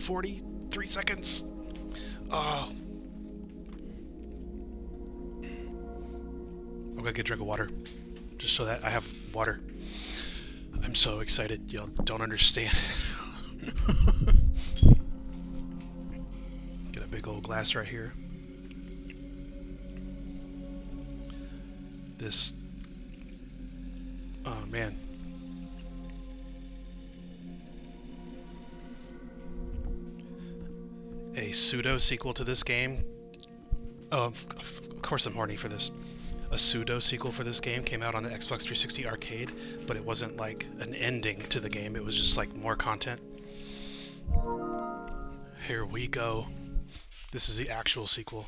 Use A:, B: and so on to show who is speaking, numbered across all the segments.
A: 43 seconds. Oh. I'm gonna get a drink of water, just so that I have water. I'm so excited, y'all don't understand. Get a big old glass right here. This, oh man. A pseudo sequel to this game. Oh, of course I'm horny for this. A pseudo sequel for this game came out on the Xbox 360 arcade, but it wasn't like an ending to the game, it was just like more content. Here we go. This is the actual sequel.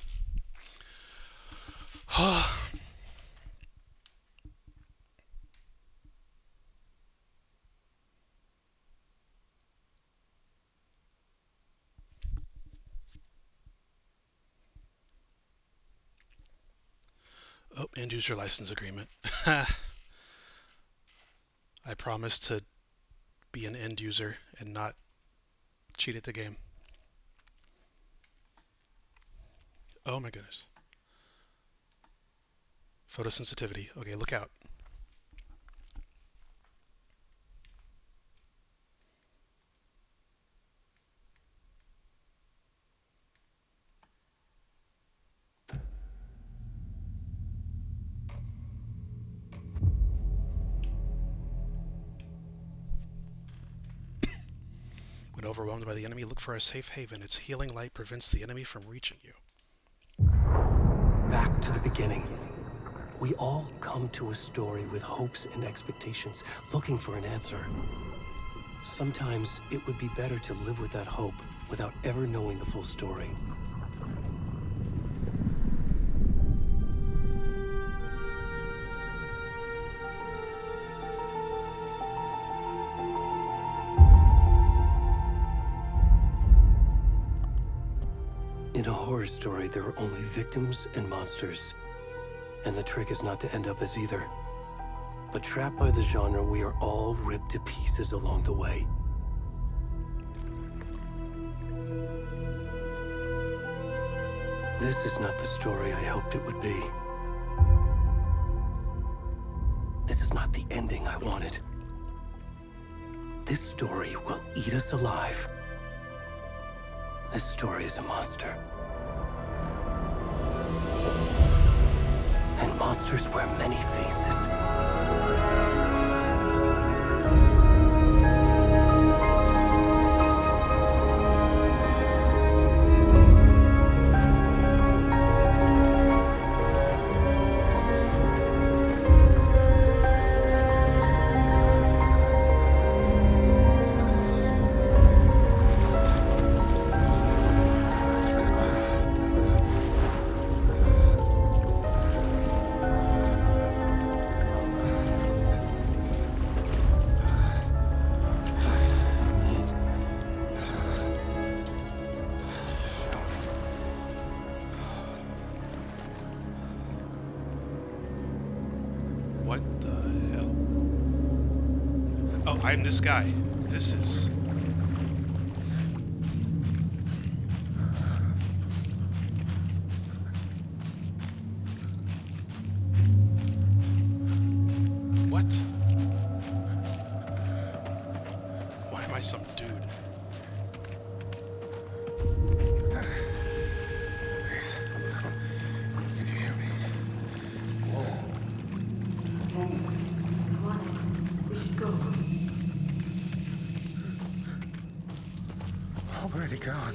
A: Oh, end user license agreement. I promise to be an end user and not cheat at the game. Oh my goodness. Photosensitivity. Okay, look out. When overwhelmed by the enemy, look for a safe haven. Its healing light prevents the enemy from reaching you.
B: Back to the beginning. We all come to a story with hopes and expectations, looking for an answer. Sometimes it would be better to live with that hope without ever knowing the full story. In a horror story, there are only victims and monsters. And the trick is not to end up as either. But trapped by the genre, we are all ripped to pieces along the way. This is not the story I hoped it would be. This is not the ending I wanted. This story will eat us alive. This story is a monster. And monsters wear many faces.
A: What the hell? Oh, I'm this guy. This is... What? Why am I some dude?
C: Already gone.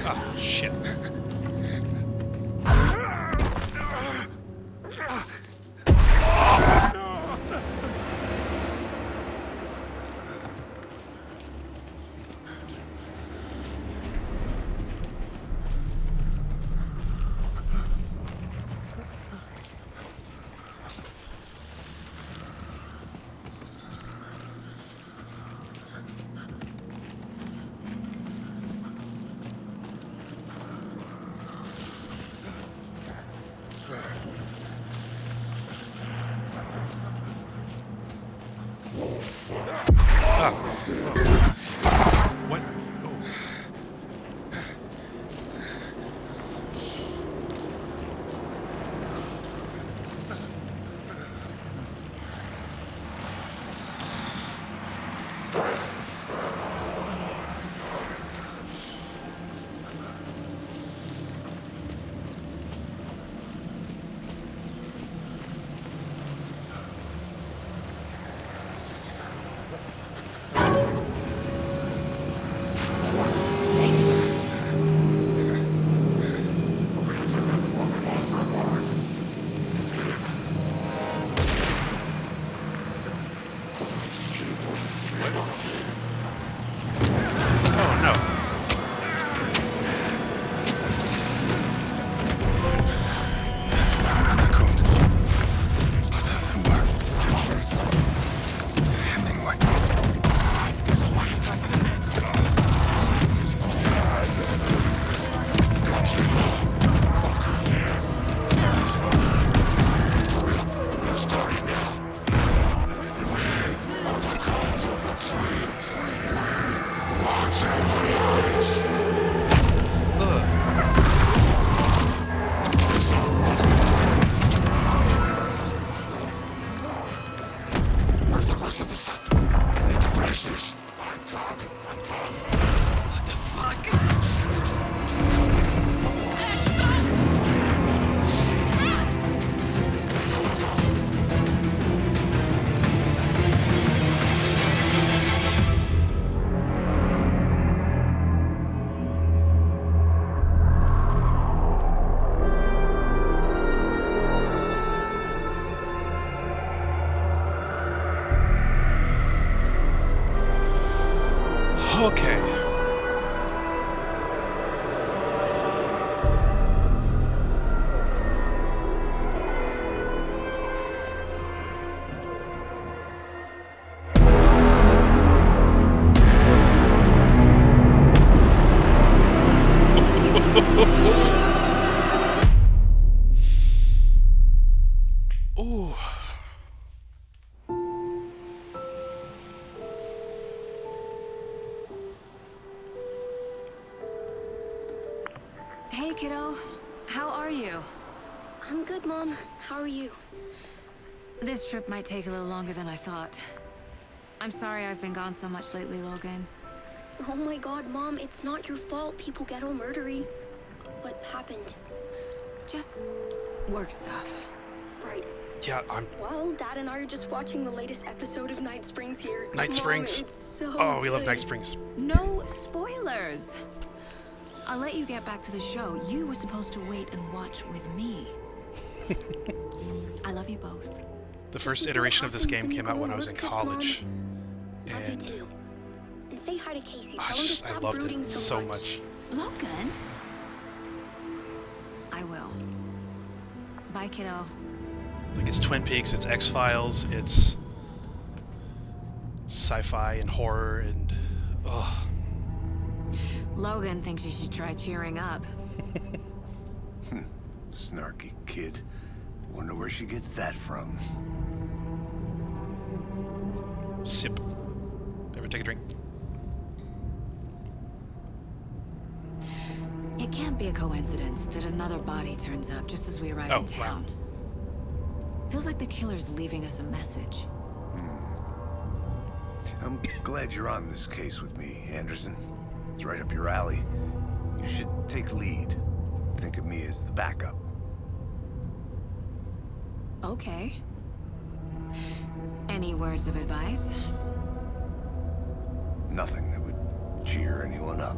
A: Oh, shit. Ah. Oh. What? Oh. Oh no.
C: Where's the rest of the stuff? I need to finish this. What the fuck?
A: Okay. Ooh.
D: Hey, kiddo. How are you?
E: I'm good, Mom. How are you?
D: This trip might take a little longer than I thought. I'm sorry I've been gone so much lately, Logan.
E: Oh my god, Mom, it's not your fault people get all murdery. What happened?
D: Just work stuff.
E: Right.
A: Yeah, I'm.
E: Well, Dad and I are just watching the latest episode of Night Springs here.
A: Night
E: Mom,
A: Springs.
E: it's so
A: Oh, we love
E: good.
A: Night Springs.
D: No spoilers. I'll let you get back to the show. You were supposed to wait and watch with me. I love you both.
A: The first iteration of this game came out when I was in college,
E: Love you
A: and
E: too. And say hi to Casey.
A: I
E: Tell him to
A: just I
E: stop
A: loved
E: brooding
A: it so much.
D: Logan? I will. Bye, kiddo.
A: Like, it's Twin Peaks, it's X-Files, it's sci-fi and horror and ugh.
D: Logan thinks you should try cheering up.
C: Snarky kid. Wonder where she gets that from.
A: Sip. Everyone take a drink.
D: It can't be a coincidence that another body turns up just as we arrive
A: Oh,
D: in town. Feels like the killer's leaving us a message.
C: I'm glad you're on this case with me, Anderson. It's right up your alley. You should take lead. Think of me as the backup.
D: Okay. Any words of advice?
C: Nothing that would cheer anyone up.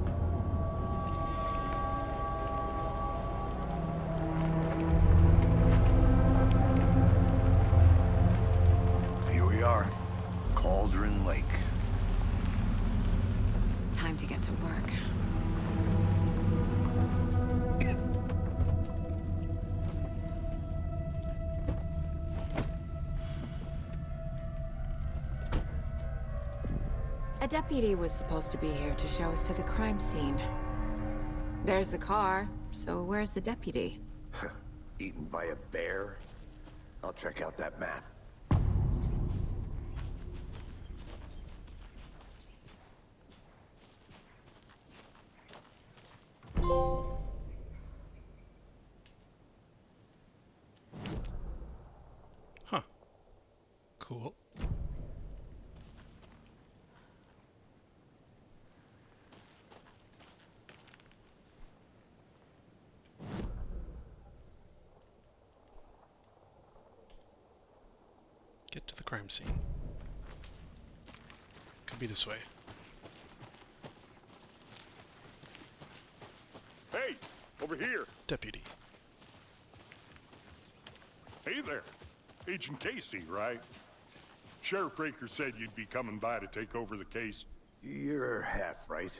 C: Here we are. Cauldron Lake.
D: Time to get to work. A deputy was supposed to be here to show us to the crime scene. There's the car, so where's the deputy?
C: Eaten by a bear? I'll check out that map.
A: Cool. Get to the crime scene. Could be this way.
F: Hey, over here.
A: Deputy.
F: Hey there. Agent Casey, right? Sheriff Breaker said you'd be coming by to take over the case.
C: You're half right.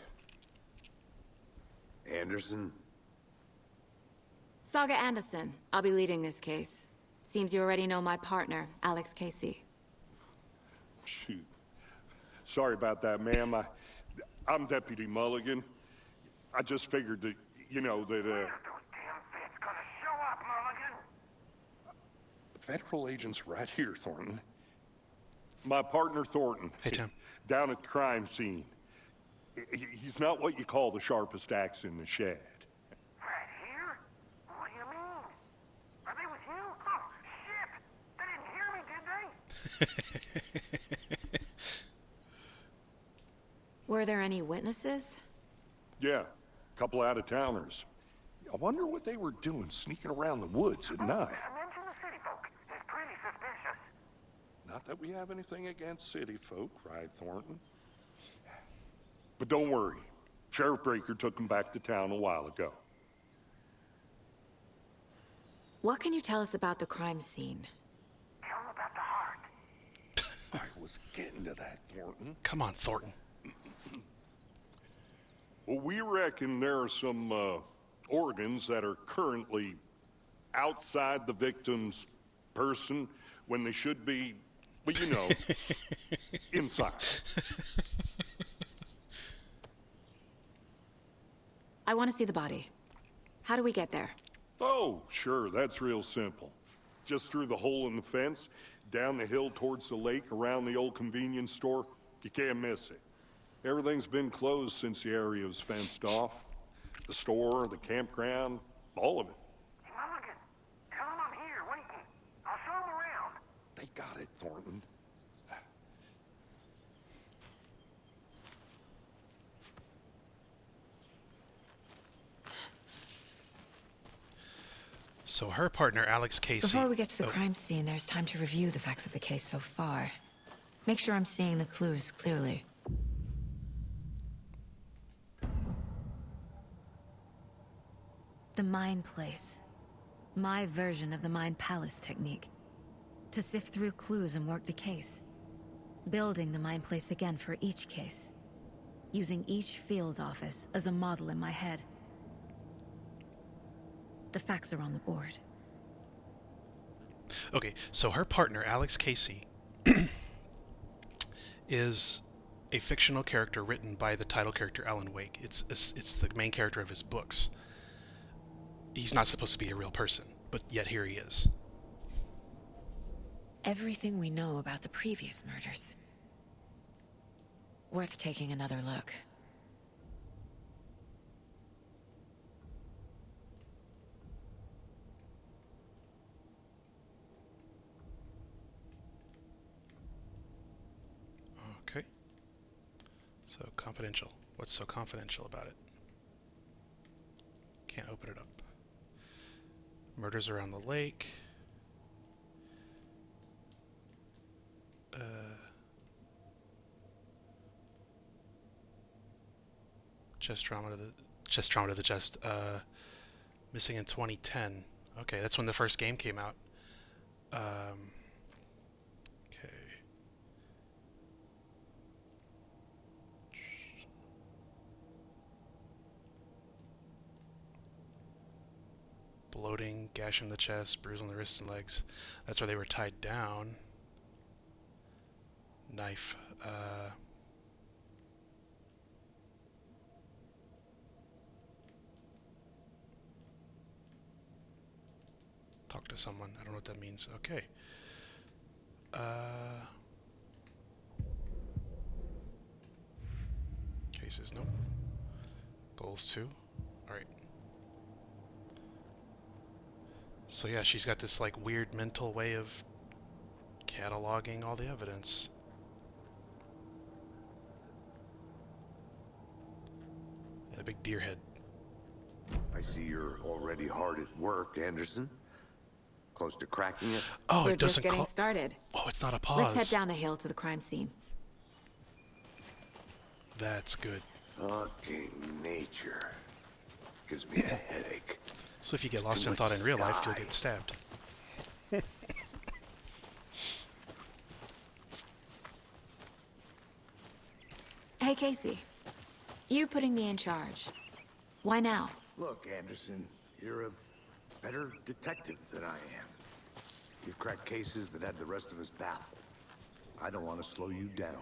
C: Anderson?
D: Saga Anderson. I'll be leading this case. Seems you already know my partner, Alex Casey.
F: Shoot. Sorry about that, ma'am. I'm Deputy Mulligan. I just figured that, you know, that,
G: Those damn feds gonna show up, Mulligan?
F: Federal agents right here, Thornton. My partner, Thornton.
A: Hey, Tim.
F: Down at the crime scene. He's not what you call the sharpest axe in the shed.
G: Right here? What do you mean? Are they with you? Oh, shit! They didn't hear me, did they?
D: Were there any witnesses?
F: Yeah, a couple out-of-towners. I wonder what they were doing sneaking around the woods at night.
G: Mention the city folk. It's pretty suspicious.
F: Not that we have anything against city folk, right, Thornton? But don't worry. Sheriff Breaker took them back to town a while ago.
D: What can you tell us about the crime scene?
G: Tell them about the heart.
F: I was getting to that, Thornton.
A: Come on, Thornton.
F: Well, we reckon there are some organs that are currently outside the victim's person when they should be, well, you know, inside.
D: I want to see the body. How do we get there?
F: Oh, sure, that's real simple. Just through the hole in the fence, down the hill towards the lake, around the old convenience store. You can't miss it. Everything's been closed since the area was fenced off. The store, the campground, all of it.
G: Mulligan, tell them I'm here waiting. I'll show them around.
F: They got it, Thornton.
A: So her partner, Alex Casey...
D: Before we get to the crime scene, there's time to review the facts of the case so far. Make sure I'm seeing the clues clearly. The Mind Place. My version of the Mind Palace technique. To sift through clues and work the case. Building the Mind Place again for each case. Using each field office as a model in my head. The facts are on the board.
A: Okay, so her partner, Alex Casey, is a fictional character written by the title character Alan Wake. It's the main character of his books. He's not supposed to be a real person, but yet here he is.
D: Everything we know about the previous murders. Worth taking another look.
A: Okay. So confidential. What's so confidential about it? Can't open it up. Murders around the lake. Chest trauma to the chest. Missing in 2010. Okay, that's when the first game came out. Okay. Bloating, gash in the chest, bruise on the wrists and legs. That's where they were tied down. Knife. Talk to someone. I don't know what that means. Okay. Cases, nope. Goals 2. Alright. So yeah, she's got this like weird mental way of Cataloging all the evidence. A big deer head.
C: I see you're already hard at work, Anderson. Close to cracking it.
A: Oh,
D: We're
A: it doesn't
D: just getting
A: call.
D: started.
A: Oh, it's not a pause.
D: Let's head down the hill to the crime scene.
A: That's good.
C: Fucking nature. Gives me a headache.
A: So if you get lost
C: Too
A: in
C: much
A: thought in real life, you'll
C: sky.
A: get stabbed.
D: Hey, Casey. You putting me in charge. Why now?
C: Look, Anderson, you're a better detective than I am. You've cracked cases that had the rest of us baffled. I don't want to slow you down.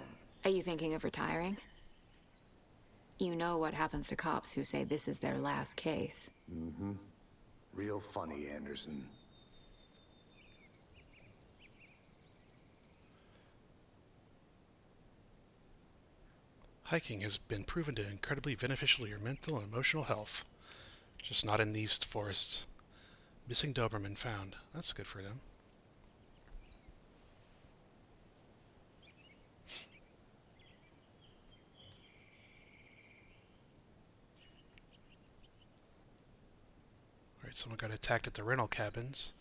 D: Are you thinking of retiring? You know what happens to cops who say this is their last case.
C: Mm-hmm. Real funny, Anderson.
A: Hiking has been proven to incredibly beneficial to your mental and emotional health. Just not in these forests. Missing Doberman found. That's good for them. Alright, someone got attacked at the rental cabins.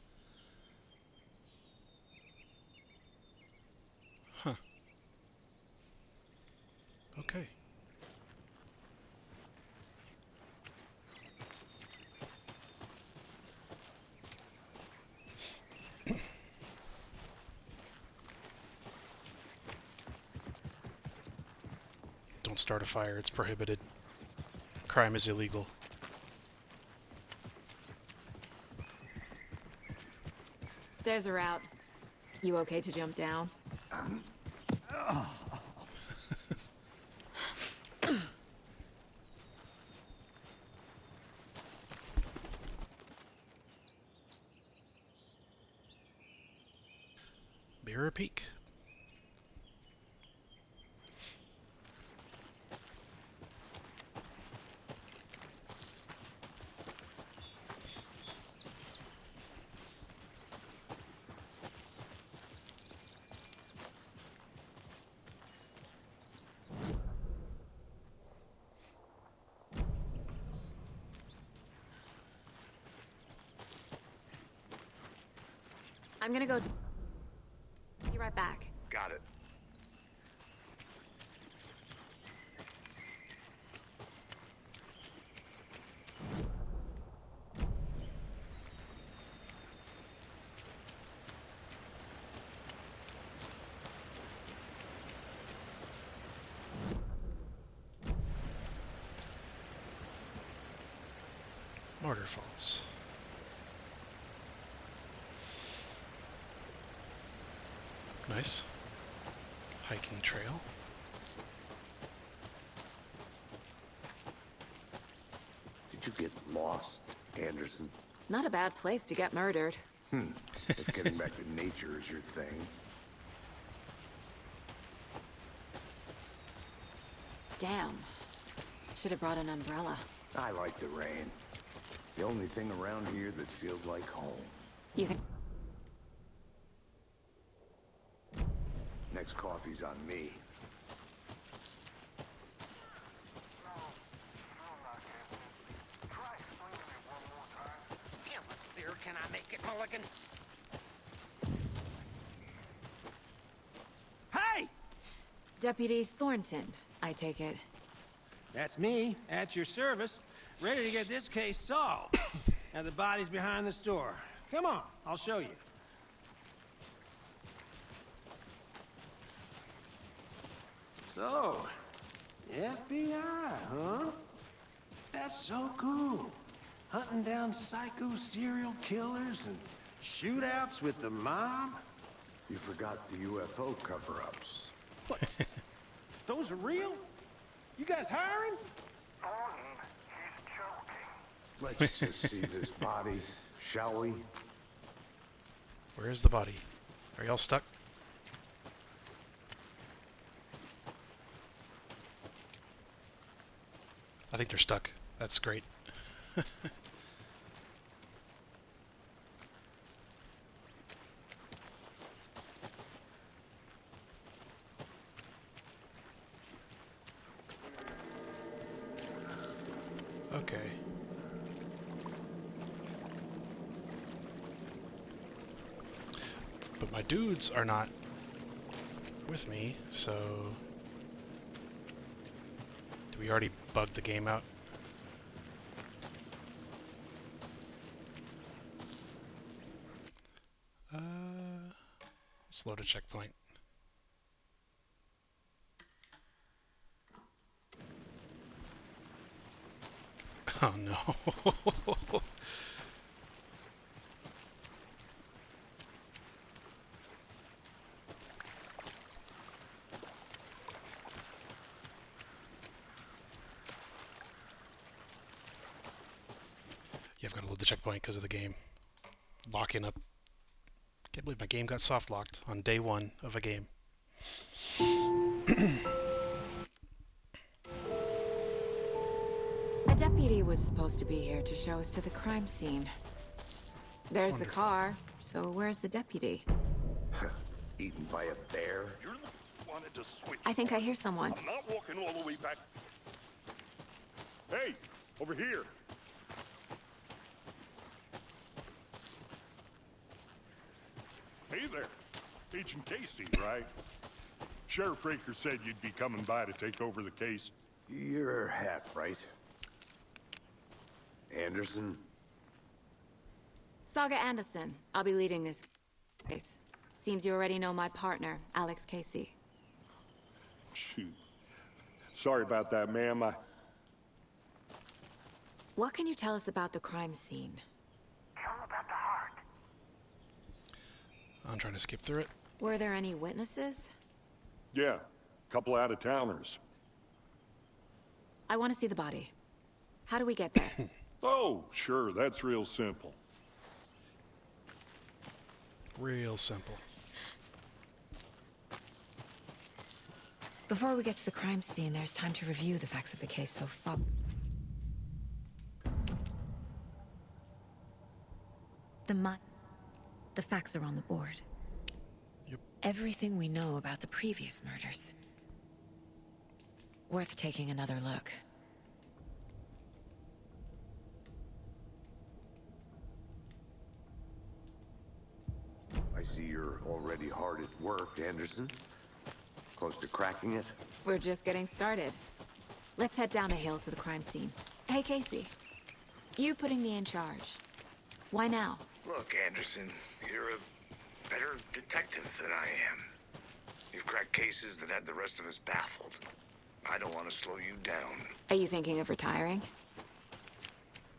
A: Huh. Okay. Don't start a fire, it's prohibited. Crime is illegal.
D: Stairs are out. You okay to jump down?
A: Mirror peek.
D: I'm gonna go... Be right back.
C: Got it.
A: Martyr Falls. Nice. Hiking trail.
C: Did you get lost, Anderson?
D: Not a bad place to get murdered.
C: If getting back to nature is your thing.
D: Damn. Should have brought an umbrella.
C: I like the rain. The only thing around here that feels like home.
D: You think...
C: Next coffee's on me.
G: Yeah, but there, can I make it, Mulligan?
H: Hey!
D: Deputy Thornton, I take it.
H: That's me, at your service, ready to get this case solved. Now the body's behind the store. Come on, I'll show you. So, FBI, huh? That's so cool. Hunting down psycho serial killers and shootouts with the mob.
C: You forgot the UFO cover-ups.
H: Those are real? You guys hiring?
G: Thornton, he's joking.
C: Let's just see this body, shall we?
A: Where is the body? Are y'all stuck? I think they're stuck. That's great. Okay. But my dudes are not with me, so... Did we already bug the game out? Let's load a checkpoint. Oh no. Yeah, I've got to load the checkpoint because of the game locking up. Can't believe my game got soft locked on day one of a game.
D: A deputy was supposed to be here to show us to the crime scene. There's the car, so where's the deputy?
C: Eaten by a bear?
F: You're the one who wanted to switch.
D: I think I hear someone.
F: I'm not walking all the way back. Hey, over here. Hey there. Agent Casey, right? Sheriff Breaker said you'd be coming by to take over the case.
C: You're half right. Anderson?
D: Saga Anderson. I'll be leading this case. Seems you already know my partner, Alex Casey.
F: Shoot. Sorry about that, ma'am.
D: What can you tell us about the crime scene?
G: Tell him about the heart.
A: I'm trying to skip through it.
D: Were there any witnesses?
F: Yeah, couple out-of-towners.
D: I want to see the body. How do we get there?
F: Oh, sure, that's real simple.
A: Real simple.
D: Before we get to the crime scene, there's time to review the facts of the case so far. The facts are on the board.
A: Yep.
D: Everything we know about the previous murders. Worth taking another look.
C: I see you're already hard at work, Anderson. Close to cracking it?
D: We're just getting started. Let's head down the hill to the crime scene. Hey, Casey. You putting me in charge. Why now?
C: Look, Anderson, you're a better detective than I am. You've cracked cases that had the rest of us baffled. I don't want to slow you down.
D: Are you thinking of retiring?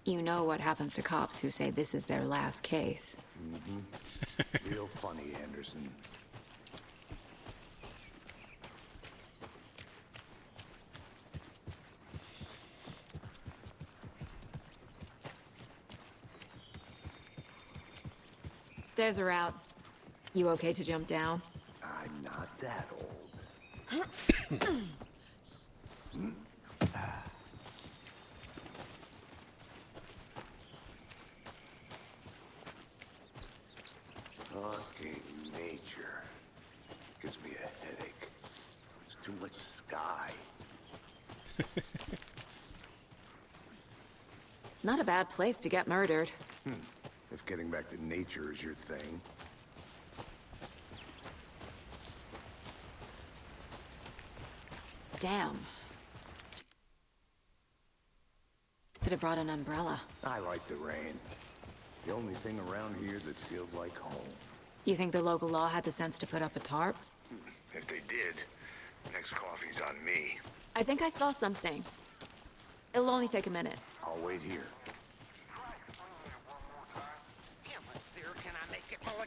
D: You know what happens to cops who say this is their last case.
C: Real funny, Anderson.
D: Stairs are out. You okay to jump down?
C: I'm not that old. Talking nature gives me a headache. There's too much sky.
D: Not a bad place to get murdered.
C: If getting back to nature is your thing.
D: Damn. Could have brought an umbrella.
C: I like the rain. The only thing around here that feels like home.
D: You think the local law had the sense to put up a tarp?
C: If they did, next coffee's on me.
D: I think I saw something. It'll only take a minute.
C: I'll wait here.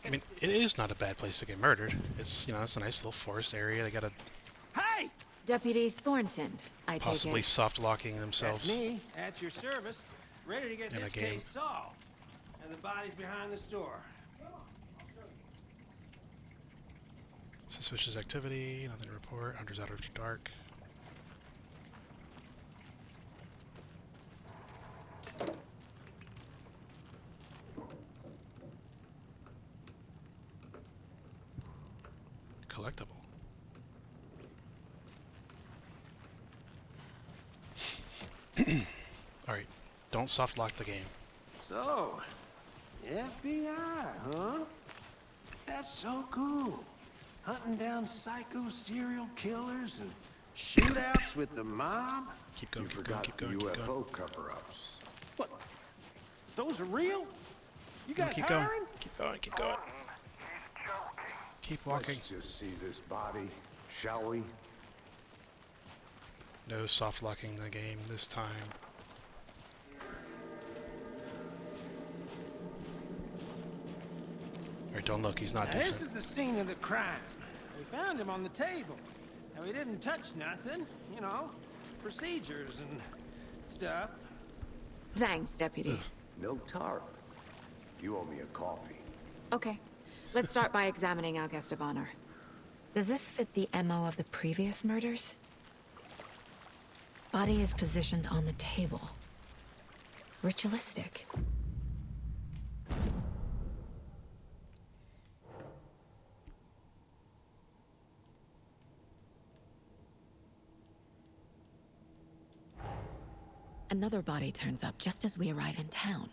A: I mean, it is not a bad place to get murdered. It's, you know, it's a nice little forest area. They got a
H: Hey!
D: Deputy Thornton, I take
A: possibly
D: it.
A: soft locking themselves.
H: That's me, at your service, ready to get
A: In a
H: this
A: game.
H: case solved. And the body's behind the store.
A: Suspicious activity, nothing to report. Hunters out after dark. Collectible. Alright, Don't soft lock the game.
H: So, FBI, huh? That's so cool. Hunting down psycho serial killers and shootouts with the mob.
A: Keep
C: You
A: going, keep going,
C: forgot
A: keep
C: the
A: going, keep going.
C: UFO cover-ups.
H: What? Those are real? You
A: No,
H: guys
A: keep going,
H: hiring?
A: keep going, keep going. Keep walking.
C: Let's just see this body, shall we?
A: No soft locking the game this time. Alright, don't look, he's not
H: Now, this
A: decent.
H: is the scene of the crime. We found him on the table. And we didn't touch nothing, you know, procedures and stuff.
D: Thanks, Deputy.
C: No tarp. You owe me a coffee.
D: Okay, let's start by examining our guest of honor. Does this fit the MO of the previous murders? Body is positioned on the table. Ritualistic. Another body turns up just as we arrive in town.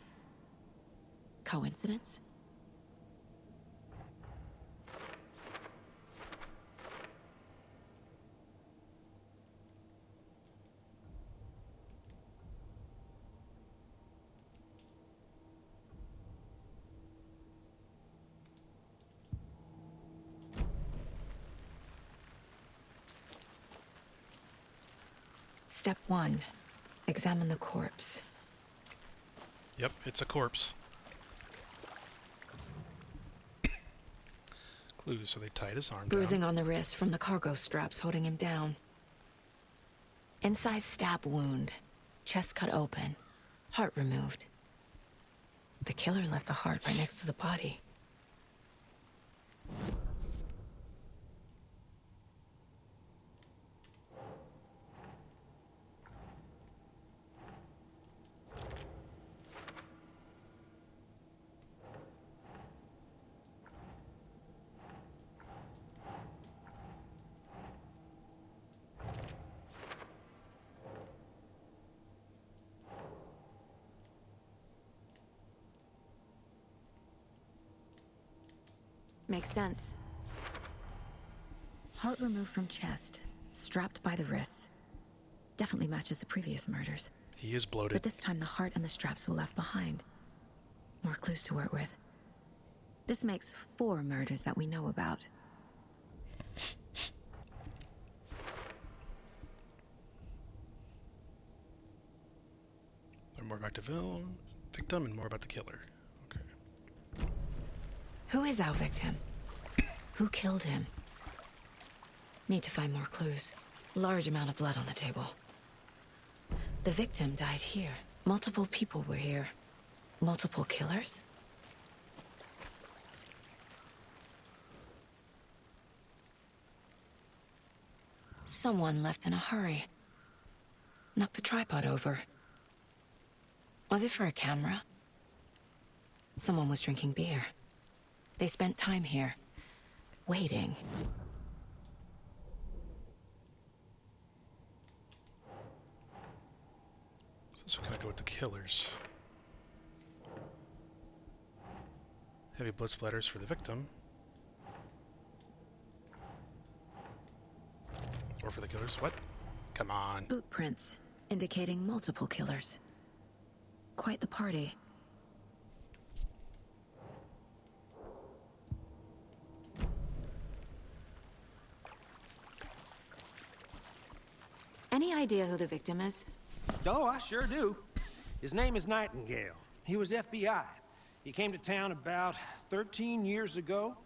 D: Coincidence? Step 1. Examine the corpse.
A: Yep, it's a corpse. Clues, so they tied his arm
D: Bruising
A: down.
D: on the wrist from the cargo straps holding him down. Incised stab wound. Chest cut open. Heart removed. The killer left the heart right next to the body. Makes sense. Heart removed from chest, strapped by the wrists. Definitely matches the previous murders.
A: He is bloated.
D: But this time the heart and the straps were left behind. More clues to work with. This makes 4 murders that we know about.
A: Learn more about the victim and more about the killer. Okay.
D: Who is our victim? Who killed him? Need to find more clues. Large amount of blood on the table. The victim died here. Multiple people were here. Multiple killers? Someone left in a hurry. Knocked the tripod over. Was it for a camera? Someone was drinking beer. They spent time here, waiting.
A: So we gotta go with the killers. Heavy blood splatters for the victim. Or for the killers. What? Come on.
D: Boot prints, indicating multiple killers. Quite the party. Any idea who the victim is?
H: Oh, I sure do. His name is Nightingale. He was FBI. He came to town about 13 years ago.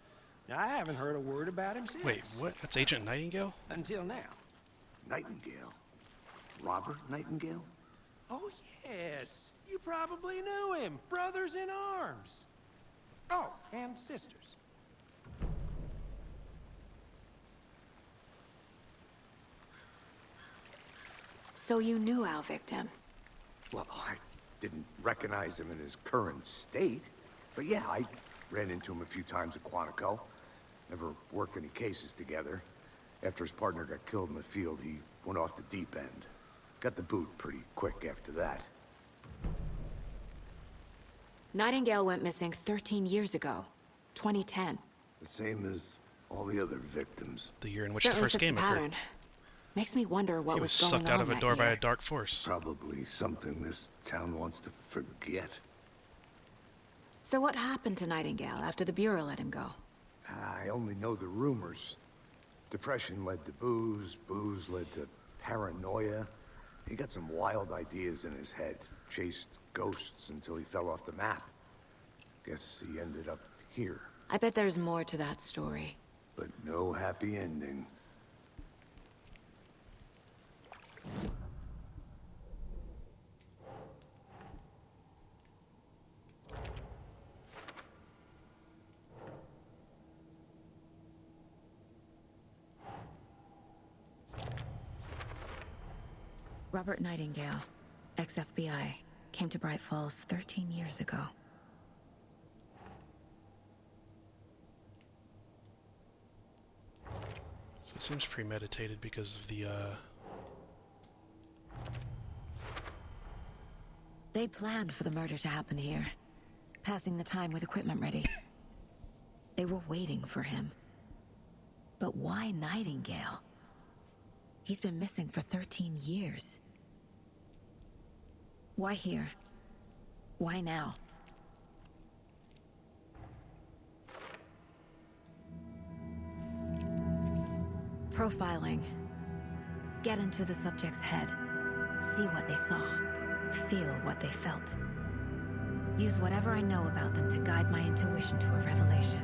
H: Now, I haven't heard a word about him since.
A: Wait, what? That's Agent Nightingale?
H: Until now.
C: Nightingale? Robert Nightingale?
H: Oh, yes. You probably knew him. Brothers in arms. Oh, and sisters.
D: So you knew our victim?
C: Well, I didn't recognize him in his current state. But yeah, I ran into him a few times at Quantico. Never worked any cases together. After his partner got killed in the field, he went off the deep end. Got the boot pretty quick after that.
D: Nightingale went missing 13 years ago. 2010.
C: The same as all the other victims.
A: The year in which the
D: Certainly
A: first
D: fits
A: game
D: the
A: occurred.
D: pattern. Makes me wonder what
A: He was
D: was going
A: sucked out
D: on
A: of a
D: that
A: door by
D: year.
A: a dark force.
C: Probably something this town wants to forget.
D: So what happened to Nightingale after the Bureau let him go?
C: I only know the rumors. Depression led to booze, booze led to paranoia. He got some wild ideas in his head, chased ghosts until he fell off the map. Guess he ended up here,
D: I bet there's more to that story.
C: but no happy ending.
D: Robert Nightingale, ex-FBI, came to Bright Falls 13 years ago.
A: So it seems premeditated because of the,
D: They planned for the murder to happen here, passing the time with equipment ready. They were waiting for him. But why Nightingale? He's been missing for 13 years. Why here? Why now? Profiling. Get into the subject's head. See what they saw. Feel what they felt. Use whatever I know about them to guide my intuition to a revelation.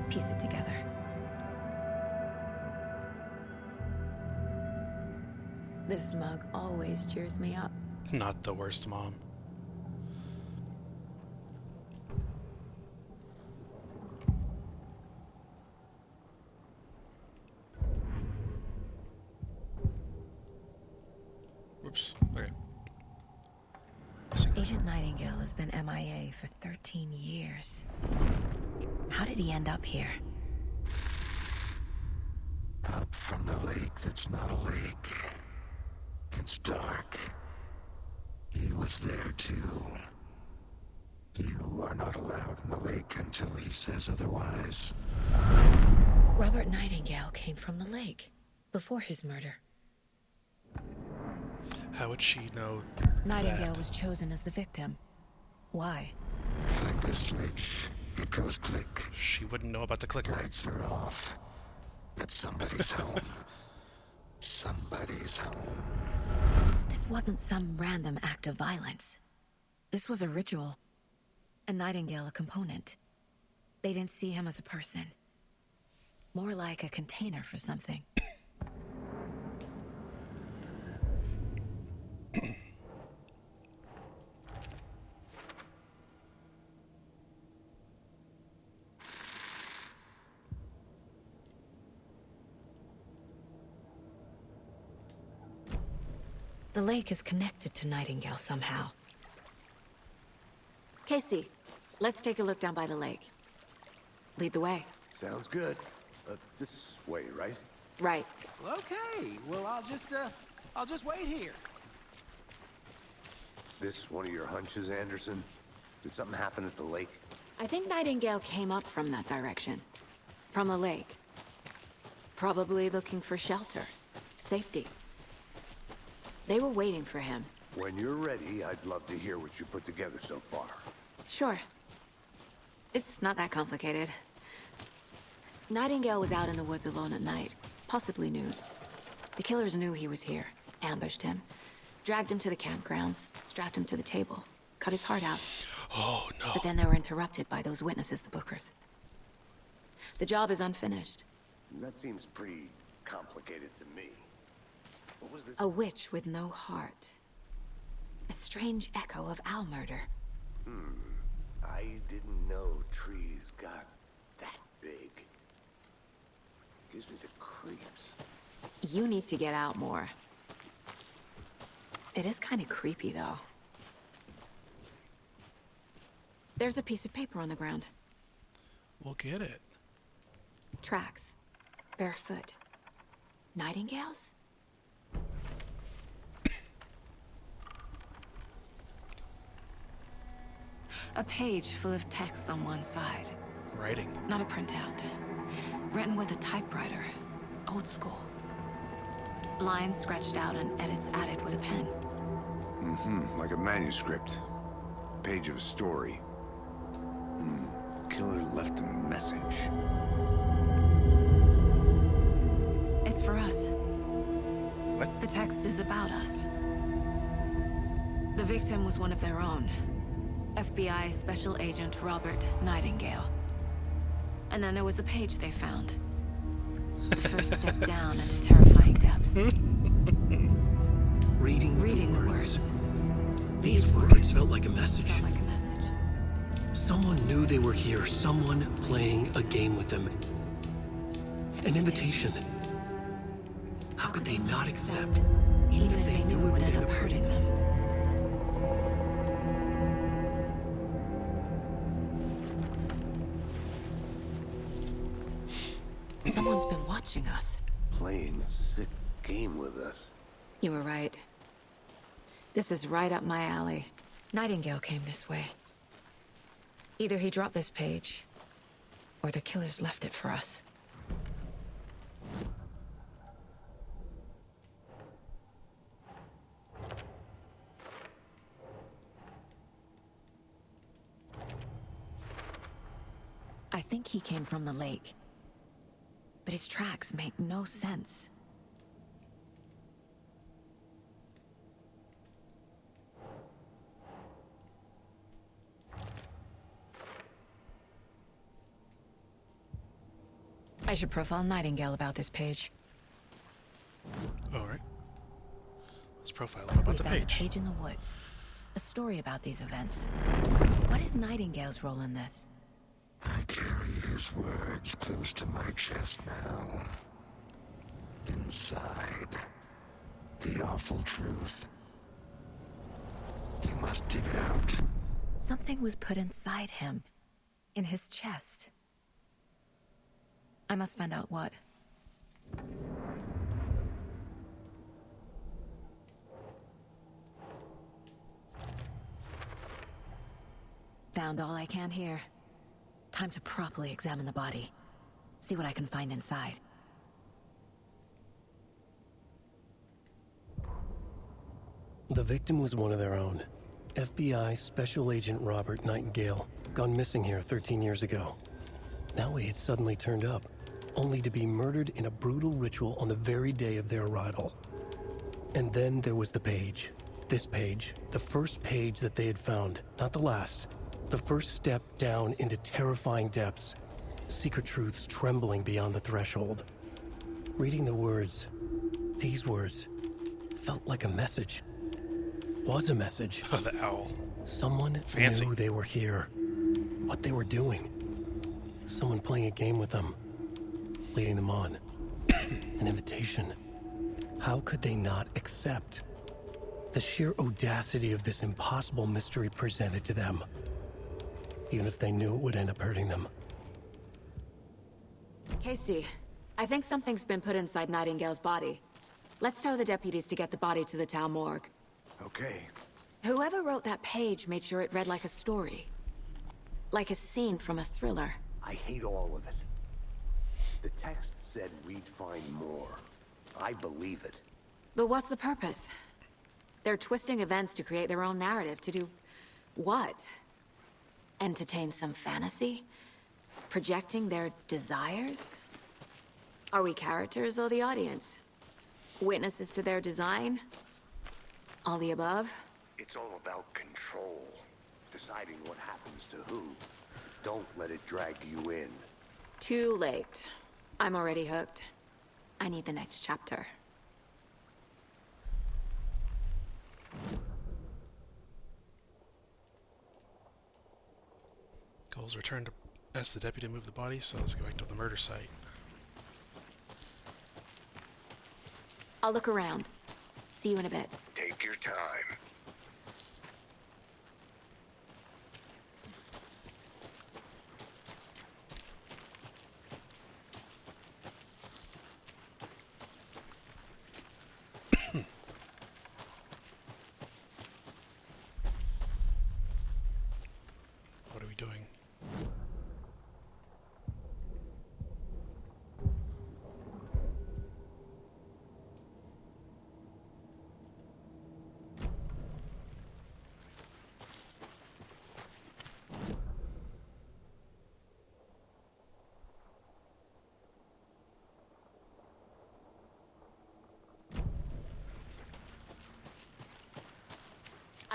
D: Piece it together. This mug always cheers me up.
A: not the worst mom. Whoops. Okay.
D: Agent Nightingale has been MIA for 13 years. How did he end up here?
I: Up from the lake that's not a lake. It's dark. He was there too. You are not allowed in the lake until he says otherwise.
D: Robert Nightingale came from the lake before his murder.
A: How would she know
D: Nightingale
A: that?
D: was chosen as the victim. Why?
I: Flick the switch. It goes click.
A: She wouldn't know about the clicker.
I: Lights are off. But somebody's home. Somebody's home.
D: This wasn't some random act of violence. This was a ritual. And Nightingale a component. They didn't see him as a person. More like a container for something. The lake is connected to Nightingale somehow. Casey, let's take a look down by the lake. Lead the way.
C: Sounds good. This way, right?
D: Right.
H: Okay, well, I'll just wait here.
C: This one of your hunches, Anderson? Did something happen at the lake?
D: I think Nightingale came up from that direction. From the lake. Probably looking for shelter. Safety. They were waiting for him.
C: When you're ready, I'd love to hear what you put together so far.
D: Sure. It's not that complicated. Nightingale was out in the woods alone at night, possibly nude. The killers knew he was here, ambushed him, dragged him to the campgrounds, strapped him to the table, cut his heart out.
A: Oh, no.
D: But then they were interrupted by those witnesses, the Bookers. The job is unfinished.
C: That seems pretty complicated to me. What was this?
D: A witch with no heart. A strange echo of Al murder.
C: I didn't know trees got that big. Gives me the creeps.
D: You need to get out more. It is kind of creepy, though. There's a piece of paper on the ground.
A: We'll get it.
D: Tracks. Barefoot. Nightingales? A page full of text on one side.
A: Writing.
D: Not a printout. Written with a typewriter. Old school. Lines scratched out and edits added with a pen.
C: Like a manuscript. Page of a story. Killer left a message.
D: It's for us.
A: What?
D: The text is about us. The victim was one of their own. FBI Special Agent Robert Nightingale. And then there was the page they found. The first step down into terrifying depths.
B: Reading
D: the
B: the
D: words.
B: words. These words felt like a message.
D: Felt like a message.
B: Someone knew they were here. Someone playing a game with them. An invitation. How could they not accept,
D: even if they knew it would end up hurting them? Someone's been watching us.
C: Playing a sick game with us.
D: You were right. This is right up my alley. Nightingale came this way. Either he dropped this page, or the killers left it for us. I think he came from the lake. But his tracks make no sense. I should profile Nightingale about this page.
A: Alright. Let's profile him about
D: We
A: the
D: found a
A: page.
D: page in the woods. A story about these events. What is Nightingale's role in this?
I: I carry his words close to my chest now. Inside, the awful truth. You must dig it out.
D: Something was put inside him. In his chest. I must find out what. Found all I can here. Time to properly examine the body. See what I can find inside.
B: The victim was one of their own. FBI Special Agent Robert Nightingale, gone missing here 13 years ago. Now he had suddenly turned up, only to be murdered in a brutal ritual on the very day of their arrival. And then there was the page. This page, the first page that they had found, not the last. The first step down into terrifying depths. Secret truths trembling beyond the threshold. Reading the words, these words, felt like a message. Was a message.
A: Oh, the owl.
B: Someone
A: Fancy.
B: knew they were here. What they were doing. Someone playing a game with them. Leading them on. An invitation. How could they not accept? The sheer audacity of this impossible mystery presented to them. Even if they knew it would end up hurting them.
D: Casey, I think something's been put inside Nightingale's body. Let's tell the deputies to get the body to the town morgue.
C: Okay.
D: Whoever wrote that page made sure it read like a story. Like a scene from a thriller.
C: I hate all of it. The text said we'd find more. I believe it.
D: But what's the purpose? They're twisting events to create their own narrative. To do what? Entertain some fantasy? Projecting their desires? Are we characters or the audience? Witnesses to their design? All the above?
C: It's all about control. Deciding what happens to who. Don't let it drag you in.
D: Too late. I'm already hooked. I need the next chapter.
A: Goals returned to ask the deputy to move the body, so let's go back to the murder site.
D: I'll look around. See you in a bit.
C: Take your time.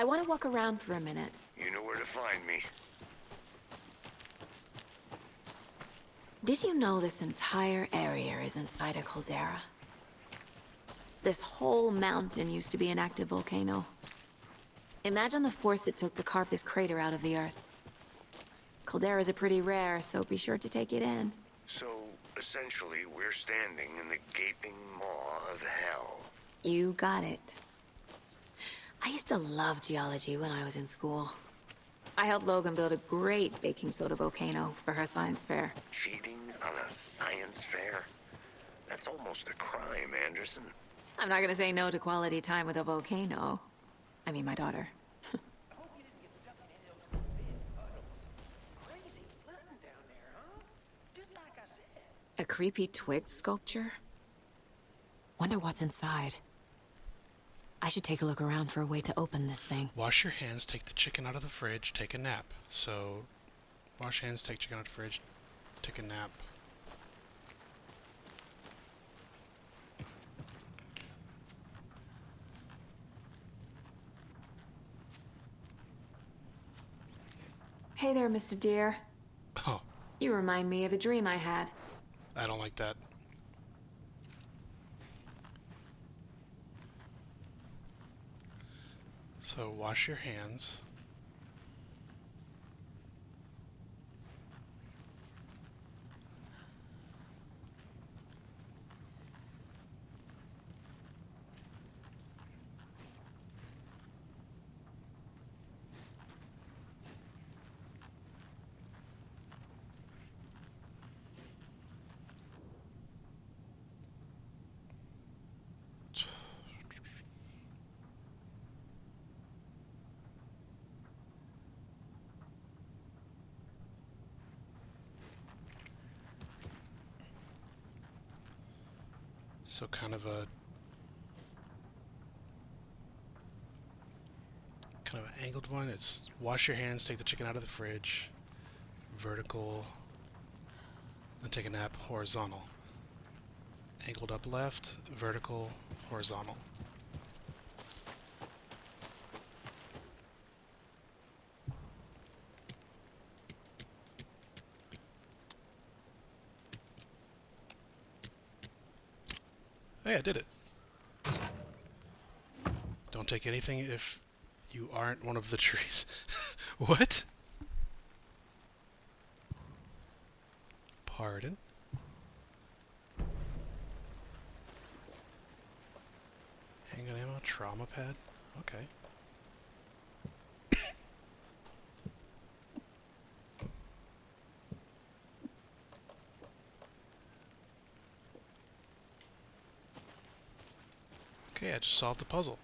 D: I want to walk around for a minute.
C: You know where to find me.
D: Did you know this entire area is inside a caldera? This whole mountain used to be an active volcano. Imagine the force it took to carve this crater out of the earth. Calderas are pretty rare, so be sure to take it in.
C: So, essentially, we're standing in the gaping maw of hell.
D: You got it. I used to love geology when I was in school. I helped Logan build a great baking soda volcano for her science fair.
C: Cheating on a science fair? That's almost a crime, Anderson.
D: I'm not gonna say no to quality time with a volcano. I mean, my daughter. A creepy twig sculpture? Wonder what's inside. I should take a look around for a way to open this thing.
A: Wash your hands, take the chicken out of the fridge, take a nap. So, wash hands, take chicken out of the fridge, take a nap.
D: Hey there, Mr. Deer.
A: Oh,
D: You remind me of a dream I had.
A: I don't like that. So, wash your hands. So kind of an angled one. It's wash your hands, take the chicken out of the fridge, vertical, and take a nap, horizontal. Angled up left, vertical, horizontal. Hey, I did it. Don't take anything if you aren't one of the trees. What? Pardon? Handgun ammo, trauma pad? Okay. Okay, I just solved the puzzle.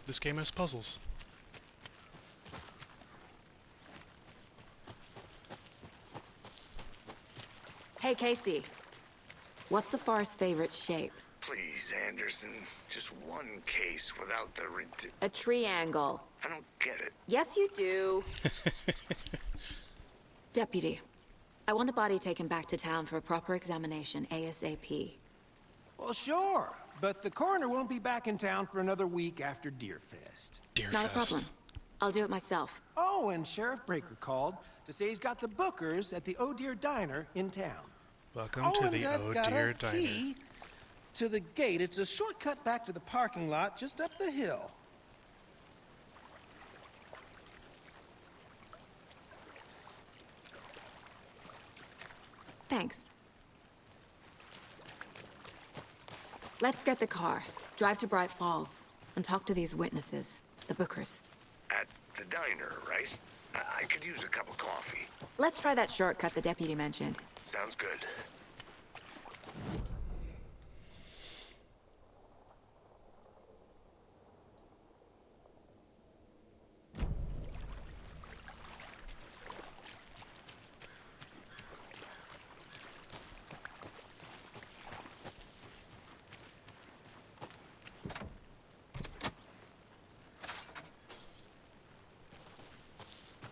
A: This game has puzzles.
D: Hey, Casey. What's the forest's favorite shape?
C: Please, Anderson. Just one case without the
D: A triangle.
C: I don't get it.
D: Yes, you do. Deputy, I want the body taken back to town for a proper examination, ASAP.
H: Well, sure. But the coroner won't be back in town for another week after Deerfest.
D: Not a problem. I'll do it myself.
H: Oh, and Sheriff Breaker called to say he's got the bookers at the Oh Dear Diner in town.
A: Welcome to the Oh Dear Diner.
H: Key to the gate. It's a shortcut back to the parking lot just up the hill.
D: Thanks. Let's get the car, drive to Bright Falls, and talk to these witnesses, the bookers.
C: At the diner, right? I could use a cup of coffee.
D: Let's try that shortcut the deputy mentioned.
C: Sounds good.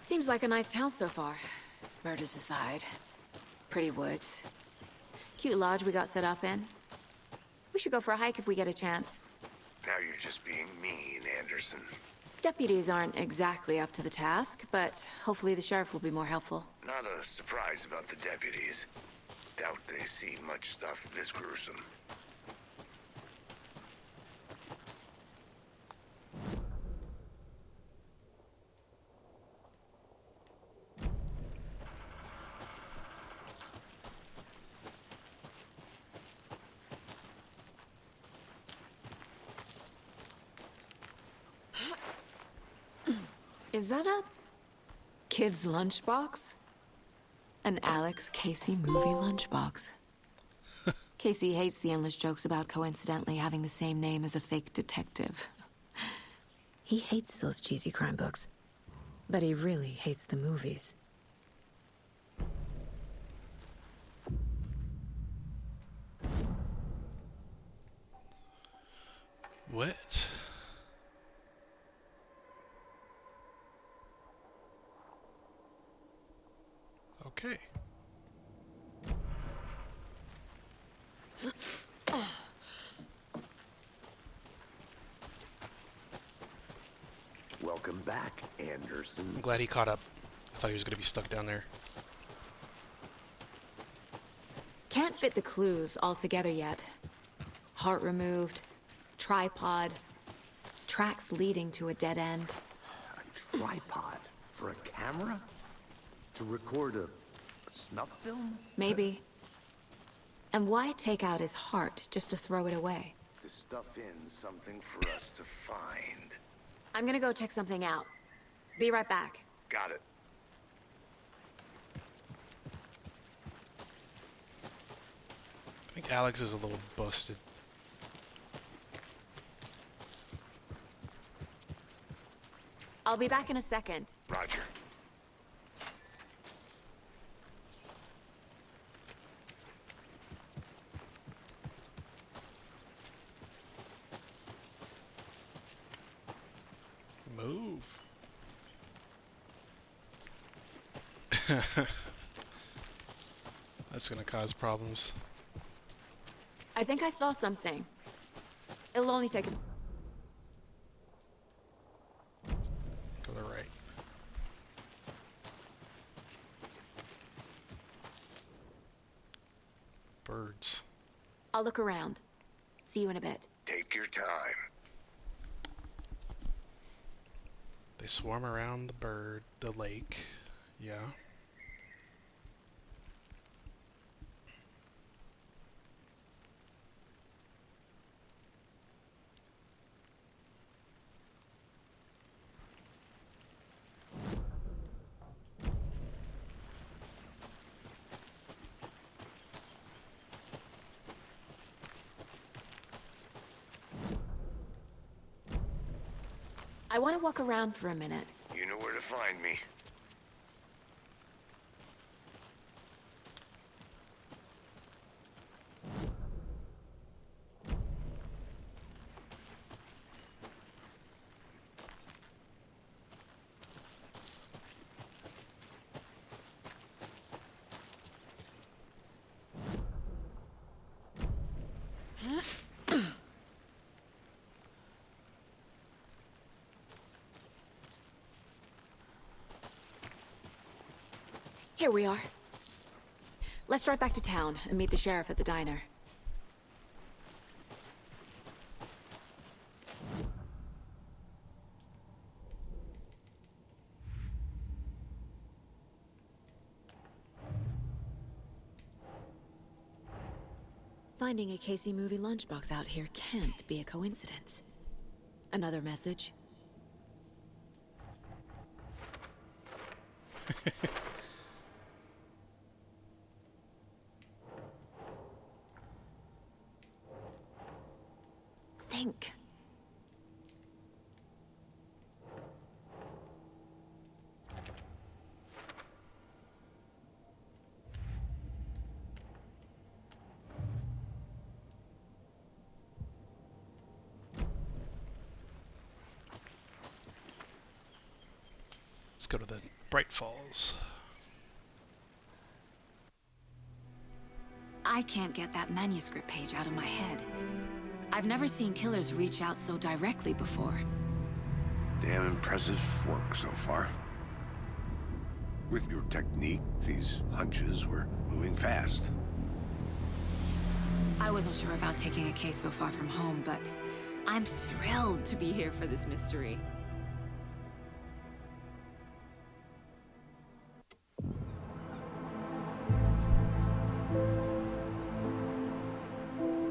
D: Seems like a nice town so far. Murders aside. Pretty woods. Cute lodge we got set up in. We should go for a hike if we get a chance.
C: Now you're just being mean, Anderson.
D: Deputies aren't exactly up to the task, but hopefully the sheriff will be more helpful.
I: Not a surprise about the deputies. Doubt they see much stuff this gruesome.
D: Is that a kid's lunchbox? An Alex Casey movie lunchbox. Casey hates the endless jokes about coincidentally having the same name as a fake detective. He hates those cheesy crime books, but he really hates the movies.
A: What? Okay.
C: Welcome back, Anderson.
A: I'm glad he caught up. I thought he was going to be stuck down there.
D: Can't fit the clues all together yet. Heart removed, tripod, tracks leading to a dead end.
C: A tripod for a camera? To record a snuff film?
D: Maybe. And why take out his heart just to throw it away?
I: To stuff in something for us to find.
D: I'm gonna go check something out. Be right back.
I: Got it.
A: I think Alex is a little busted.
D: I'll be back in a second.
I: Roger.
A: Move. That's gonna cause problems.
D: I think I saw something. It'll only take a...
A: Go to the right. Birds.
D: I'll look around. See you in a bit.
I: Take your time.
A: They swarm around the lake. Yeah.
D: I want to walk around for a minute.
I: You know where to find me.
D: Here we are. Let's drive back to town and meet the sheriff at the diner. Finding a Casey movie lunchbox out here can't be a coincidence. Another message? Think.
A: Let's go to the Bright Falls.
D: I can't get that manuscript page out of my head. I've never seen killers reach out so directly before.
C: Damn impressive work so far. With your technique, these hunches were moving fast.
D: I wasn't sure about taking a case so far from home, but I'm thrilled to be here for this mystery.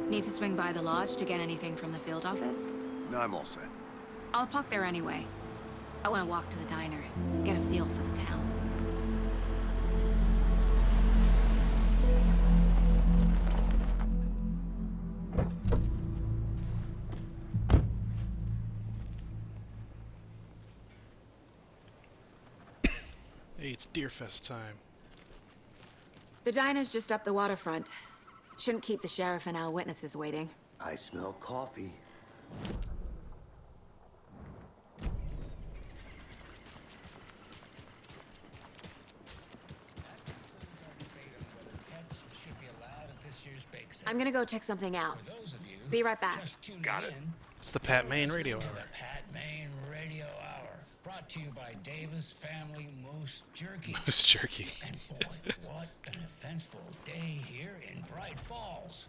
D: Need to swing by the lodge to get anything from the field office?
C: No, I'm all set.
D: I'll park there anyway. I want to walk to the diner, get a feel for the town.
A: Hey, it's Deerfest time.
D: The diner's just up the waterfront. Shouldn't keep the sheriff and our witnesses waiting.
C: I smell coffee.
D: I'm gonna go check something out. Be right back.
C: Got it.
A: It's the Pat Maine Radio Hour.
J: The Pat Maine Radio Hour, brought to you by Davis Family Moose Jerky.
A: Moose jerky.
J: And boy, what an eventful day here in Bright Falls.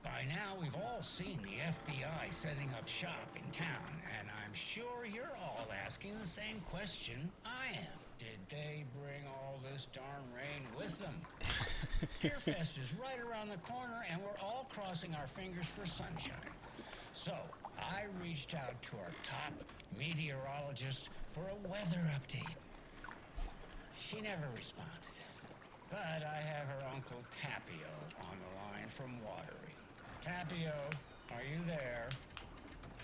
J: By now, we've all seen the FBI setting up shop in town, and I'm sure you're all asking the same question I am. Did they bring all this darn rain with them? Deerfest is right around the corner, and we're all crossing our fingers for sunshine. So, I reached out to our top meteorologist for a weather update. She never responded. But I have her Uncle Tapio on the line from Watery. Tapio, are you there?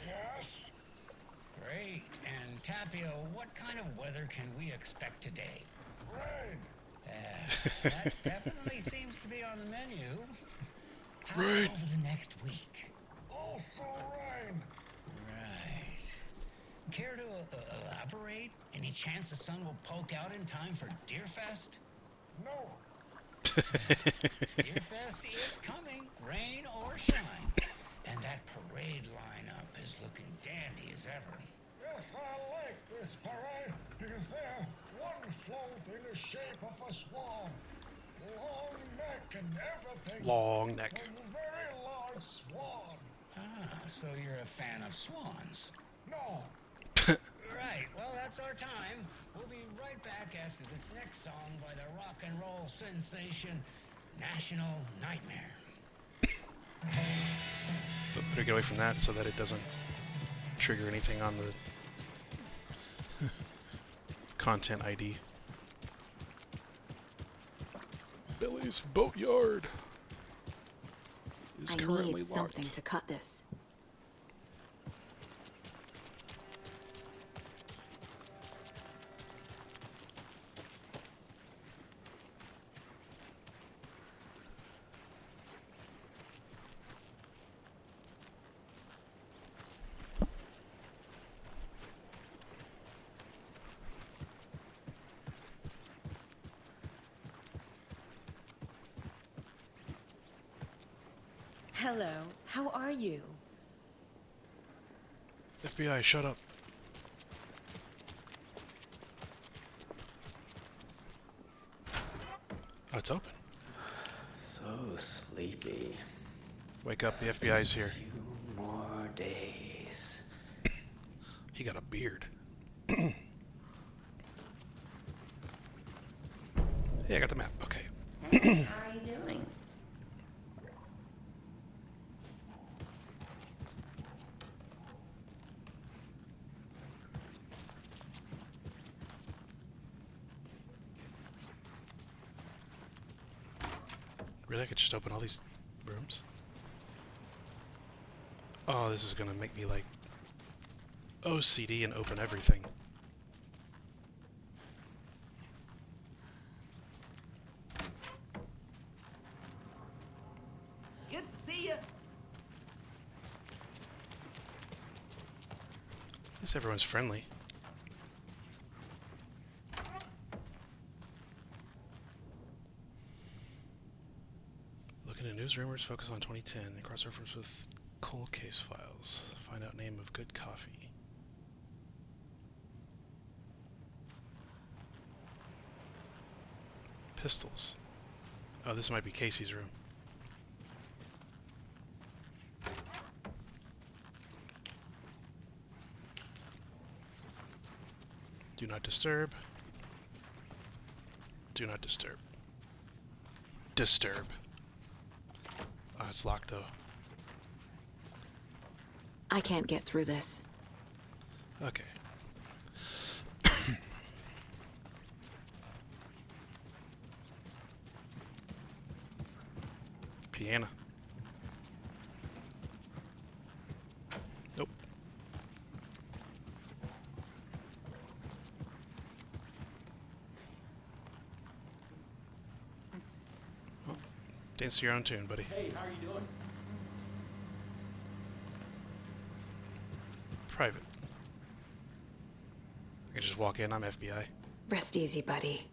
I: Yes?
J: Great. And Tapio, what kind of weather can we expect today?
I: Rain.
J: That definitely seems to be on the menu. How
A: Rain.
J: over the next week?
I: Also rain.
J: Right. Care to elaborate? Any chance the sun will poke out in time for Deerfest?
I: No.
J: Deerfest is coming, rain or shine. And that parade lineup is looking dandy as ever.
I: Yes, I like this parade because they're one float in the shape of a swan. Long neck and everything.
A: Long neck.
I: From a very large swan.
J: Ah, so you're a fan of swans.
I: No.
J: Right, well, that's our time. We'll be right back after this next song by the rock and roll sensation, National Nightmare.
A: But better get away from that so that it doesn't trigger anything on the content ID. Billy's Boatyard is
D: I
A: currently
D: need
A: locked.
D: something to cut this.
K: Hello, how are you?
A: FBI, shut up. Oh, it's open.
L: So sleepy.
A: Wake up, the FBI's here.
L: Few more days.
A: He got a beard. Hey, I got the map. Okay.
K: Hey, how are you doing?
A: Really, I could just open all these rooms? Oh, this is gonna make me like OCD and open everything.
K: Good to see you.
A: At least everyone's friendly. Looking at news rumors, focus on 2010, and cross-reference with cold case files. Find out name of good coffee. pistols. Oh, this might be Casey's room. Do not disturb. Do not disturb. Disturb. Oh, it's locked though.
D: I can't get through this.
A: Okay. Piano. Nope. Well, dance to your own tune, buddy.
H: Hey, how are you doing?
A: Private. I can just walk in, I'm FBI.
D: Rest easy, buddy.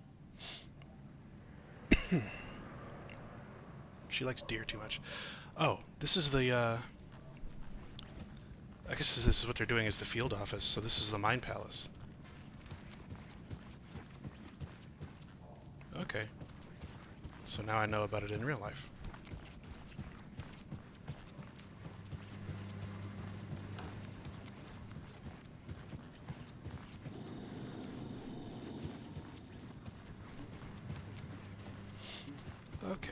A: She likes deer too much. Oh, this is the, I guess this is what they're doing is the field office, so this is the Mine Palace. Okay. So now I know about it in real life. Okay.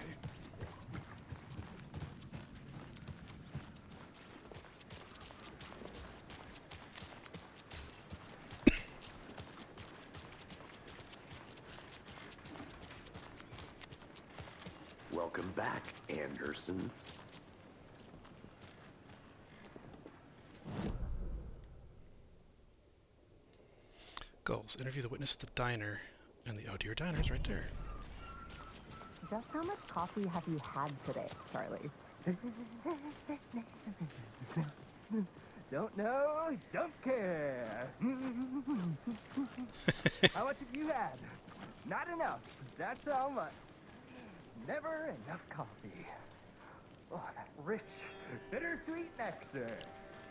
C: Welcome back, Anderson.
A: Goals. Interview the witness at the diner. And the Oh Dear Diner's right there.
M: Just how much coffee have you had today, Charlie?
N: Don't know, don't care. How much have you had? Not enough. That's how much. Never enough coffee. Oh, that rich, bittersweet nectar.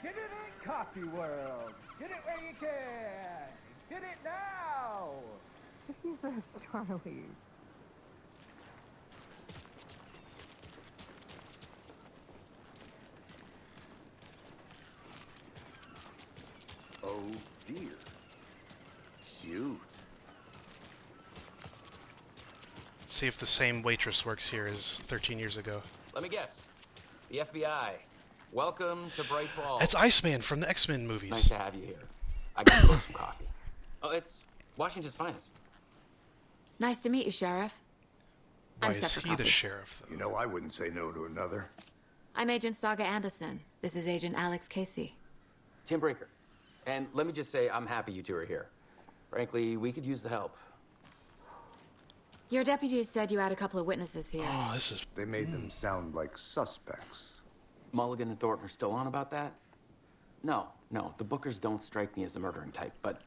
N: Get it in Coffee World. Get it where you can. Get it now.
M: Jesus, Charlie.
C: Oh dear. Cute.
A: See if the same waitress works here as 13 years ago.
O: Let me guess. The FBI. Welcome to Bright Falls.
A: That's Iceman from the X-Men movies.
O: It's nice to have you here. I got to some coffee. Oh, it's Washington's finest.
D: Nice to meet you, Sheriff.
A: Why
D: I'm
A: is
D: set for
A: he the
D: coffee.
A: sheriff, though?
C: You know, I wouldn't say no to another.
D: I'm Agent Saga Anderson. This is Agent Alex Casey.
O: Tim Breaker. And let me just say, I'm happy you two are here. Frankly, we could use the help.
D: Your deputies said you had a couple of witnesses here.
A: Oh, this is...
C: They made them sound like suspects.
O: Mulligan and Thornton are still on about that? No, the Bookers don't strike me as the murdering type, but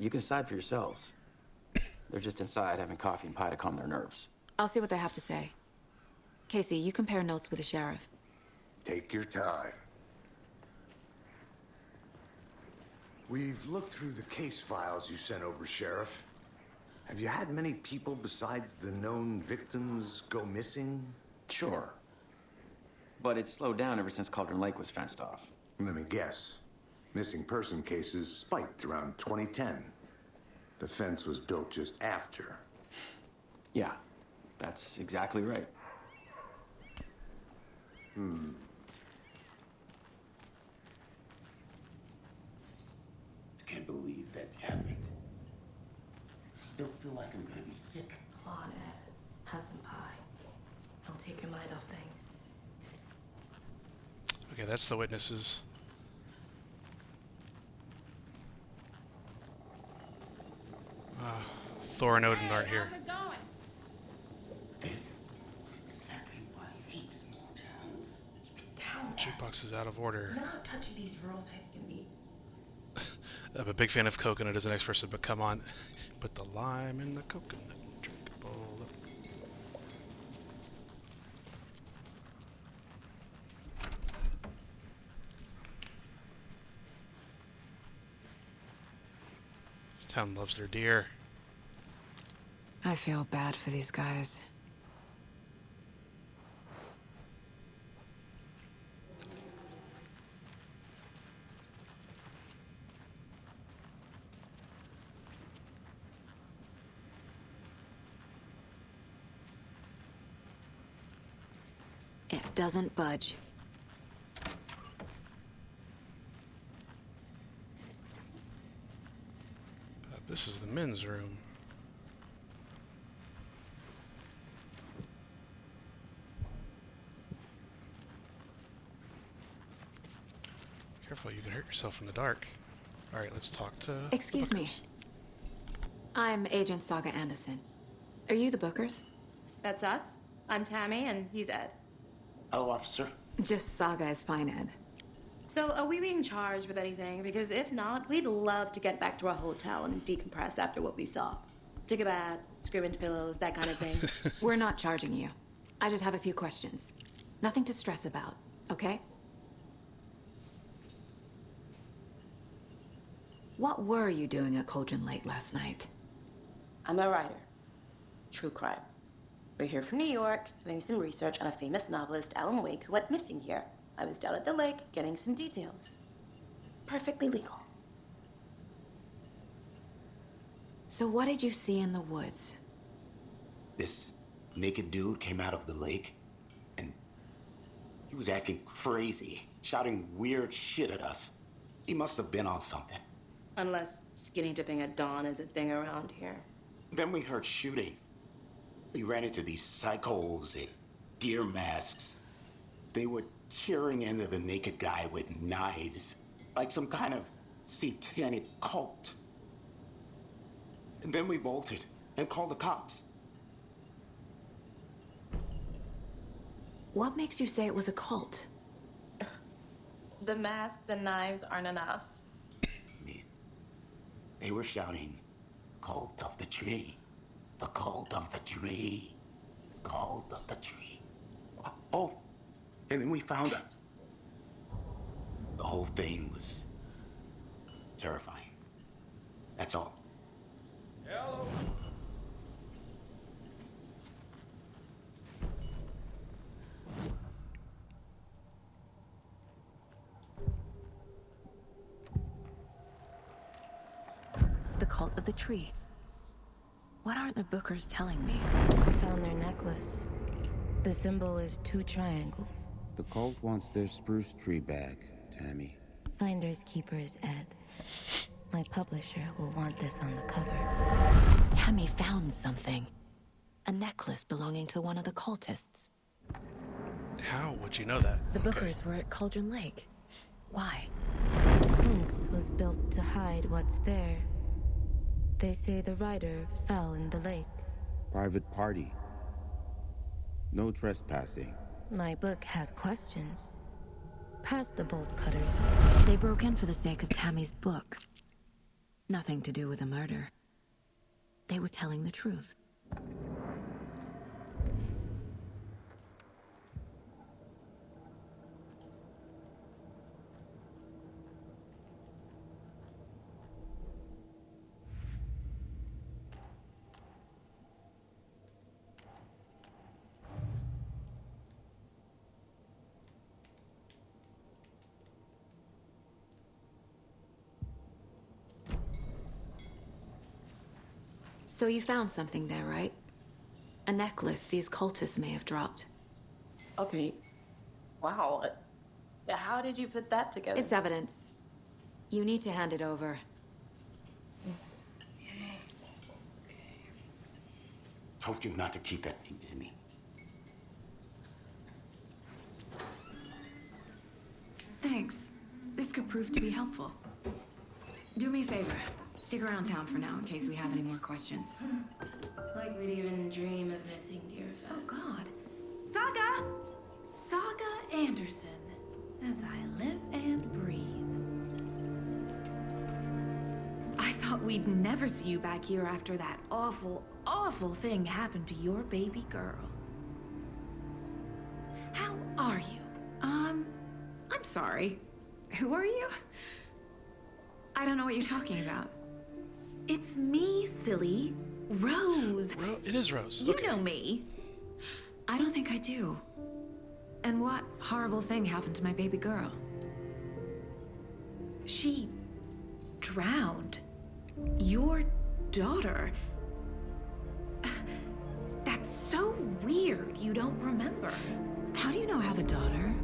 O: you can decide for yourselves. They're just inside having coffee and pie to calm their nerves.
D: I'll see what they have to say. Casey, you compare notes with the sheriff.
C: Take your time. We've looked through the case files you sent over, Sheriff. Have you had many people besides the known victims go missing?
O: Sure. But it's slowed down ever since Cauldron Lake was fenced off.
C: Let me guess. Missing person cases spiked around 2010. The fence was built just after.
O: Yeah, that's exactly right.
I: I can't believe that happened. I still feel like I'm gonna be sick.
K: Come on, Ed. Have some pie. It'll take your mind off things.
A: Okay, that's the witnesses. Thor and Odin aren't here.
I: This is exactly why I hate small towns.
A: Jukebox is out of order.
K: You know how touchy these rural types can be?
A: I'm a big fan of coconut as the next person, but come on. Put the lime in the coconut. Drink a bowl of... This town loves their deer.
D: I feel bad for these guys. It doesn't budge.
A: This is the men's room. Careful, you can hurt yourself in the dark. Alright, let's talk to
D: Excuse me. I'm Agent Saga Anderson. Are you the Bookers?
K: That's us. I'm Tammy, and he's Ed.
P: Hello, officer.
D: Just Saga is fine, Ed.
K: So, are we being charged with anything? Because if not, we'd love to get back to our hotel and decompress after what we saw. Take a bath, scream into pillows, that kind of thing.
D: We're not charging you. I just have a few questions. Nothing to stress about, okay? What were you doing at Cauldron Lake last night?
K: I'm a writer. True crime. We're here from New York, doing some research on a famous novelist, Alan Wake, who went missing here. I was down at the lake, getting some details. Perfectly legal.
D: So what did you see in the woods?
P: This naked dude came out of the lake, and he was acting crazy, shouting weird shit at us. He must have been on something.
K: Unless skinny dipping at dawn is a thing around here.
P: Then we heard shooting. We ran into these psychos in deer masks. They were tearing into the naked guy with knives, like some kind of satanic cult. And then we bolted and called the cops.
D: What makes you say it was a cult?
K: The masks and knives aren't enough.
P: They were shouting, "Cult of the tree, the cult of the tree, cult of the tree." Oh, and then we found it. The whole thing was terrifying. That's all.
H: Hello.
D: The cult of the tree. What are the Bookers telling me?
Q: I found their necklace. The symbol is 2 triangles.
R: The cult wants their spruce tree back, Tammy.
Q: Finders keepers, Ed. My publisher will want this on the cover.
D: Tammy found something. A necklace belonging to one of the cultists.
A: How would you know that?
D: The Bookers were at Cauldron Lake. Why?
Q: The fence was built to hide what's there. They say the writer fell in the lake.
R: Private party. No trespassing.
Q: My book has questions. Past the bolt cutters.
D: They broke in for the sake of Tammy's book. Nothing to do with a murder. They were telling the truth. So you found something there, right? A necklace these cultists may have dropped.
K: Okay. Wow. How did you put that together?
D: It's evidence. You need to hand it over.
P: Told you not to keep that thing to me.
D: Thanks. This could prove to be helpful. Do me a favor. Stick around town for now in case we have any more questions.
K: Like we'd even dream of missing dear Fez.
D: Oh, God. Saga! Saga Anderson. As I live and breathe. I thought we'd never see you back here after that awful, awful thing happened to your baby girl. How are you? I'm sorry. Who are you? I don't know what you're talking about. It's me, silly.
S: Rose!
A: It is Rose.
S: You
A: Okay.
S: know me.
D: I don't think I do. And what horrible thing happened to my baby girl?
S: She drowned. Your daughter. That's so weird you don't remember.
D: How do you know I have a daughter?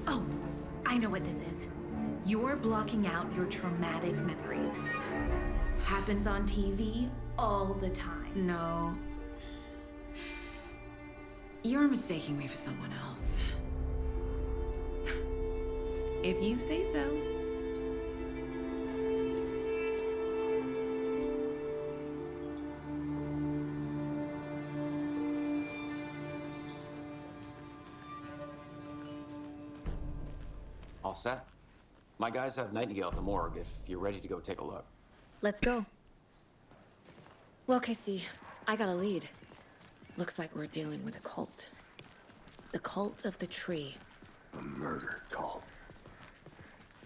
S: Oh, I know what this is. You're blocking out your traumatic memories. Happens on TV all the time.
D: No. You're mistaking me for someone else.
S: If you say so.
O: All set. My guys have Nightingale at the morgue if you're ready to go take a look.
D: Let's go. Well, Casey, I got a lead. Looks like we're dealing with a cult. The cult of the tree.
C: A murder cult.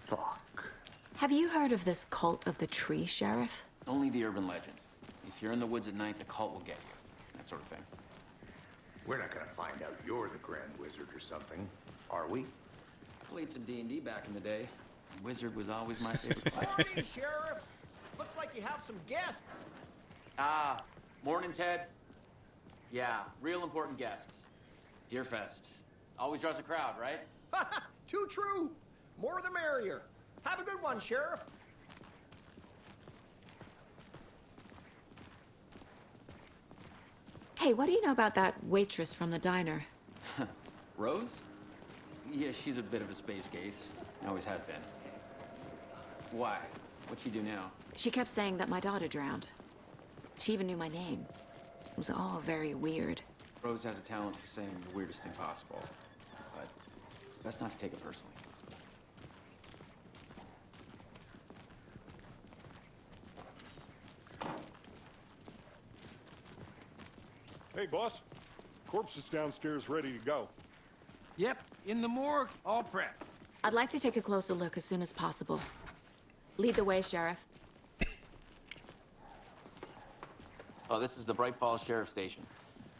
C: Fuck.
D: Have you heard of this cult of the tree, Sheriff?
O: Only the urban legend. If you're in the woods at night, the cult will get you. That sort of thing.
C: We're not gonna find out you're the Grand Wizard or something, are we?
O: Played some D&D back in the day. Wizard was always my favorite class.
H: Morning, Sheriff. Looks like you have some guests.
O: Ah, morning, Ted. Yeah, real important guests. Deerfest. Always draws a crowd, right?
H: Too true. More the merrier. Have a good one, Sheriff.
D: Hey, what do you know about that waitress from the diner?
O: Rose? Yeah, she's a bit of a space case. Always has been. Why? What'd she do now?
D: She kept saying that my daughter drowned. She even knew my name. It was all very weird.
O: Rose has a talent for saying the weirdest thing possible. But it's best not to take it personally.
F: Hey, boss. Corpse is downstairs ready to go.
H: Yep, in the morgue, all prepped.
D: I'd like to take a closer look as soon as possible. Lead the way, Sheriff.
O: Oh, this is the Bright Falls Sheriff Station.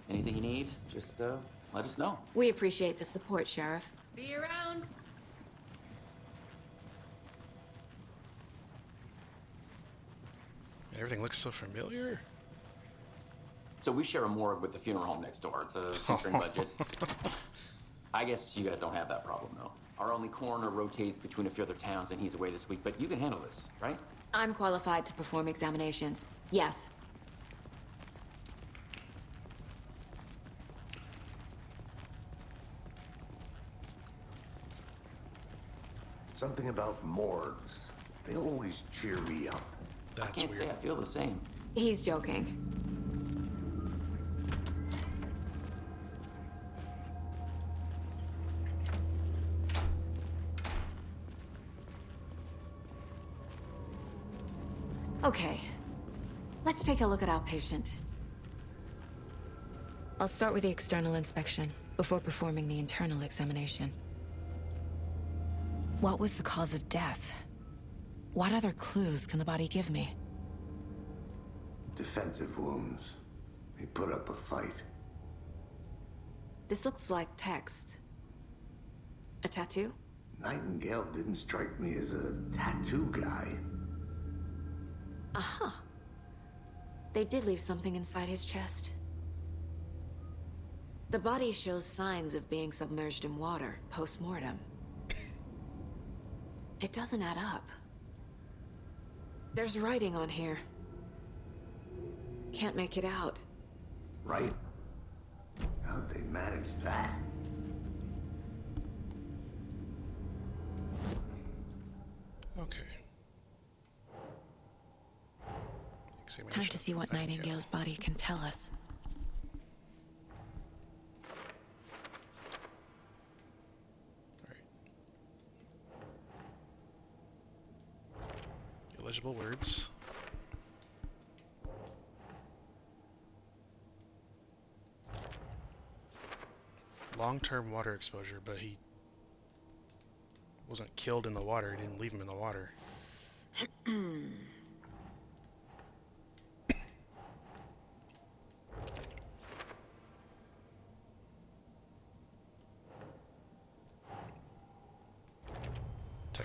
O: Anything you need, just let us know.
D: We appreciate the support, Sheriff.
T: See you around.
A: Everything looks so familiar.
O: So we share a morgue with the funeral home next door. It's a shoestring budget. I guess you guys don't have that problem, though. Our only coroner rotates between a few other towns, and he's away this week. But you can handle this, right?
D: I'm qualified to perform examinations. Yes.
C: Something about morgues. They always cheer me up.
O: I can't say I feel the same.
D: He's joking. Okay, let's take a look at our patient. I'll start with the external inspection before performing the internal examination. What was the cause of death? What other clues can the body give me?
C: Defensive wounds. He put up a fight.
D: This looks like text. A tattoo?
C: Nightingale didn't strike me as a tattoo guy.
D: Uh-huh. They did leave something inside his chest. The body shows signs of being submerged in water post-mortem. It doesn't add up. There's writing on here. Can't make it out.
C: Right? How'd they manage that?
A: Okay.
D: Time to see what Nightingale's body can tell us.
A: Illegible words. Long-term water exposure, but he wasn't killed in the water. He didn't leave him in the water.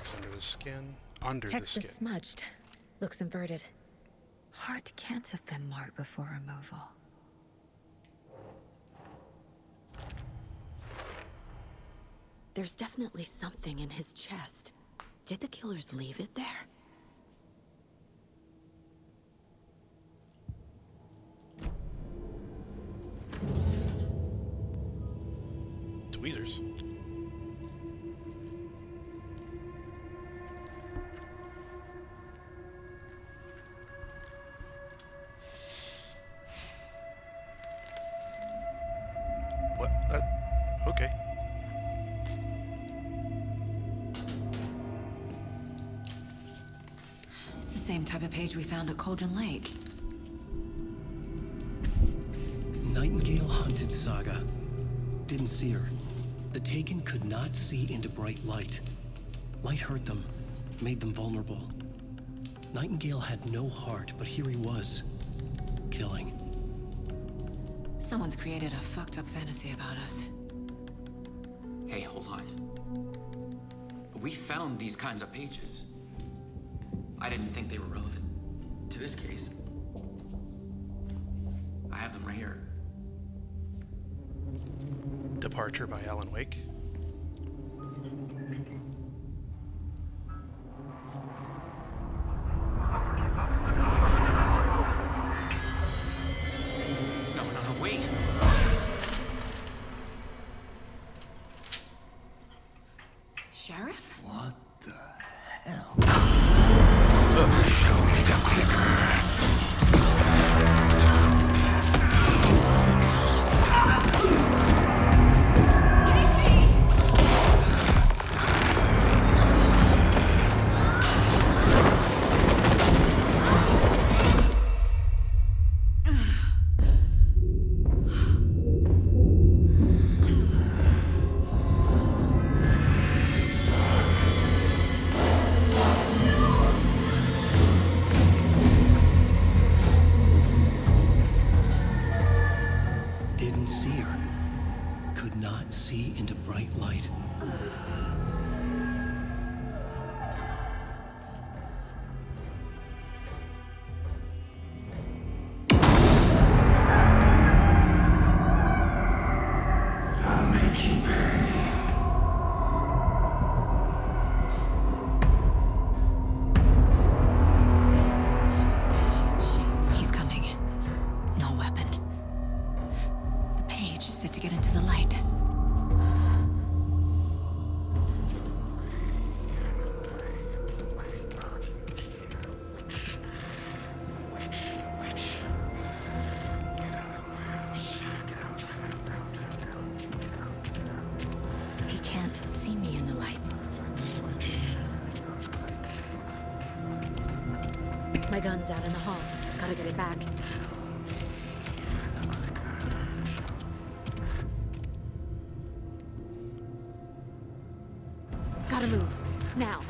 A: Text under the skin. Under
D: Text
A: the
D: is
A: skin.
D: smudged. Looks inverted. Heart can't have been marked before removal. There's definitely something in his chest. Did the killers leave it there?
A: Tweezers. What? Okay.
D: It's the same type of page we found at Cauldron Lake.
B: Nightingale hunted Saga. Didn't see her. The Taken could not see into bright light. Light hurt them, made them vulnerable. Nightingale had no heart, but here he was, killing.
D: Someone's created a fucked up fantasy about us.
O: Hey, hold on. We found these kinds of pages. I didn't think they were relevant to this case. I have them right here.
A: Departure by Alan Wake.
O: No, wait!
D: Sheriff?
P: What the hell?
I: Show me the clicker.
B: Didn't see her. Could not see into bright light.
I: I'll make you pay.
D: He's coming. No weapon. The page said to get into the light. He can't see me in the light. My gun's out in the hall. Gotta get it back. Gotta move. Now.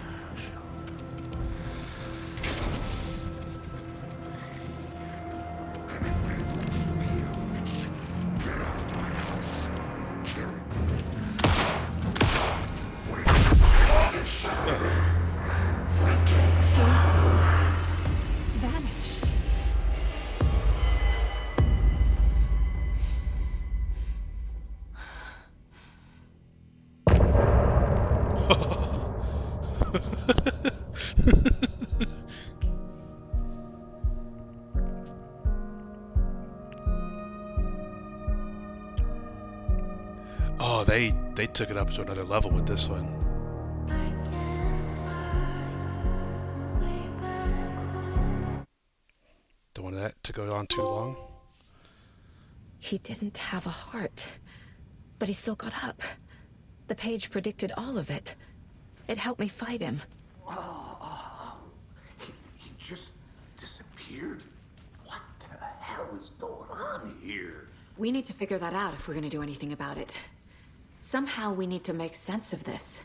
D: Vanished.
A: Oh, they took it up to another level with this one. Don't want that to go on too long.
D: He didn't have a heart, but he still got up. The page predicted all of it. It helped me fight him.
C: He just disappeared? What the hell is going on here?
D: We need to figure that out if we're gonna do anything about it. Somehow we need to make sense of this.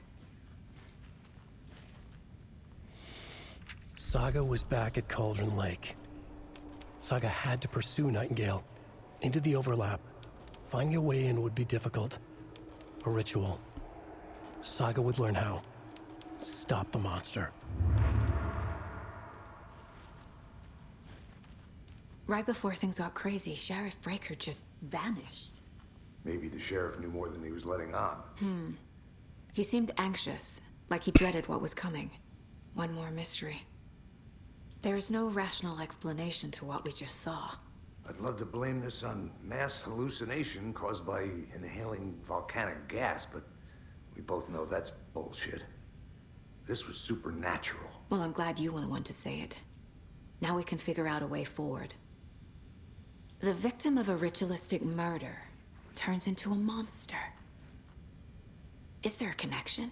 B: Saga was back at Cauldron Lake. Saga had to pursue Nightingale. Into the overlap. Finding a way in would be difficult. A ritual. Saga would learn how. Stop the monster.
D: Right before things got crazy, Sheriff Breaker just vanished.
C: Maybe the sheriff knew more than he was letting on.
D: He seemed anxious, like he dreaded what was coming. One more mystery. There's no rational explanation to what we just saw.
C: I'd love to blame this on mass hallucination caused by inhaling volcanic gas, but we both know that's bullshit. This was supernatural.
D: Well, I'm glad you were the one to say it. Now we can figure out a way forward. The victim of a ritualistic murder turns into a monster. Is there a connection?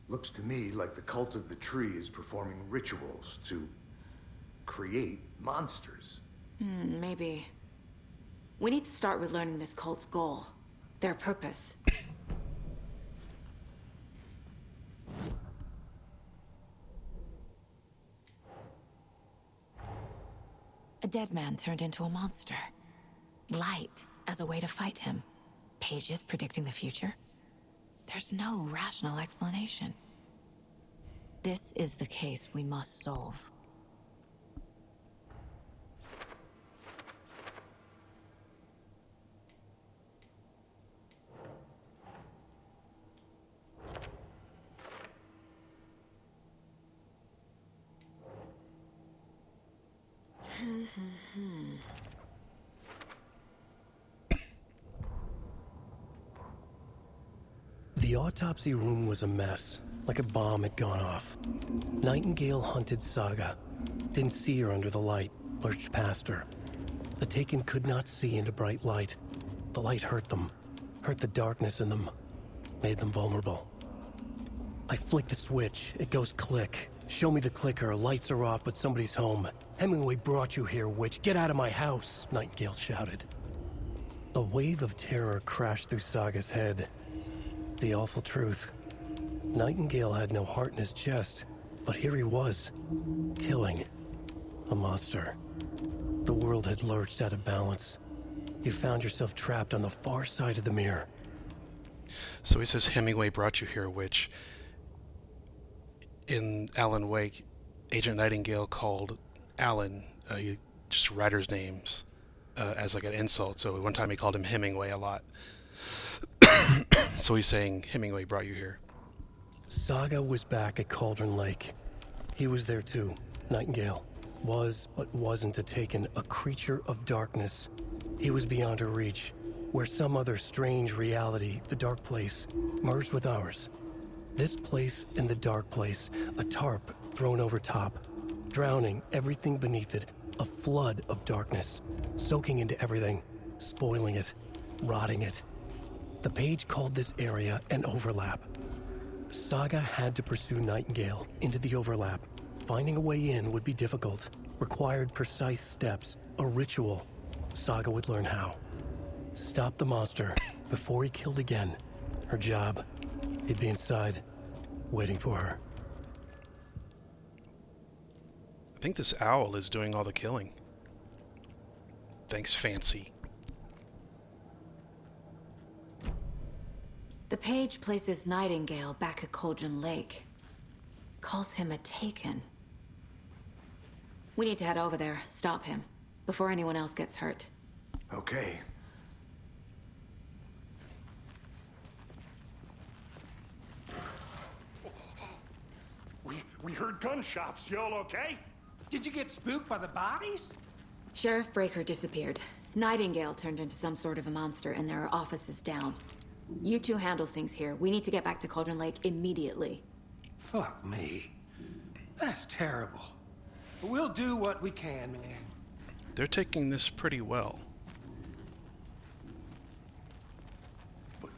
C: Looks to me like the cult of the tree is performing rituals to create monsters.
D: Maybe. We need to start with learning this cult's goal. Their purpose. A dead man turned into a monster. Light as a way to fight him. Pages predicting the future. There's no rational explanation. This is the case we must solve.
B: The autopsy room was a mess, like a bomb had gone off. Nightingale hunted Saga. Didn't see her under the light, lurched past her. The Taken could not see into bright light. The light hurt them, hurt the darkness in them, made them vulnerable. I flick the switch, it goes click. Show me the clicker, lights are off, but somebody's home. Hemingway brought you here, witch. Get out of my house, Nightingale shouted. A wave of terror crashed through Saga's head. The awful truth. Nightingale had no heart in his chest, but here he was, killing a monster. The world had lurched out of balance. You found yourself trapped on the far side of the mirror.
A: So he says Hemingway brought you here, which in Alan Wake, Agent Nightingale called Alan, just writers' names, as like an insult. So one time he called him Hemingway a lot. So he's saying Hemingway brought you here.
B: Saga was back at Cauldron Lake. He was there too. Nightingale was, but wasn't a Taken, a creature of darkness. He was beyond her reach, where some other strange reality, the dark place, merged with ours. This place and the dark place, a tarp thrown over top, drowning everything beneath it, a flood of darkness, soaking into everything, spoiling it, rotting it. The page called this area an overlap. Saga had to pursue Nightingale into the overlap. Finding a way in would be difficult, required precise steps, a ritual. Saga would learn how. Stop the monster before he killed again. Her job. He'd be inside, waiting for her.
A: I think this owl is doing all the killing. Thanks, Fancy.
D: The page places Nightingale back at Cauldron Lake. Calls him a Taken. We need to head over there, stop him, before anyone else gets hurt.
C: Okay.
F: We heard gunshots. Y'all okay?
H: Did you get spooked by the bodies?
D: Sheriff Breaker disappeared. Nightingale turned into some sort of a monster, and there are offices down. You two handle things here. We need to get back to Cauldron Lake immediately.
H: Fuck me. That's terrible. But we'll do what we can, man.
A: They're taking this pretty well.
F: But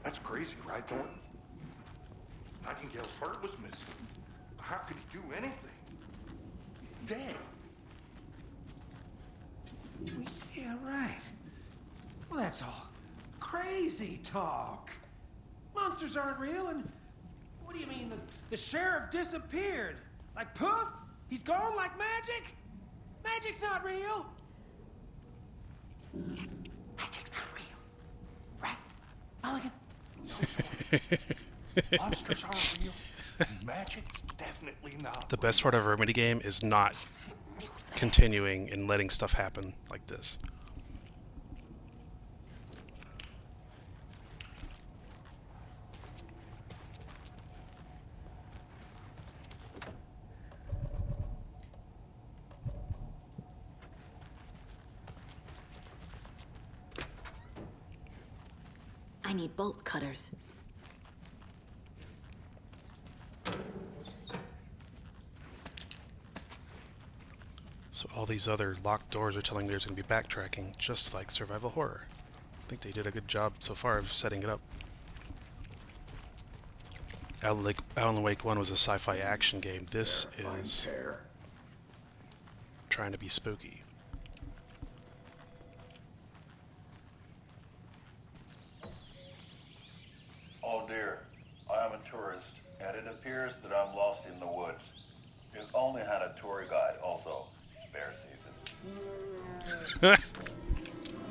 F: that's crazy, right, Thornton? Nightingale's heart was missing. How could he do anything? He's dead.
H: Yeah, right. Well, that's all crazy talk. Monsters aren't real, and what do you mean? The sheriff disappeared? Like poof? He's gone like magic? Magic's not real. Magic's not real. Right? Mulligan?
F: Monsters aren't real. Magic's definitely not.
A: The best part of our minigame is not continuing and letting stuff happen like this.
K: I need bolt cutters.
A: So all these other locked doors are telling me there's going to be backtracking, just like survival horror. I think they did a good job so far of setting it up. Alan Wake 1 was a sci-fi action game. This is trying to be spooky.
T: Oh dear, I am a tourist, and it appears that I'm lost in the woods. If only had a tour guide also. It's bear season.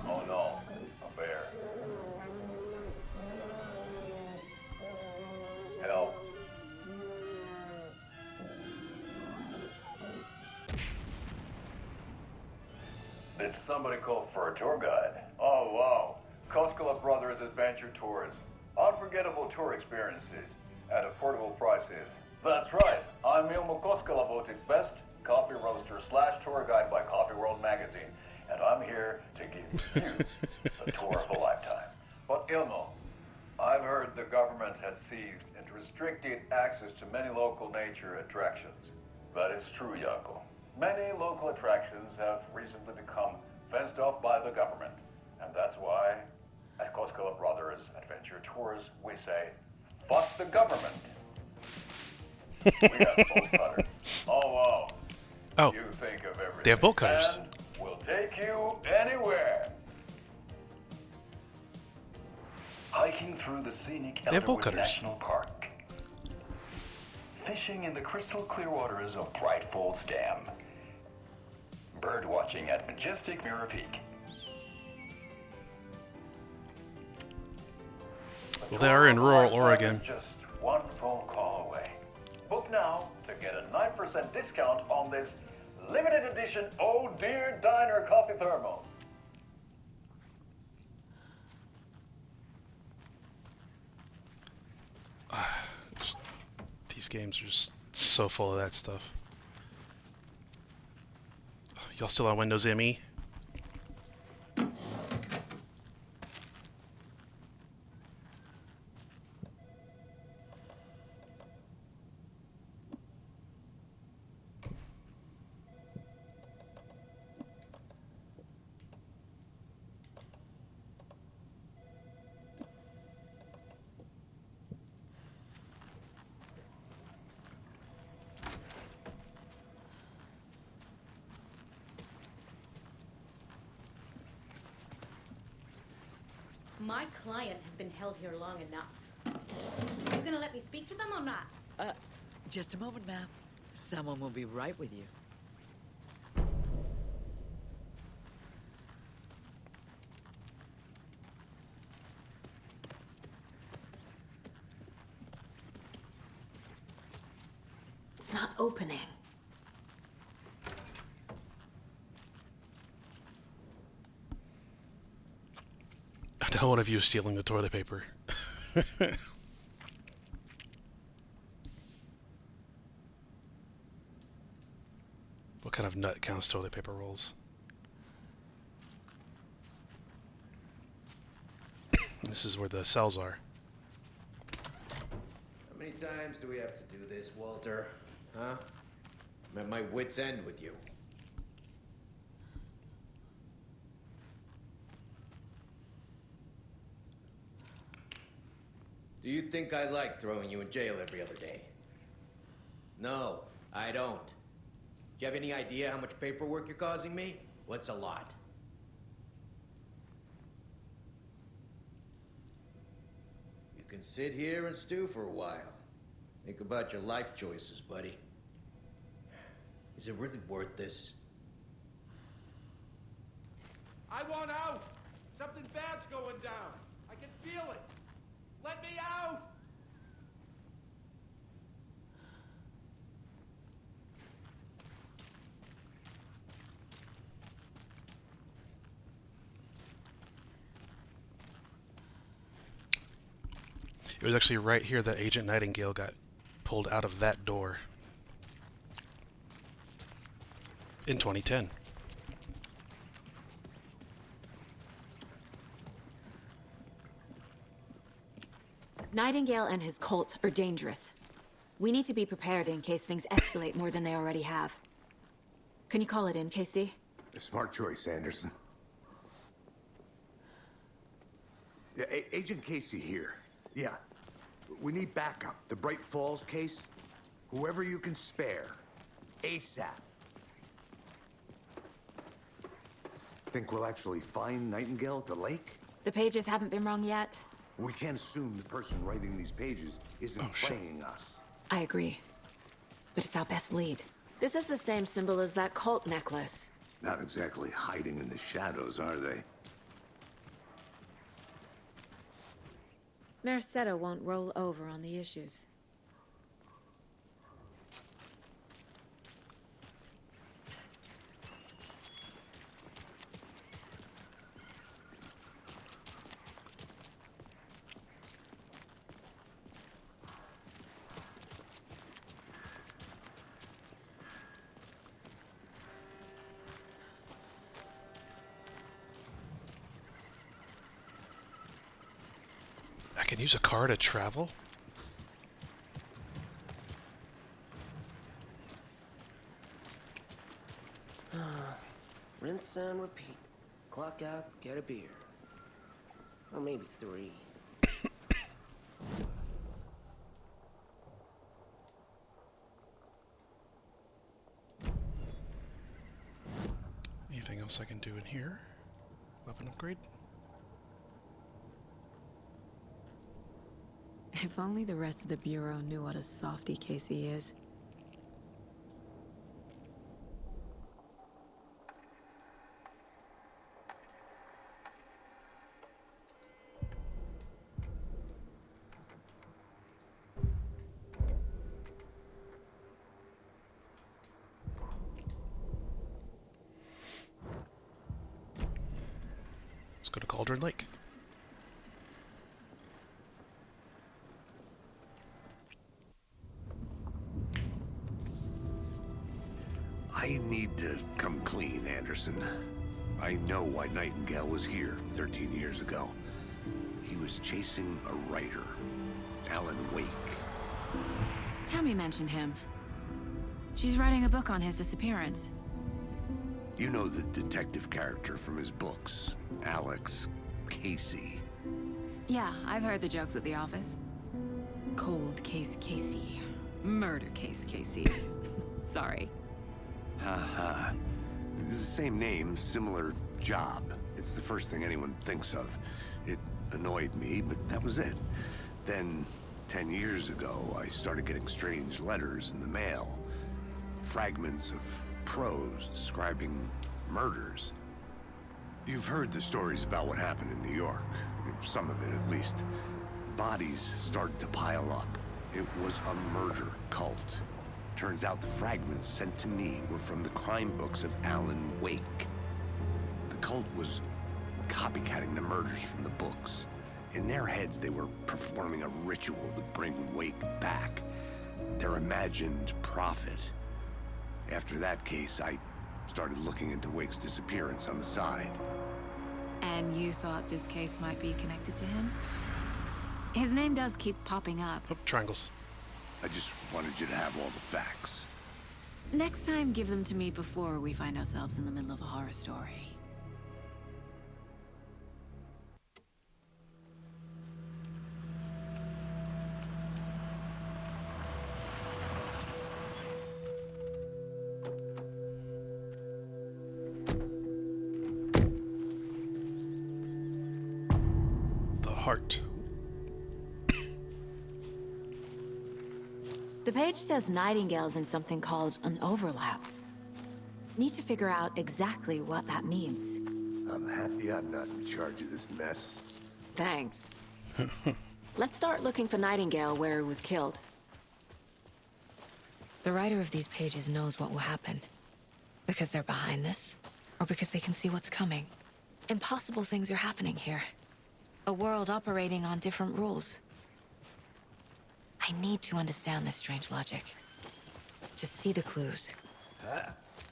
T: Oh no, a bear. Help. Did somebody call for a tour guide? Oh wow, Koskela Brothers Adventure Tours. Unforgettable tour experiences at affordable prices. That's right, I'm Ilmo Koskela, Baltic's best coffee roaster / tour guide by Coffee World magazine, and I'm here to give you the tour of a lifetime. But Ilmo, I've heard the government has seized and restricted access to many local nature attractions. That is true, Yanko. Many local attractions have recently become fenced off by the government, and that's why at Koskela Brothers Adventure Tours we say, fuck the government. We have bolt cutters. Oh wow.
A: Oh,
T: you think of everything.
A: they have bolt cutters.
T: And we'll take you anywhere. Hiking through the scenic
A: They have bolt
T: Elderwood
A: cutters.
T: National Park. Fishing in the crystal clear waters of Bright Falls Dam. Bird watching at majestic Mirror Peak.
A: Well, they are in rural
T: Lifetime
A: Oregon.
T: is just one phone call away. Book now to get a 9% discount on this limited edition Oh Dear Diner coffee thermos.
A: These games are just so full of that stuff. Y'all still on Windows ME?
U: My client has been held here long enough. You gonna let me speak to them or not?
V: Just a moment, ma'am. Someone will be right with you.
K: It's not opening.
A: I don't want to view stealing the toilet paper. What kind of nut counts toilet paper rolls? This is where the cells are.
W: How many times do we have to do this, Walter? Huh? I'm at my wit's end with you. Do you think I like throwing you in jail every other day? No, I don't. Do you have any idea how much paperwork you're causing me? What's a lot? You can sit here and stew for a while. Think about your life choices, buddy. Is it really worth this?
H: I want out! Something bad's going down. I can feel it. Let me out!
A: It was actually right here that Agent Nightingale got pulled out of that door. In 2010.
D: Nightingale and his cult are dangerous. We need to be prepared in case things escalate more than they already have. Can you call it in, Casey?
C: A smart choice, Anderson. Yeah, Agent Casey here. Yeah. We need backup. The Bright Falls case. Whoever you can spare. ASAP. Think we'll actually find Nightingale at the lake?
D: The pages haven't been wrong yet.
C: We can't assume the person writing these pages isn't playing us.
D: I agree. But it's our best lead. This is the same symbol as that cult necklace.
C: Not exactly hiding in the shadows, are they?
D: Mercado won't roll over on the issues.
A: I can use a car to travel?
L: Rinse and repeat. Clock out, get a beer. Or maybe 3.
A: Anything else I can do in here? Weapon upgrade?
D: If only the rest of the Bureau knew what a softy Casey is.
A: Let's go to Cauldron Lake.
C: I need to come clean, Anderson. I know why Nightingale was here 13 years ago. He was chasing a writer, Alan Wake.
D: Tammy mentioned him. She's writing a book on his disappearance.
C: You know the detective character from his books, Alex Casey.
D: Yeah, I've heard the jokes at the office. Cold case Casey. Murder case Casey. Sorry.
C: Haha. It's the same name, similar job. It's the first thing anyone thinks of. It annoyed me, but that was it. Then, 10 years ago, I started getting strange letters in the mail. Fragments of prose describing murders. You've heard the stories about what happened in New York. Some of it, at least. Bodies started to pile up. It was a murder cult. Turns out the fragments sent to me were from the crime books of Alan Wake. The cult was copycatting the murders from the books. In their heads, they were performing a ritual to bring Wake back. Their imagined prophet. After that case, I started looking into Wake's disappearance on the side.
D: And you thought this case might be connected to him? His name does keep popping up.
A: Oh, triangles.
C: I just wanted you to have all the facts.
D: Next time, give them to me before we find ourselves in the middle of a horror story.
A: The heart.
D: The page says Nightingale's in something called an overlap. Need to figure out exactly what that means.
C: I'm happy I'm not in charge of this mess.
D: Thanks. Let's start looking for Nightingale where he was killed. The writer of these pages knows what will happen. Because they're behind this, or because they can see what's coming. Impossible things are happening here. A world operating on different rules. I need to understand this strange logic. To see the clues.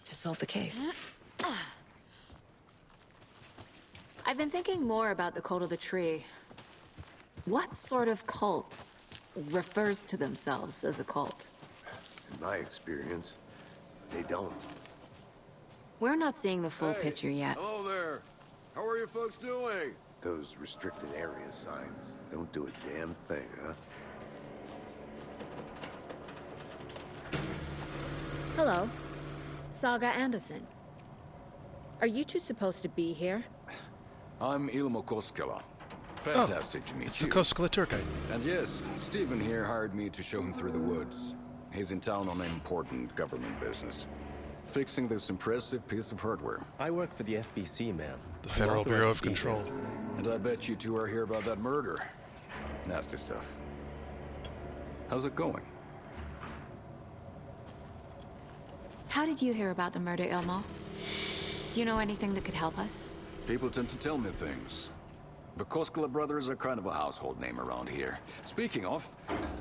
D: To solve the case. I've been thinking more about the cult of the tree. What sort of cult refers to themselves as a cult?
C: In my experience, they don't.
D: We're not seeing the full picture yet.
E: Hello there. How are you folks doing?
C: Those restricted area signs don't do a damn thing, huh?
D: Hello. Saga Anderson. Are you two supposed to be here?
G: I'm Ilmo Koskela. Fantastic to meet you.
A: It's the Koskela tour guide.
G: And yes, Stephen here hired me to show him through the woods. He's in town on important government business. Fixing this impressive piece of hardware.
J: I work for the FBC, ma'am.
A: The Federal Bureau of Control.
G: And I bet you two are here about that murder. Nasty stuff. How's it going?
D: How did you hear about the murder, Ilmo? Do you know anything that could help us?
G: People tend to tell me things. The Koskela brothers are kind of a household name around here. Speaking of,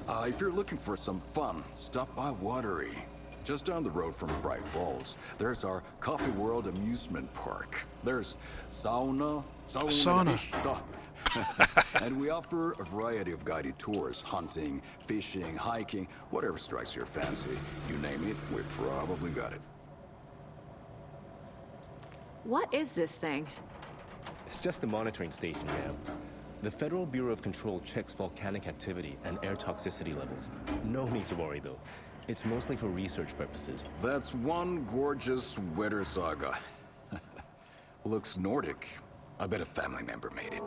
G: if you're looking for some fun, stop by Watery. Just down the road from Bright Falls, there's our Coffee World amusement park. There's sauna. And we offer a variety of guided tours, hunting, fishing, hiking, whatever strikes your fancy. You name it, we probably got it.
D: What is this thing?
J: It's just a monitoring station, ma'am. The Federal Bureau of Control checks volcanic activity and air toxicity levels. No need to worry, though. It's mostly for research purposes.
G: That's one gorgeous weather saga. Looks Nordic. I bet a family member made it.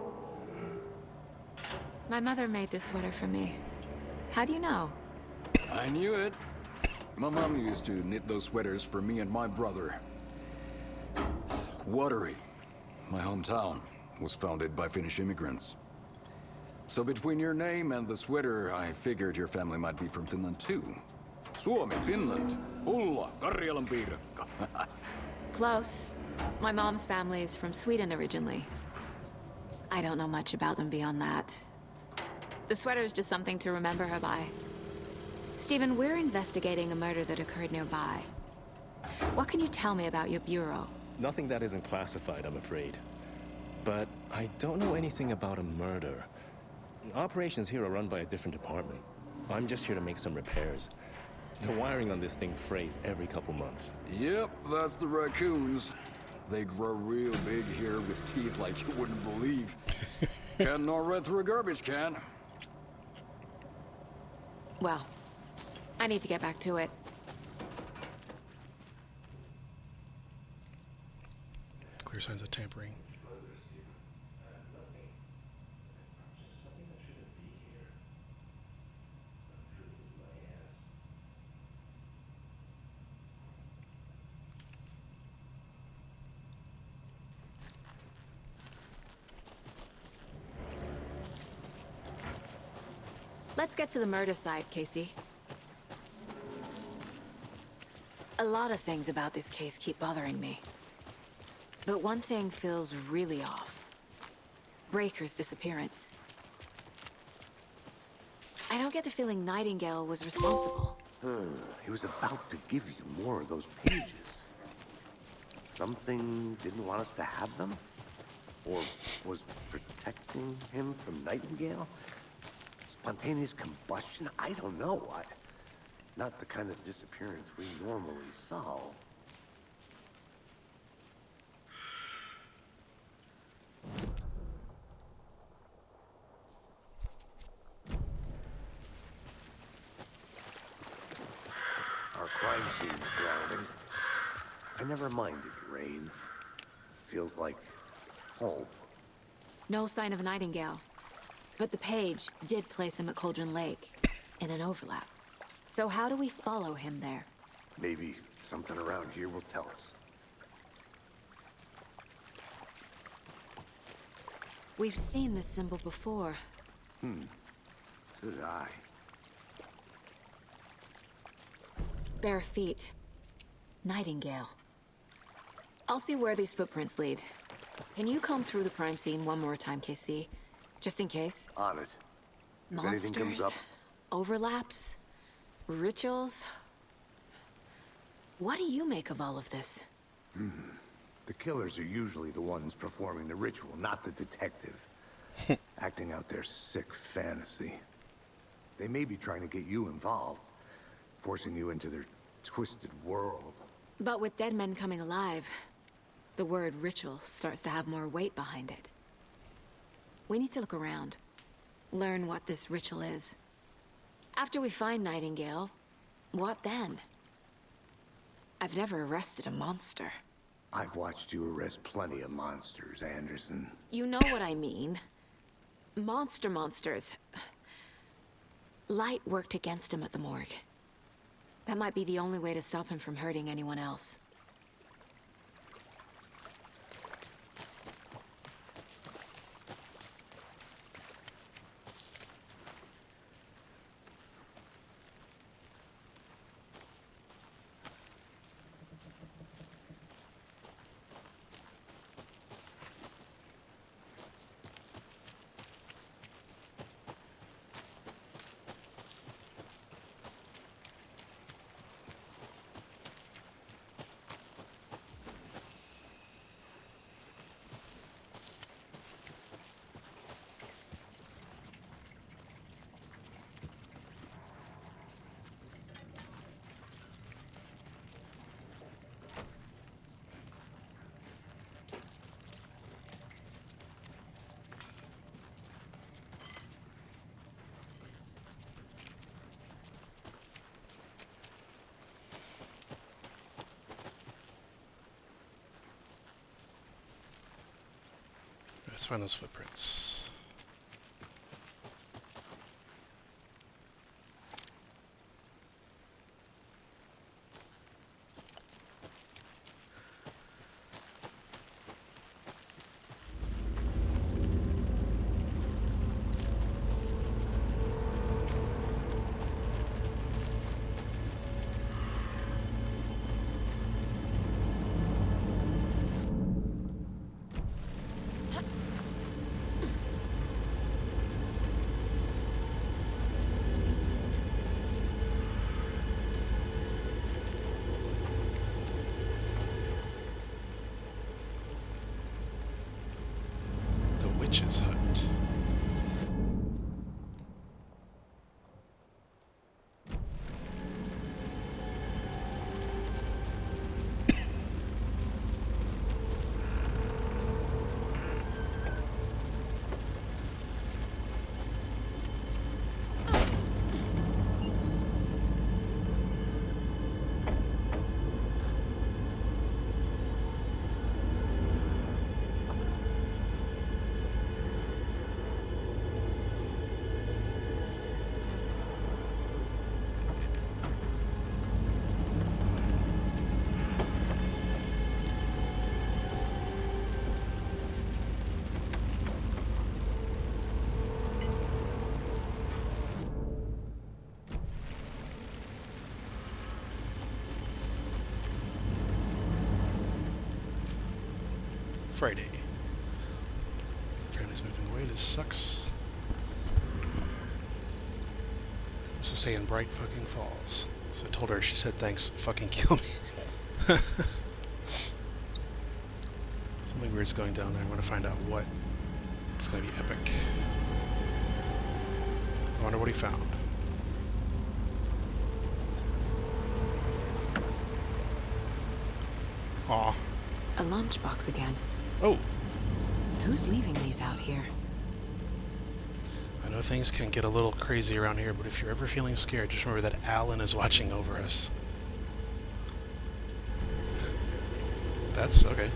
D: My mother made this sweater for me. How do you know?
G: I knew it. My mom used to knit those sweaters for me and my brother. Watery, my hometown, was founded by Finnish immigrants. So between your name and the sweater, I figured your family might be from Finland too. Suomi, Finland, Ulla, Karjalan piirakka.
D: Close. My mom's family is from Sweden originally. I don't know much about them beyond that. The sweater is just something to remember her by. Stephen, we're investigating a murder that occurred nearby. What can you tell me about your bureau?
J: Nothing that isn't classified, I'm afraid. But I don't know anything about a murder. Operations here are run by a different department. I'm just here to make some repairs. The wiring on this thing frays every couple months.
G: Yep, that's the raccoons. They grow real big here with teeth like you wouldn't believe. Can't gnaw right through a garbage can.
D: Well, I need to get back to it.
A: Clear signs of tampering.
D: Let's get to the murder side, Casey. A lot of things about this case keep bothering me. But one thing feels really off. Breaker's disappearance. I don't get the feeling Nightingale was responsible.
C: He was about to give you more of those pages. Something didn't want us to have them? Or was protecting him from Nightingale? Spontaneous combustion? I don't know. Not the kind of disappearance we normally solve. Our crime scene's grounding. I never minded rain. Feels like home.
D: No sign of Nightingale. But the page did place him at Cauldron Lake, in an overlap. So how do we follow him there?
C: Maybe something around here will tell us.
D: We've seen this symbol before.
C: Good eye.
D: Bare feet. Nightingale. I'll see where these footprints lead. Can you comb through the crime scene one more time, KC? Just in case.
C: On it. If anything comes
D: Monsters.
C: up,
D: overlaps, rituals. What do you make of all of this?
C: The killers are usually the ones performing the ritual, not the detective. Acting out their sick fantasy. They may be trying to get you involved, forcing you into their twisted world.
D: But with dead men coming alive, the word ritual starts to have more weight behind it. We need to look around, learn what this ritual is. After we find Nightingale, what then? I've never arrested a monster.
C: I've watched you arrest plenty of monsters, Anderson.
D: You know what I mean. Monsters. Light worked against him at the morgue. That might be the only way to stop him from hurting anyone else.
A: Let's find those footprints. Witch's hut. Friday. Family's moving away. This sucks. This is saying Bright fucking Falls. So I told her, she said thanks, fucking kill me. Something weird's going down there. I'm gonna find out what. It's gonna be epic. I wonder what he found. Aw.
D: A lunchbox again.
A: Oh.
D: Who's leaving these out here?
A: I know things can get a little crazy around here, but if you're ever feeling scared, just remember that Alan is watching over us. That's okay.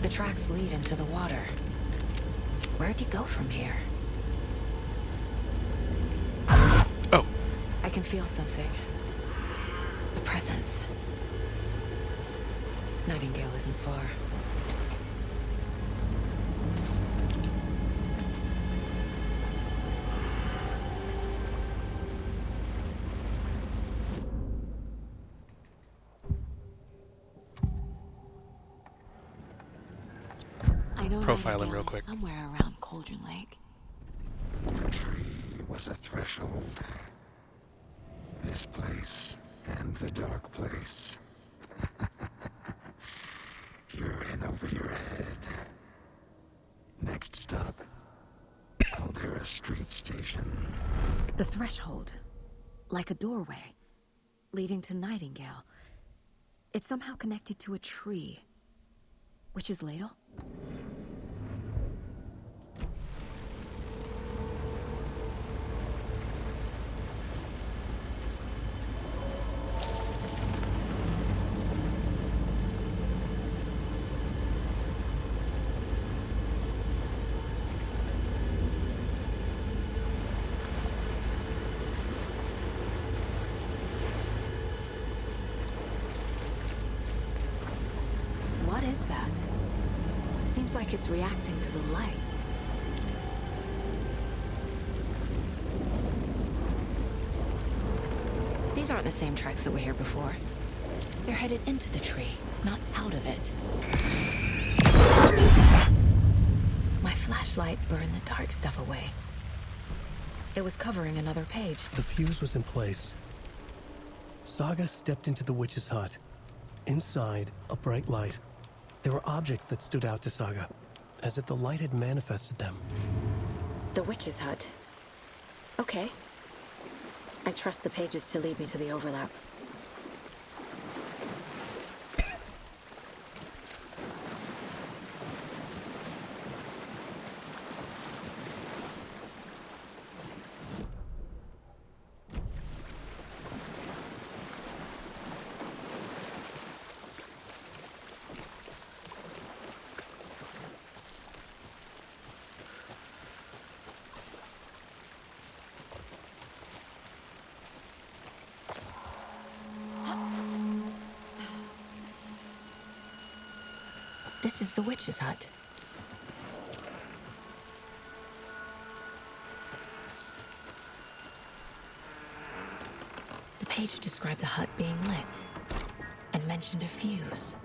D: The tracks lead into the water. Where'd he go from here?
A: Oh,
D: I can feel something. A presence. Nightingale isn't far. I know
A: Profile him
D: Nightingale
A: real
D: is
A: quick.
D: somewhere around Cauldron Lake.
I: The tree was a threshold. This place and the dark place. You're in over your head. Next stop, Caldera Street Station.
D: The threshold. Like a doorway. Leading to Nightingale. It's somehow connected to a tree. Witch's ladle? What is that? Seems like it's reacting to the light. These aren't the same tracks that were here before. They're headed into the tree, not out of it. My flashlight burned the dark stuff away. It was covering another page.
B: The fuse was in place. Saga stepped into the witch's hut. Inside, a bright light. There were objects that stood out to Saga, as if the light had manifested them.
D: The witch's hut. Okay. I trust the pages to lead me to the overlap. This is the witch's hut. The page described the hut being lit and mentioned a fuse.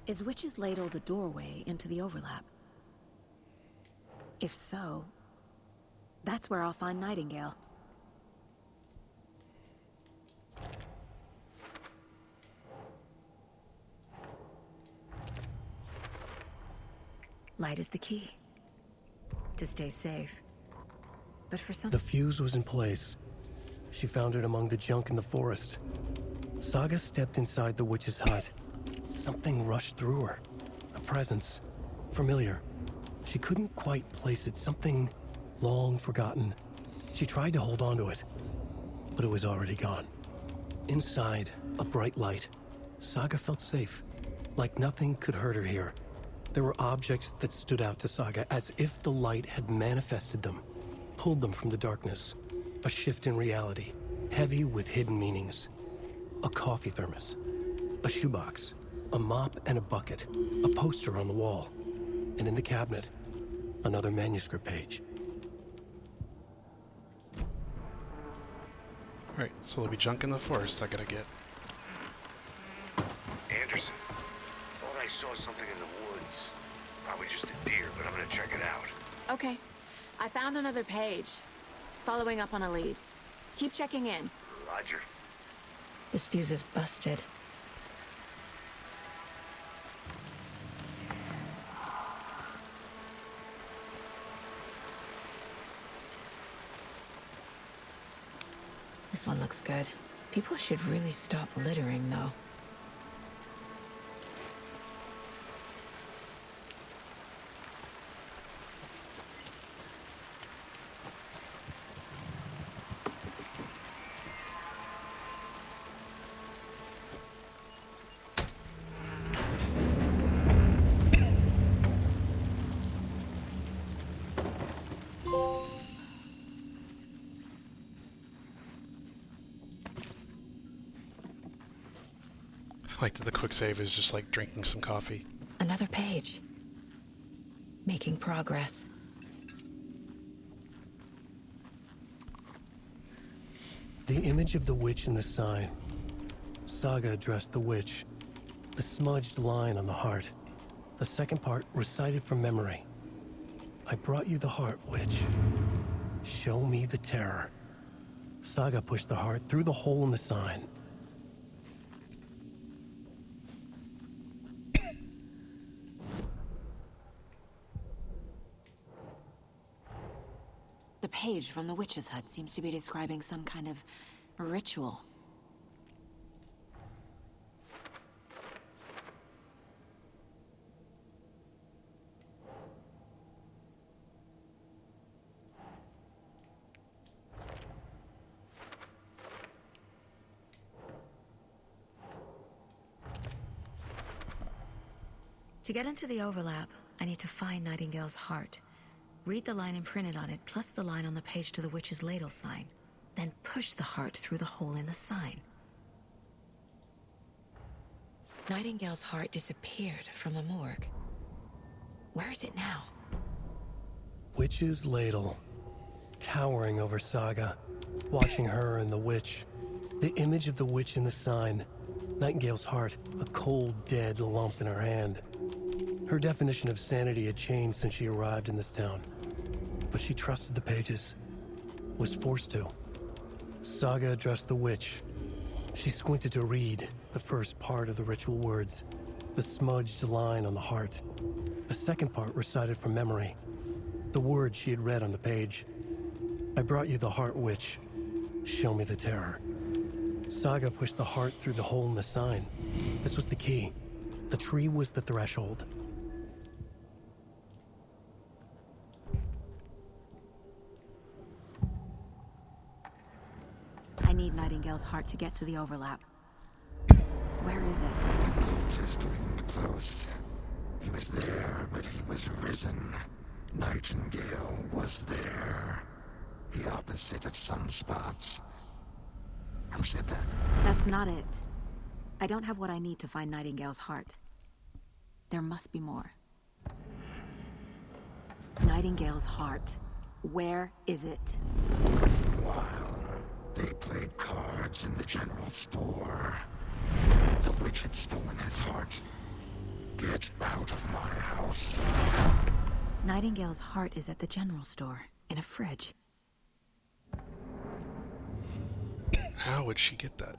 D: Is Witch's Ladle the doorway into the overlap? If so, that's where I'll find Nightingale. Light is the key. To stay safe. But for some...
B: The fuse was in place. She found it among the junk in the forest. Saga stepped inside the witch's hut. Something rushed through her. A presence. Familiar. She couldn't quite place it. Something long forgotten. She tried to hold on to it, but it was already gone. Inside, a bright light. Saga felt safe. Like nothing could hurt her here. There were objects that stood out to Saga as if the light had manifested them, pulled them from the darkness. A shift in reality, heavy with hidden meanings. A coffee thermos, a shoebox, a mop and a bucket, a poster on the wall, and in the cabinet, another manuscript page.
A: Alright, so there'll be junk in the forest I gotta get.
C: Anderson, thought I saw something in the woods. Probably just a deer, but I'm gonna check it out.
D: Okay. I found another page. Following up on a lead. Keep checking in.
C: Roger.
D: This fuse is busted. This one looks good. People should really stop littering, though.
A: Like the quick save is just like drinking some coffee.
D: Another page. Making progress.
B: The image of the witch in the sign. Saga addressed the witch. The smudged line on the heart. The second part recited from memory. I brought you the heart, witch. Show me the terror. Saga pushed the heart through the hole in the sign.
D: The page from the witch's hut seems to be describing some kind of ritual. To get into the overlap, I need to find Nightingale's heart. Read the line imprinted on it, plus the line on the page to the witch's ladle sign. Then push the heart through the hole in the sign. Nightingale's heart disappeared from the morgue. Where is it now?
B: Witch's ladle. Towering over Saga. Watching her and the witch. The image of the witch in the sign. Nightingale's heart, a cold, dead lump in her hand. Her definition of sanity had changed since she arrived in this town. But she trusted the pages. Was forced to. Saga addressed the witch. She squinted to read the first part of the ritual words. The smudged line on the heart. The second part recited from memory. The words she had read on the page. I brought you the heart, witch. Show me the terror. Saga pushed the heart through the hole in the sign. This was the key. The tree was the threshold.
D: I need Nightingale's heart to get to the overlap. Where is it?
I: The cultist leaned close. He was there, but he was risen. Nightingale was there. The opposite of sunspots. Who said that?
D: That's not it. I don't have what I need to find Nightingale's heart. There must be more. Nightingale's heart. Where is it?
I: For a while, they played cards in the general store. The witch had stolen his heart. Get out of my house.
D: Nightingale's heart is at the general store, in a fridge.
A: How would she get that?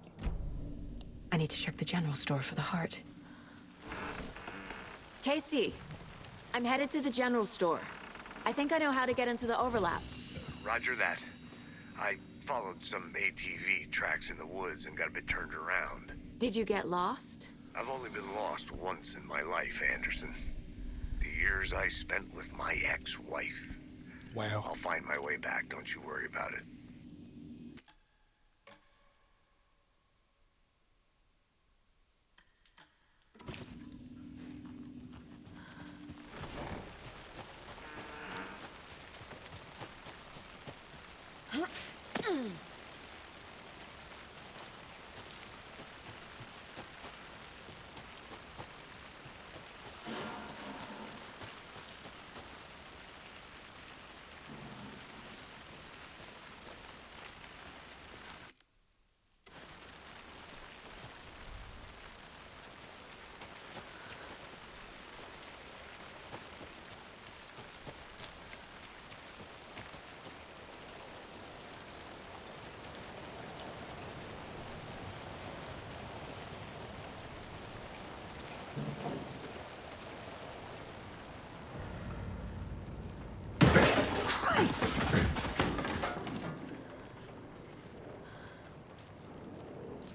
D: I need to check the general store for the heart. Casey, I'm headed to the general store. I think I know how to get into the overlap.
C: Roger that. I followed some ATV tracks in the woods and got a bit turned around.
D: Did you get lost?
C: I've only been lost once in my life, Anderson. The years I spent with my ex-wife.
A: Wow.
C: I'll find my way back, don't you worry about it.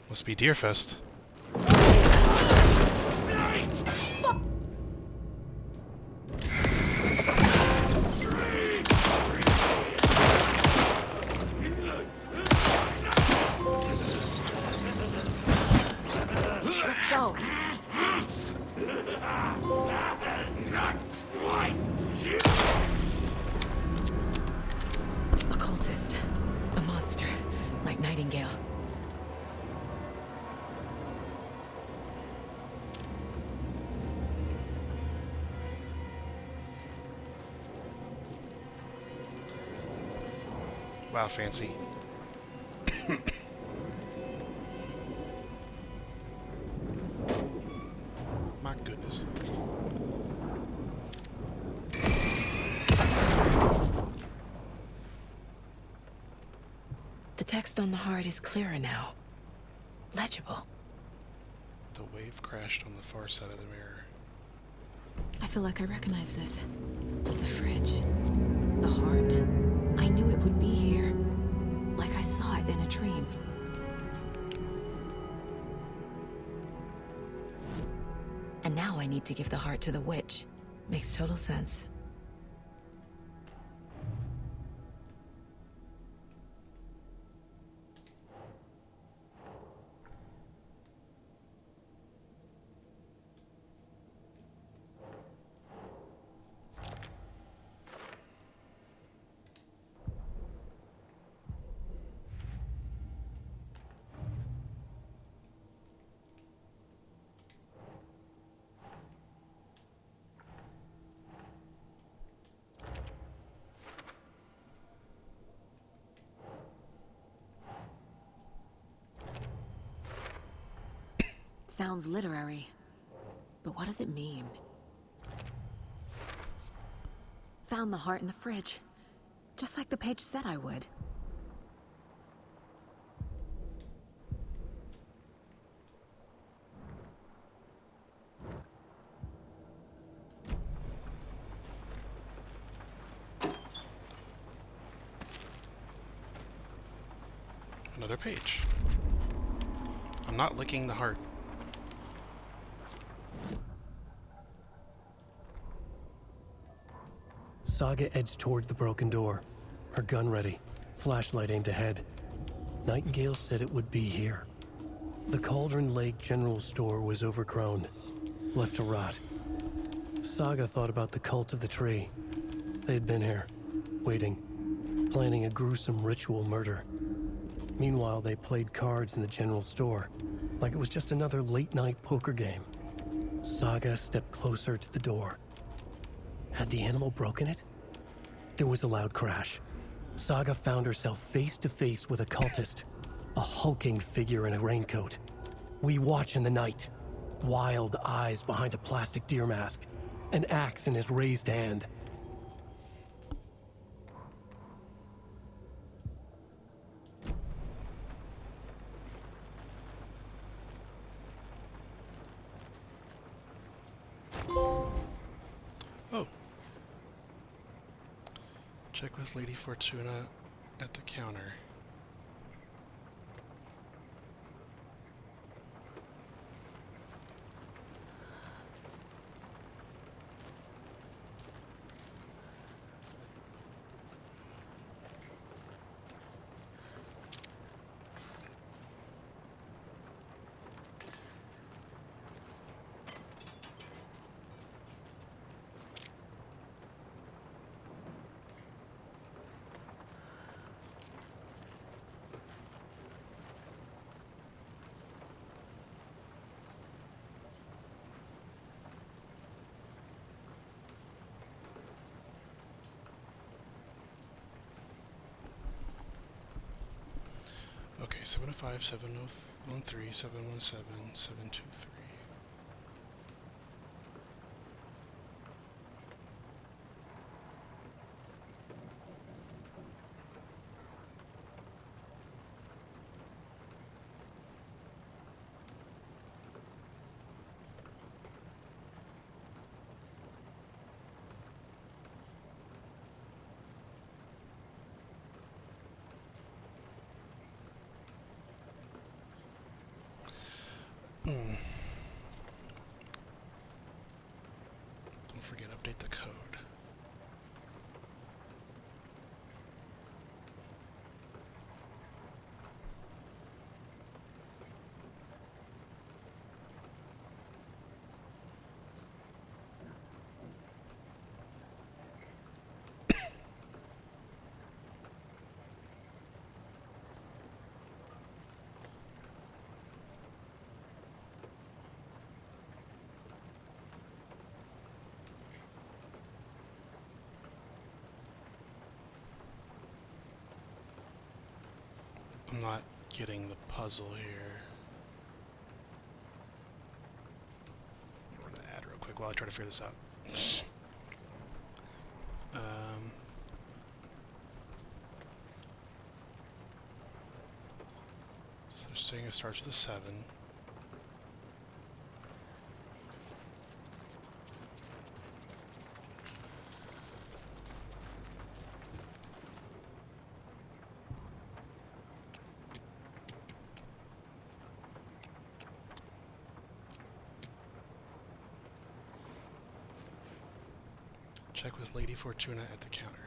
A: Must be Deerfest.
U: Let's go.
D: A cultist. A monster. Like Nightingale.
A: Wow, fancy. My goodness.
D: The text on the heart is clearer now. Legible.
A: The wave crashed on the far side of the mirror.
D: I feel like I recognize this. The fridge. The heart. I knew it would be here. Like I saw it in a dream. And now I need to give the heart to the witch. Makes total sense. Sounds literary. But what does it mean? Found the heart in the fridge. Just like the page said I would.
A: Another page. I'm not licking the heart.
B: Saga edged toward the broken door, her gun ready, flashlight aimed ahead. Nightingale said it would be here. The Cauldron Lake General Store was overgrown, left to rot. Saga thought about the cult of the tree. They had been here, waiting, planning a gruesome ritual murder. Meanwhile, they played cards in the general store, like it was just another late-night poker game. Saga stepped closer to the door. Had the animal broken it? There was a loud crash. Saga found herself face to face with a cultist, a hulking figure in a raincoat. We watch in the night, wild eyes behind a plastic deer mask, an axe in his raised hand.
A: Oh. Check with Lady Fortuna at the counter. Okay, 705, 713, 717, 723. I'm not getting the puzzle here. I'm gonna add real quick while I try to figure this out. So they're saying it starts with a 7. Check with Lady Fortuna at the counter.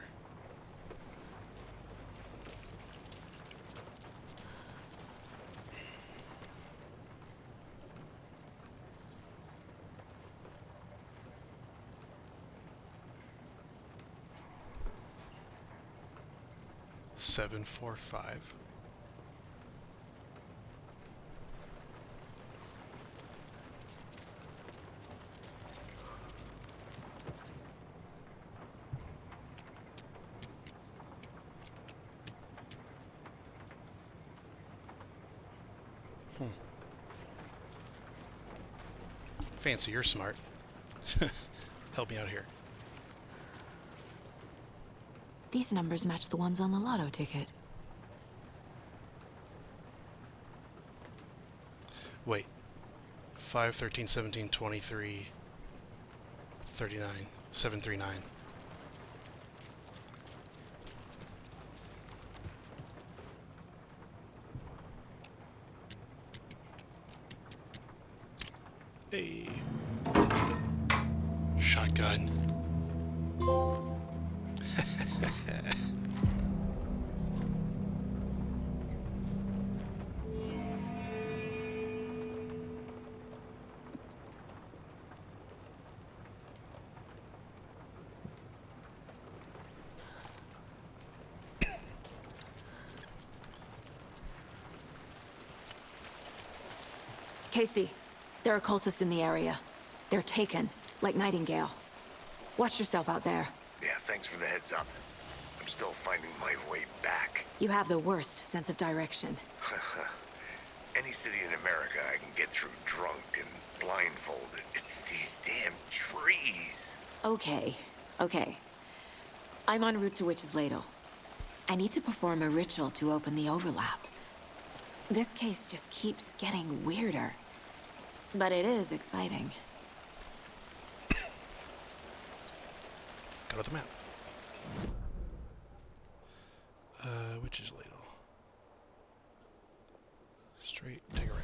A: Seven, 4, 5. Fancy, you're smart. Help me out here.
D: These numbers match the ones on the lotto ticket.
A: Wait. 5, 13, 17, 23, 39, 739. Hey. Shotgun.
D: Casey, there are cultists in the area. They're taken, like Nightingale. Watch yourself out there.
C: Yeah, thanks for the heads up. I'm still finding my way back.
D: You have the worst sense of direction.
C: Any city in America I can get through drunk and blindfolded. It's these damn trees.
D: Okay, okay. I'm en route to Witch's Ladle. I need to perform a ritual to open the overlap. This case just keeps getting weirder. But it is exciting.
A: Go to the map. Witch's Ladle. Straight, take a right.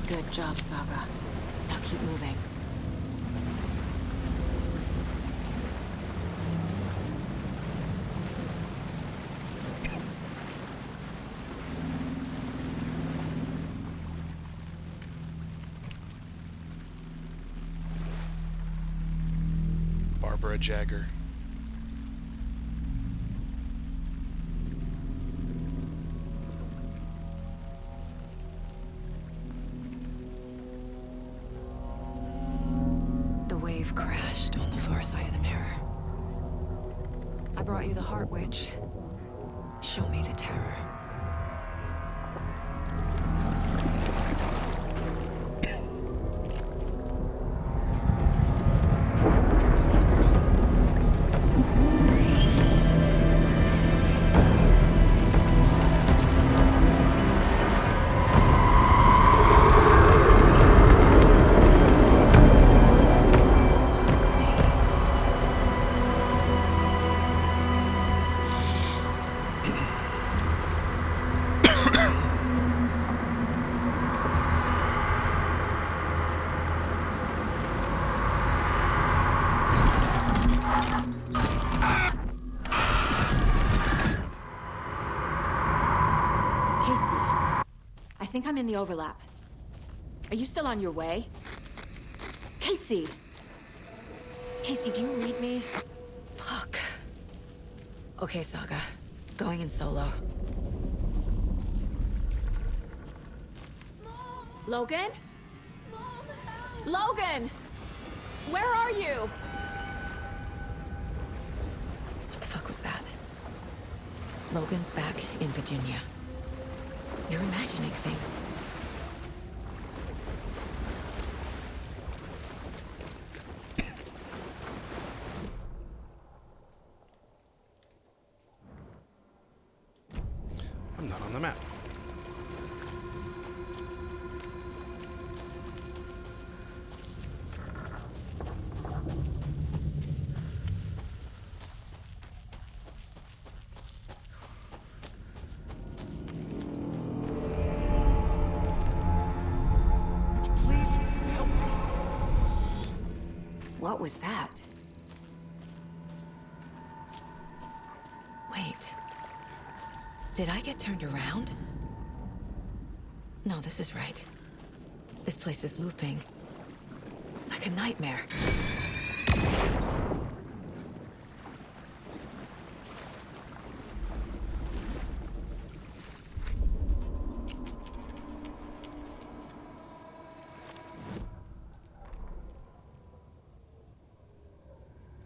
D: Good job, Saga. Now keep moving.
A: Barbara Jagger.
D: The wave crashed on the far side of the mirror. I brought brought you the Heart Witch. Show me the terror.
M: I think I'm in the overlap. Are you still on your way? Casey! Casey, do you read me?
D: Fuck. Okay, Saga. Going in solo.
M: Logan? Logan! Where are you?
D: What the fuck was that? Logan's back in Virginia. You're imagining things.
A: I'm not on the map.
D: What was that? Wait. Did I get turned around? No, this is right. This place is looping. Like a nightmare.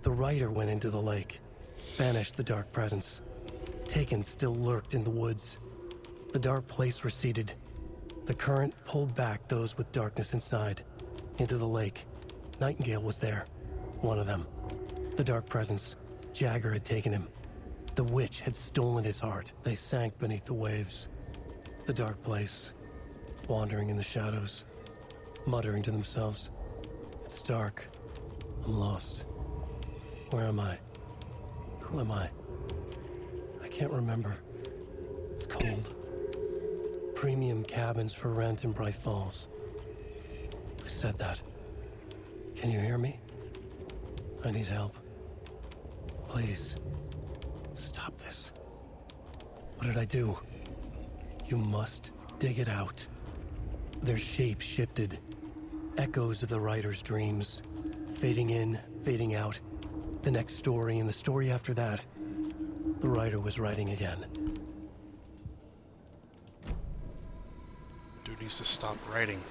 B: The rider went into the lake, banished the dark presence. Taken still lurked in the woods. The dark place receded. The current pulled back those with darkness inside, into the lake. Nightingale was there, one of them. The dark presence, Jagger had taken him. The witch had stolen his heart. They sank beneath the waves. The dark place, wandering in the shadows, muttering to themselves. It's dark. I'm lost. Where am I? Who am I? I can't remember. It's cold. Premium cabins for rent in Bright Falls. Who said that? Can you hear me? I need help. Please. Stop this. What did I do? You must dig it out. Their shape shifted. Echoes of the writer's dreams. Fading in, fading out. The next story and the story after that. The writer was writing again.
A: Dude needs to stop writing.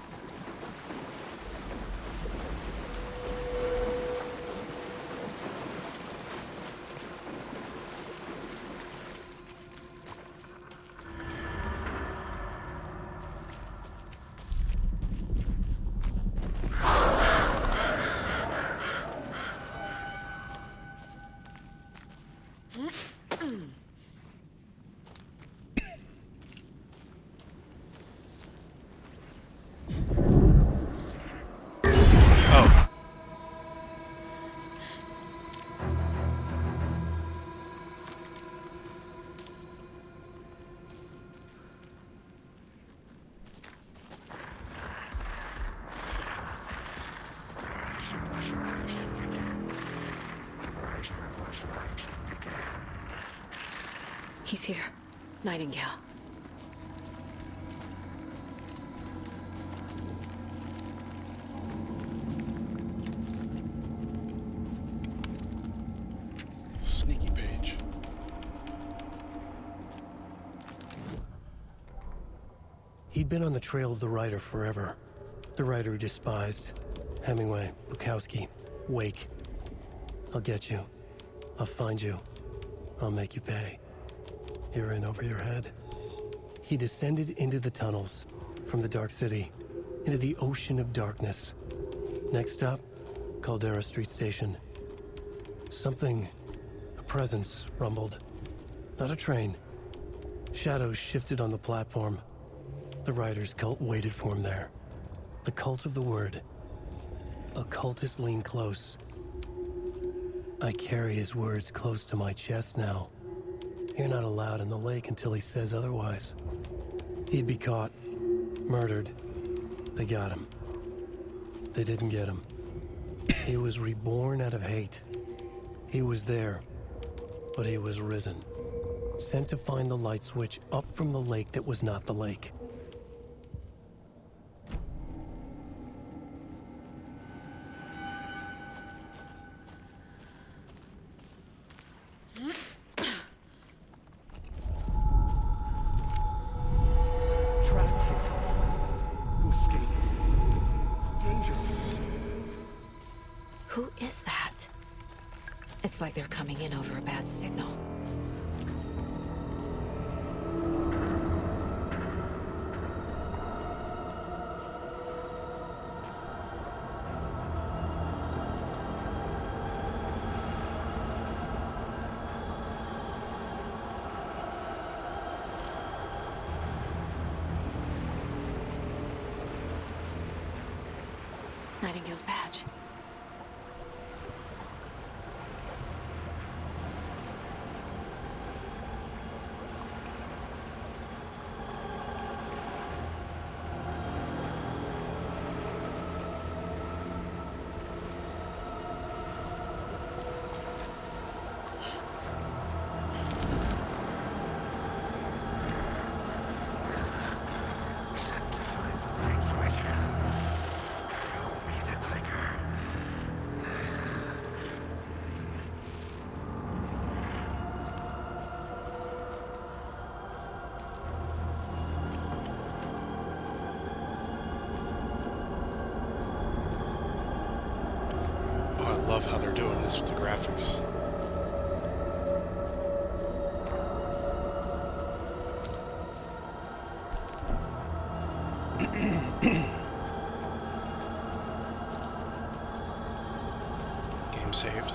D: He's here. Nightingale.
A: Sneaky page.
B: He'd been on the trail of the writer forever. The writer he despised. Hemingway, Bukowski, Wake. I'll get you. I'll find you. I'll make you pay. You're in over your head. He descended into the tunnels, from the Dark City, into the ocean of darkness. Next stop, Caldera Street Station. A presence rumbled. Not a train. Shadows shifted on the platform. The rider's cult waited for him there. The cult of the word. Occultists lean close. I carry his words close to my chest now. You're not allowed in the lake until he says otherwise. He'd be caught, murdered. They got him. They didn't get him. He was reborn out of hate. He was there, but he was risen. Sent to find the light switch up from the lake that was not the lake.
I: Trapped here. To escape. Danger.
D: Who is that? It's like they're coming in over a bad signal. Nightingale's badge.
A: I love how they're doing this with the graphics. Game saved.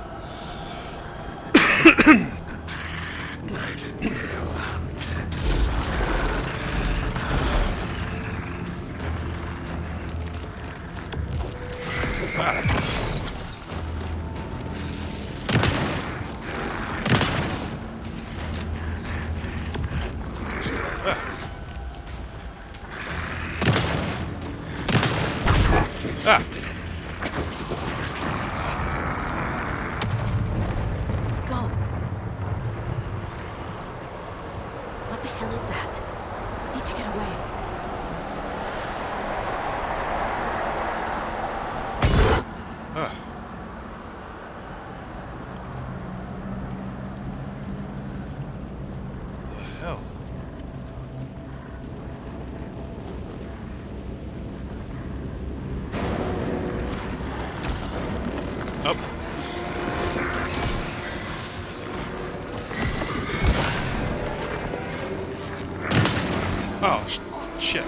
A: Ah!
D: Go! What the hell is that? Need to get away.
A: Ah. The hell? Up. Oh, shit.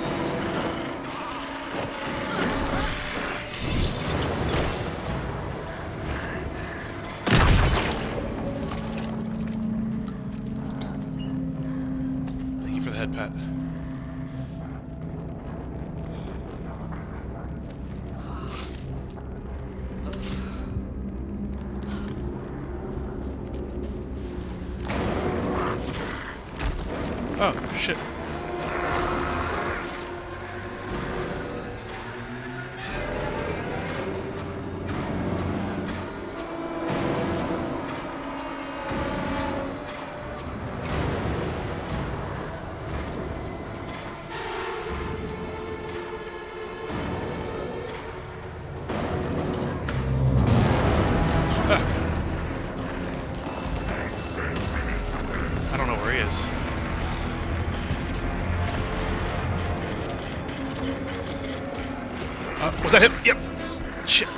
A: Thank you for the head pat. Oh, shit. I don't know where he is. Was that him? Yep. Shit.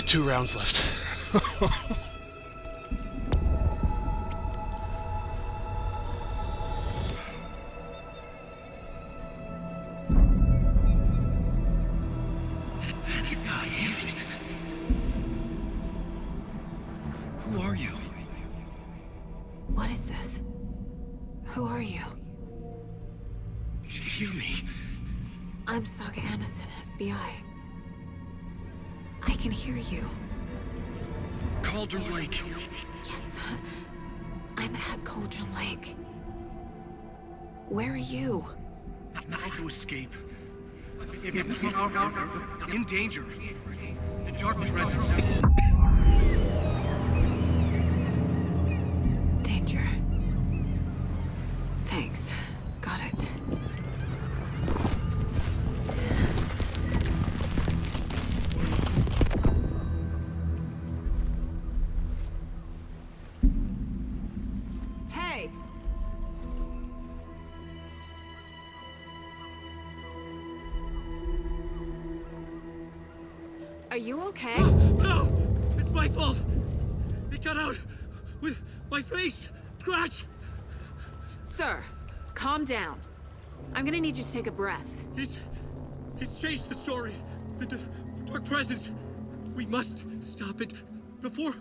A: 2 rounds left.
B: Who are you?
M: What is this? Who are you?
B: Hear me.
M: I'm Saga Anderson, FBI. I can hear you.
B: Cauldron Lake.
M: Yes, I'm at Cauldron Lake. Where are you?
B: To escape. In danger. The dark presence.
M: Danger. Thanks. Got it. Hey! Are you okay?
B: No! It's my fault! It got out with my face! Scratch!
M: Sir, calm down. I'm gonna need you to take a breath.
B: He's changed the story. The dark presence. We must stop it before...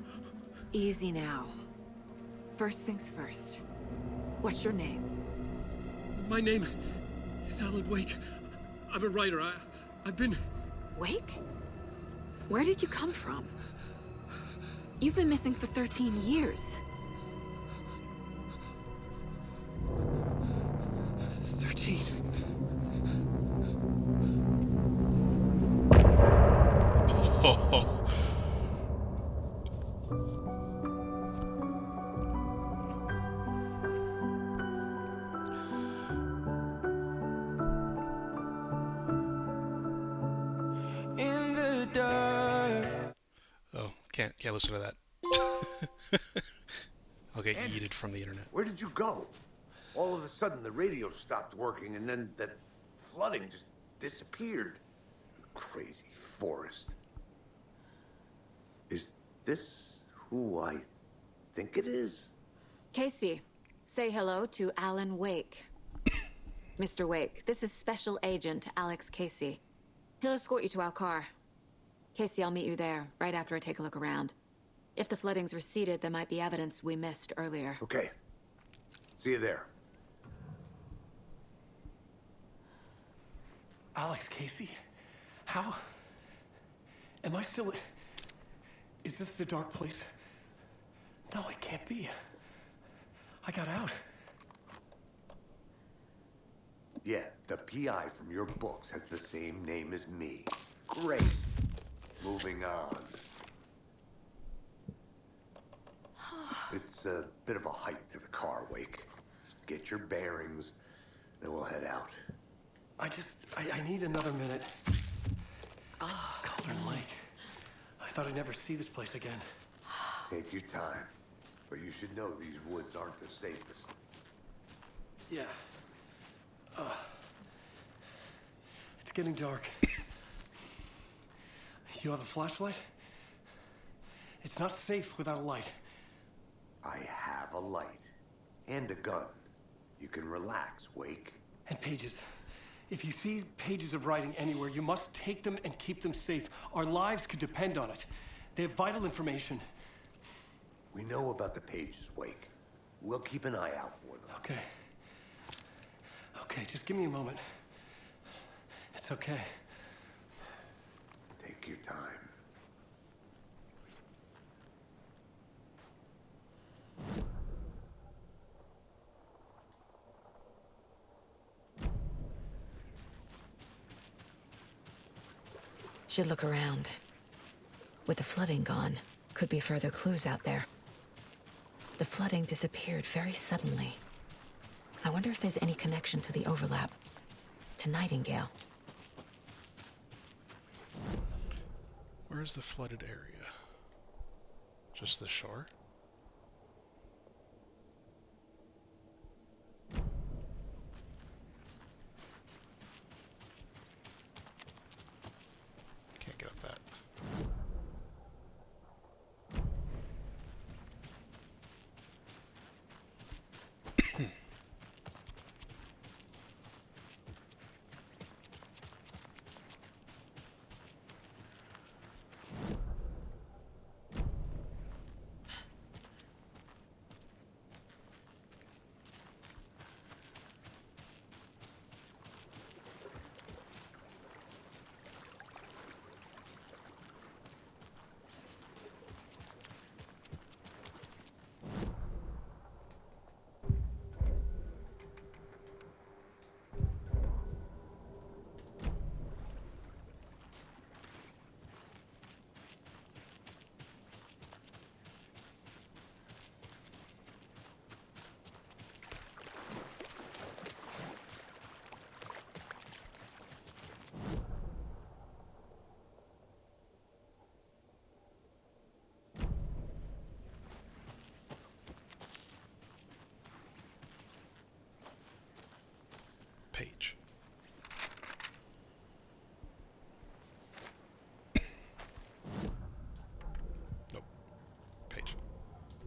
M: Easy now. First things first. What's your name?
B: My name is Alan Wake. I'm a writer. I've been...
M: Wake? Where did you come from? You've been missing for 13 years.
B: 13.
N: In the dark.
A: Oh, can't listen to that. I'll get yeeted from the internet.
C: Where did you go? All of a sudden, the radio stopped working, and then that flooding just disappeared. Crazy forest. Is this who I think it is?
M: Casey, say hello to Alan Wake. Mr. Wake, this is Special Agent Alex Casey. He'll escort you to our car. Casey, I'll meet you there, right after I take a look around. If the flooding's receded, there might be evidence we missed earlier.
C: Okay. See you there.
B: Alex Casey? How? Am I still... Is this the dark place? No, it can't be. I got out.
C: Yeah, the PI from your books has the same name as me. Great. Moving on. It's a bit of a hike to the car, Wake. Get your bearings, then we'll head out.
B: I need another minute. Cauldron Lake. I thought I'd never see this place again.
C: Take your time. But you should know these woods aren't the safest.
B: Yeah. It's getting dark. You have a flashlight? It's not safe without a light.
C: I have a light. And a gun. You can relax, Wake.
B: And pages. If you see pages of writing anywhere, you must take them and keep them safe. Our lives could depend on it. They have vital information.
C: We know about the pages, Wake. We'll keep an eye out for them.
B: Okay. Okay, just give me a moment. It's okay.
C: Take your time.
D: Should look around. With the flooding gone, could be further clues out there. The flooding disappeared very suddenly. I wonder if there's any connection to the overlap. To Nightingale.
A: Where's the flooded area? Just the shore? Can't get up that.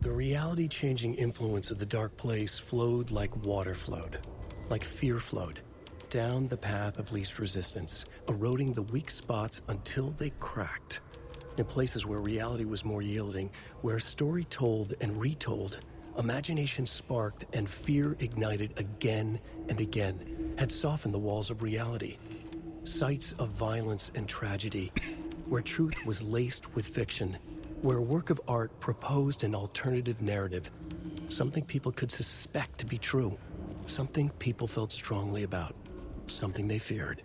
B: The reality-changing influence of the dark place flowed like water flowed, like fear flowed, down the path of least resistance, eroding the weak spots until they cracked. In places where reality was more yielding, where story told and retold, imagination sparked and fear ignited again and again, had softened the walls of reality. Sites of violence and tragedy, where truth was laced with fiction, where a work of art proposed an alternative narrative, something people could suspect to be true, something people felt strongly about, something they feared.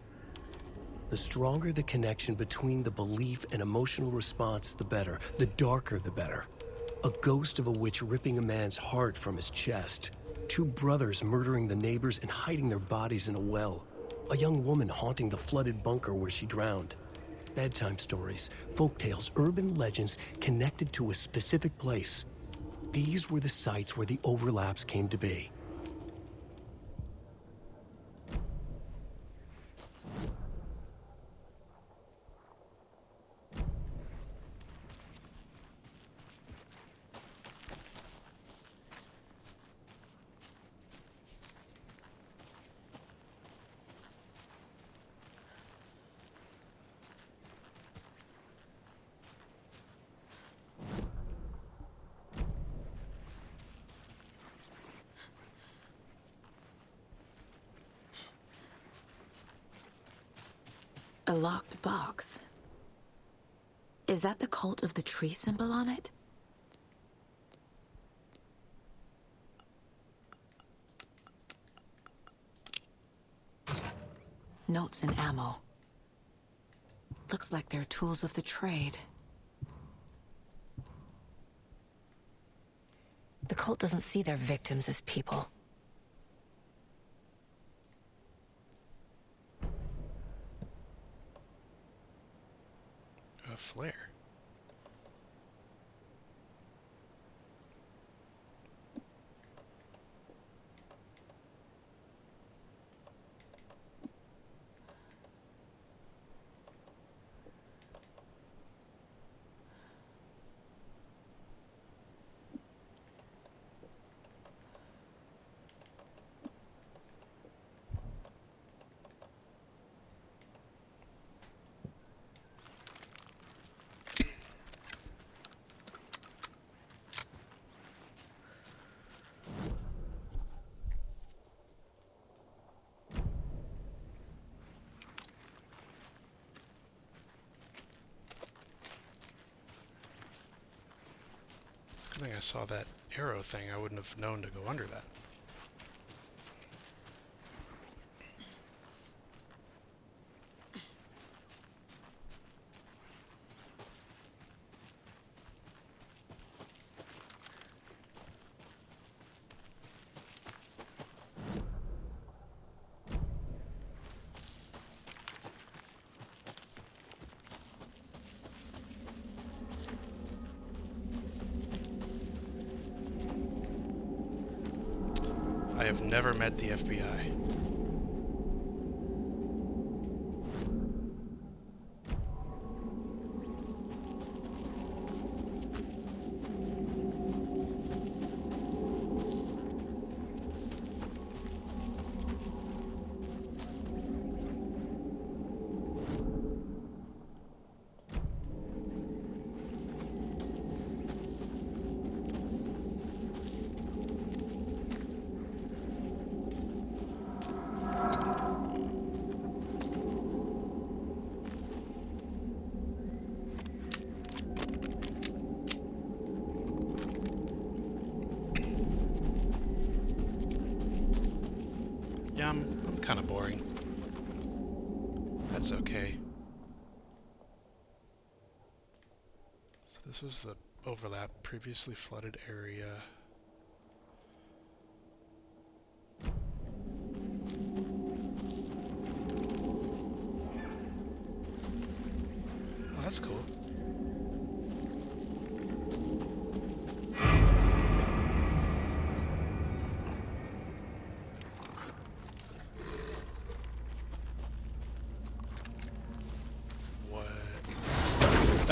B: The stronger the connection between the belief and emotional response, the better. The darker, the better. A ghost of a witch ripping a man's heart from his chest. Two brothers murdering the neighbors and hiding their bodies in a well. A young woman haunting the flooded bunker where she drowned. Bedtime stories, folktales, urban legends connected to a specific place. These were the sites where the overlaps came to be.
D: A locked box. Is that the cult of the tree symbol on it? Notes and ammo. Looks like they're tools of the trade. The cult doesn't see their victims as people.
A: A flare. Good thing I saw that arrow thing. I wouldn't have known to go under that. I have never met the FBI. Yeah, I'm kind of boring. That's okay. So this was the overlap, previously flooded area. Oh, that's cool.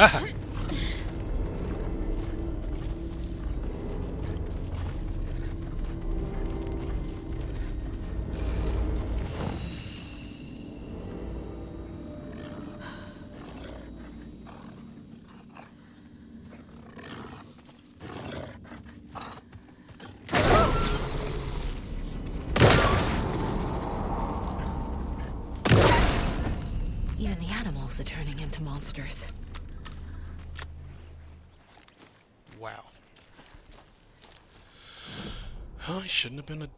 A: Ah!
M: capable of turning into monsters.
A: Wow. Oh, I shouldn't have been a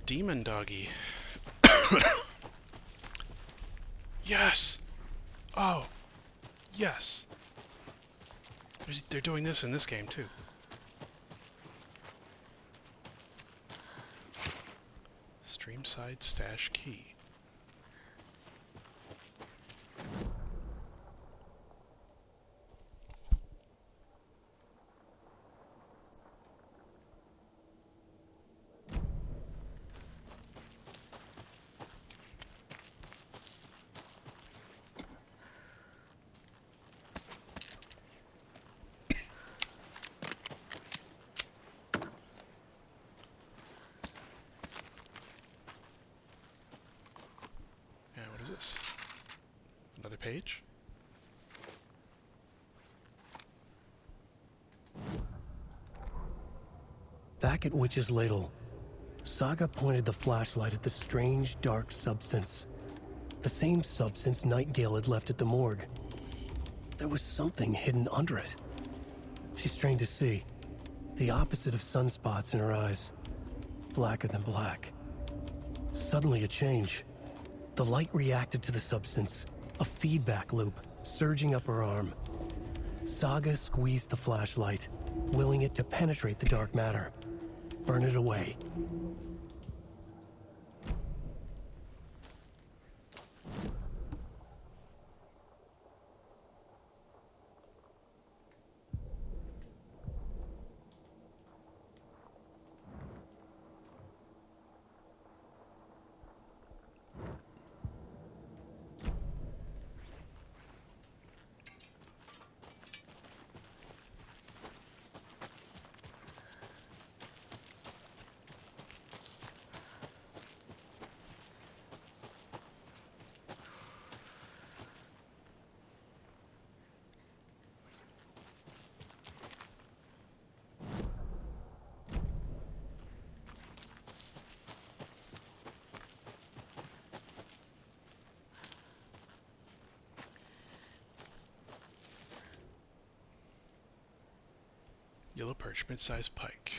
A: demon doggy. Yes! Oh! Yes! They're doing this in this game, too. Streamside stash key. What is this? Another page?
B: Back at Witch's Ladle, Saga pointed the flashlight at the strange, dark substance. The same substance Nightingale had left at the morgue. There was something hidden under it. She strained to see. The opposite of sunspots in her eyes. Blacker than black. Suddenly a change. The light reacted to the substance. A feedback loop, surging up her arm. Saga squeezed the flashlight, willing it to penetrate the dark matter. Burn it away.
A: Yellow perch, mid-sized pike.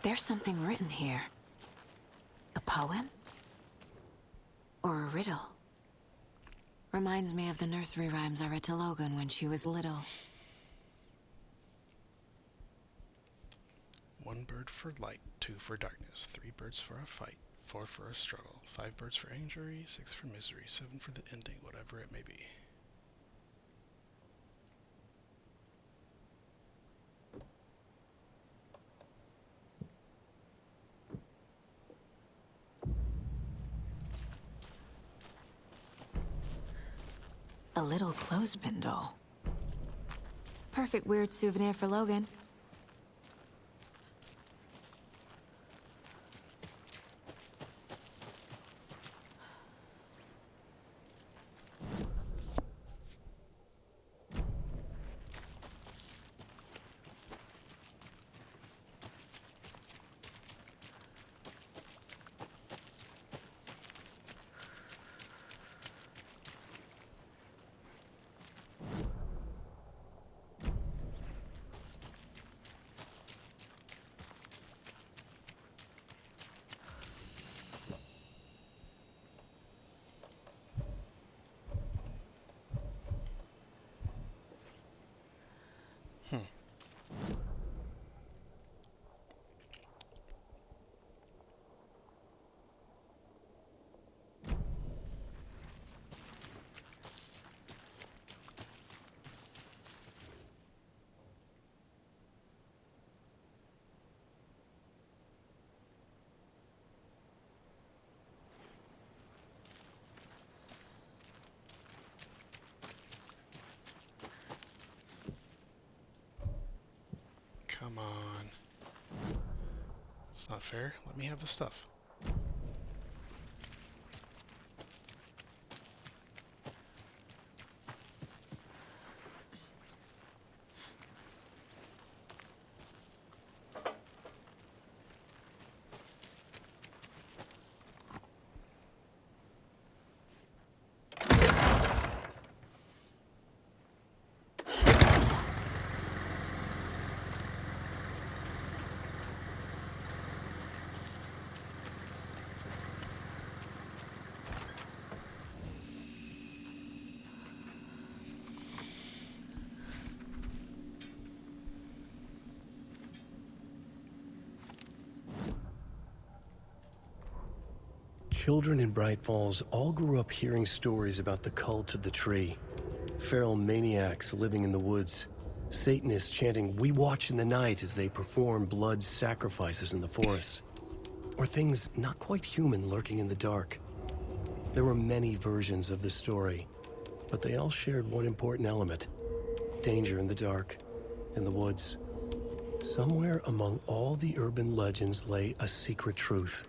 M: There's something written here. A poem? Or a riddle? Reminds me of the nursery rhymes I read to Logan when she was little.
A: 1 bird for light, 2 for darkness, 3 birds for a fight, 4 for a struggle, 5 birds for injury, 6 for misery, 7 for the ending, whatever it may be.
M: A little clothespin doll. Perfect weird souvenir for Logan.
A: Come on. It's not fair. Let me have the stuff.
B: Children in Bright Falls all grew up hearing stories about the cult of the tree. Feral maniacs living in the woods. Satanists chanting, "We watch in the night," as they perform blood sacrifices in the forests. Or things not quite human lurking in the dark. There were many versions of the story, but they all shared one important element: danger in the dark, in the woods. Somewhere among all the urban legends lay a secret truth.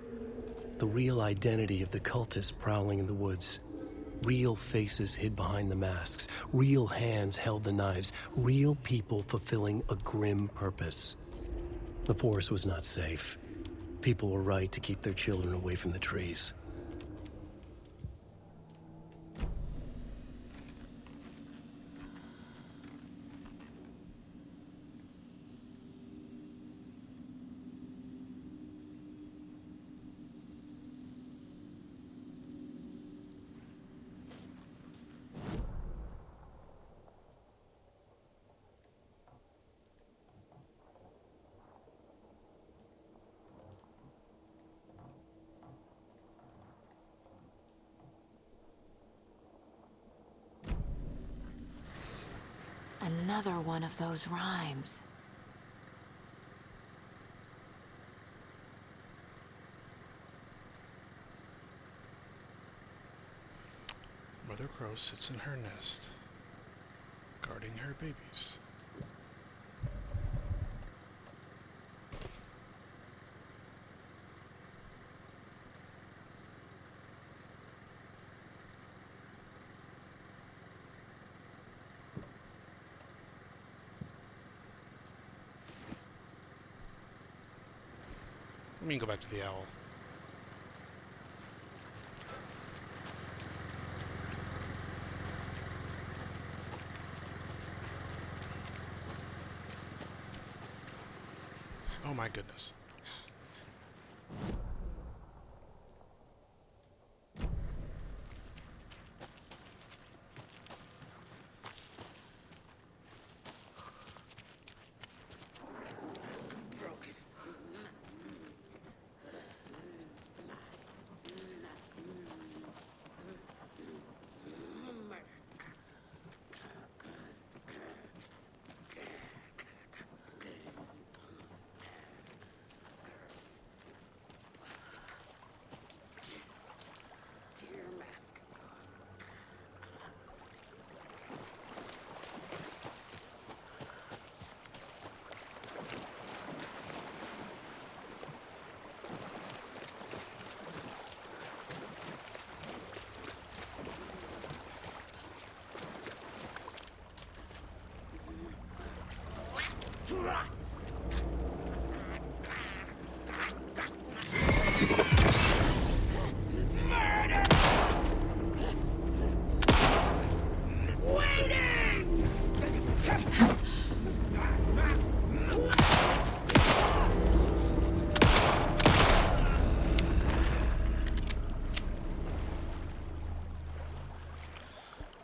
B: The real identity of the cultists prowling in the woods. Real faces hid behind the masks. Real hands held the knives. Real people fulfilling a grim purpose. The forest was not safe. People were right to keep their children away from the trees.
D: Another one of those rhymes.
A: Mother Crow sits in her nest, guarding her babies. Let me go back to the owl. Oh my goodness.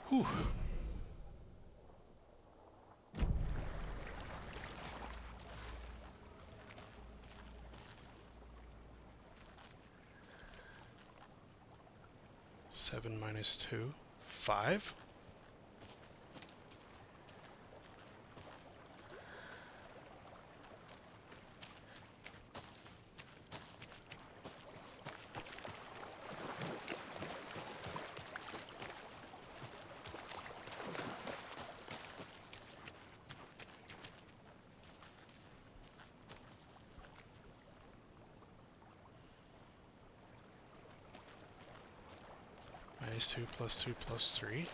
A: Whew. Seven minus 2, 5. -2 +2 +3.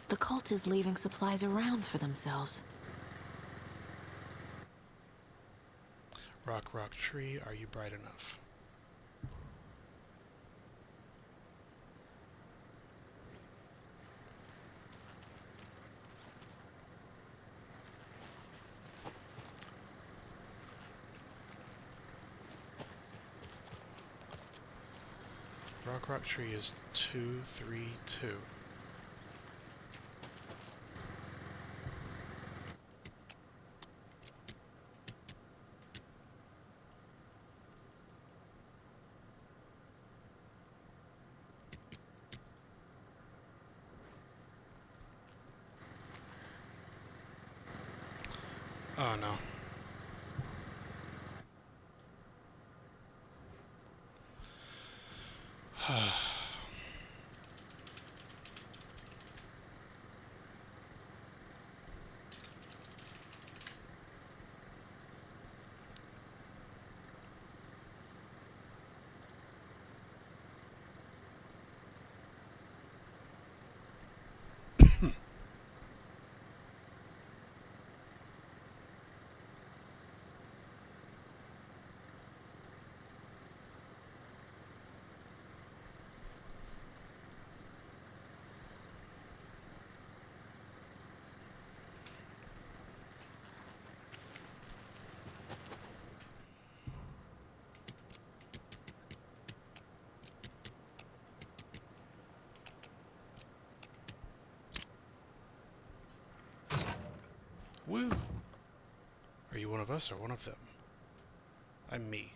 M: The cult is leaving supplies around for themselves.
A: Rock, rock, tree, are you bright enough? Rock, rock, tree is 2, 3, 2. Oh no. Woo! Are you one of us or one of them? I'm me.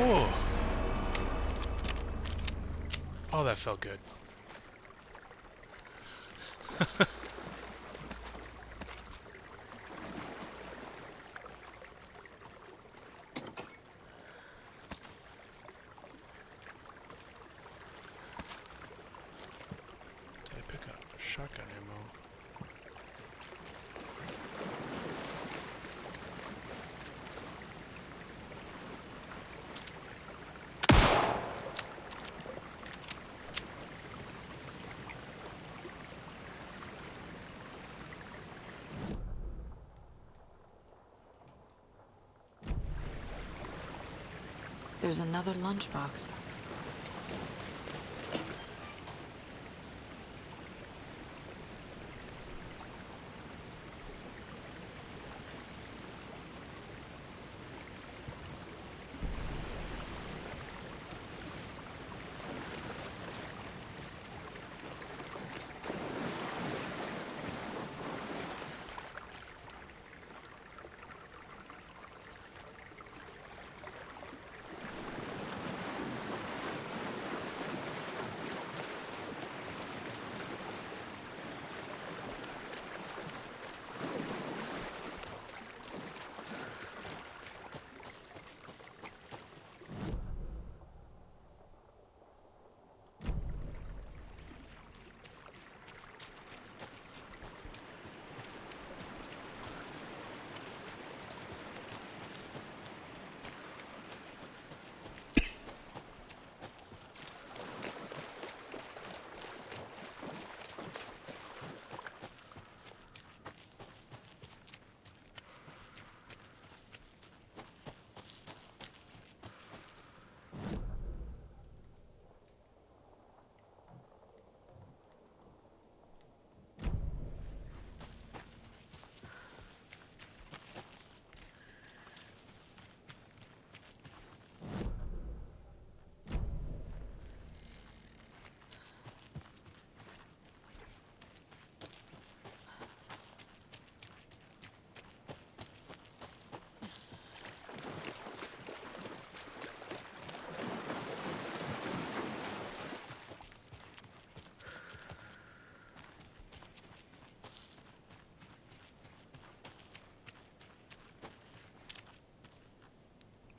A: Oh. Oh, that felt good. Did I pick up shotgun ammo?
M: There's another lunchbox.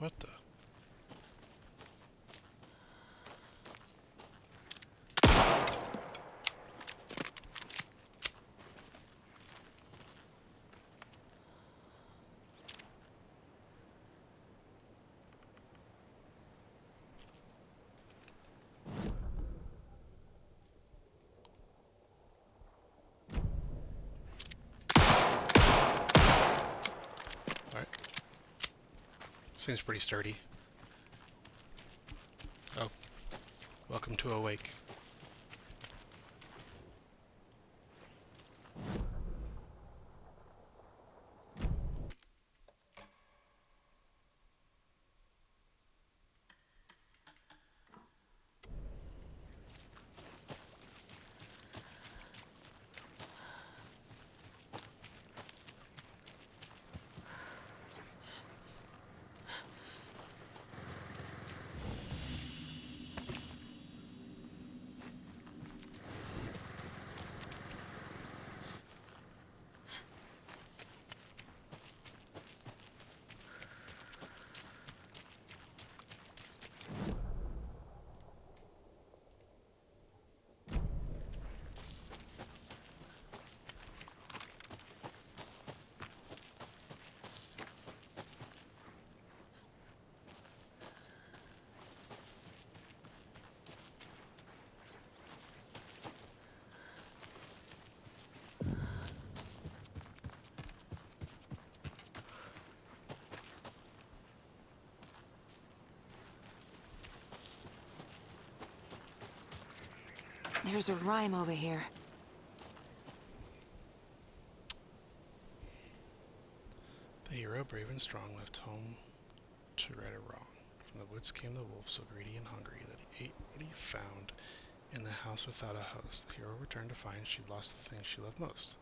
A: What the? Alright. Seems pretty sturdy. Oh. Welcome to Awake.
M: There's a rhyme over here.
A: The hero, brave and strong, left home to right a wrong. From the woods came the wolf, so greedy and hungry that he ate what he found in the house without a host. The hero returned to find she'd lost the thing she loved most.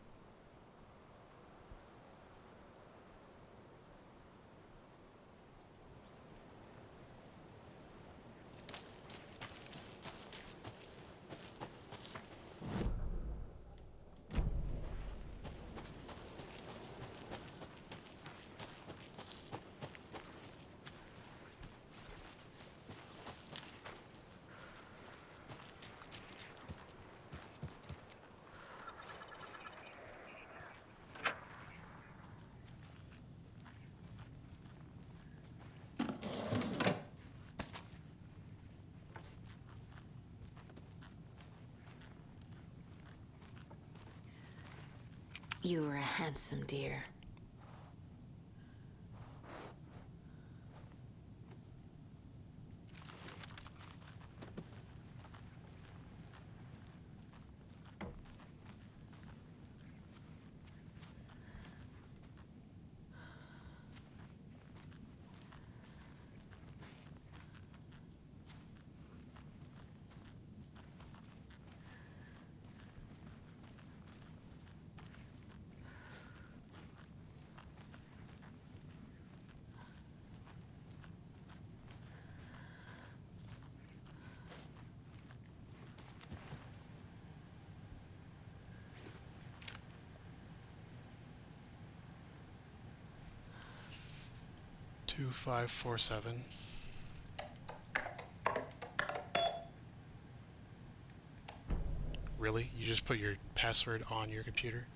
M: You were a handsome deer. Two, 5, 4, 7. Really? You just put your password on your computer?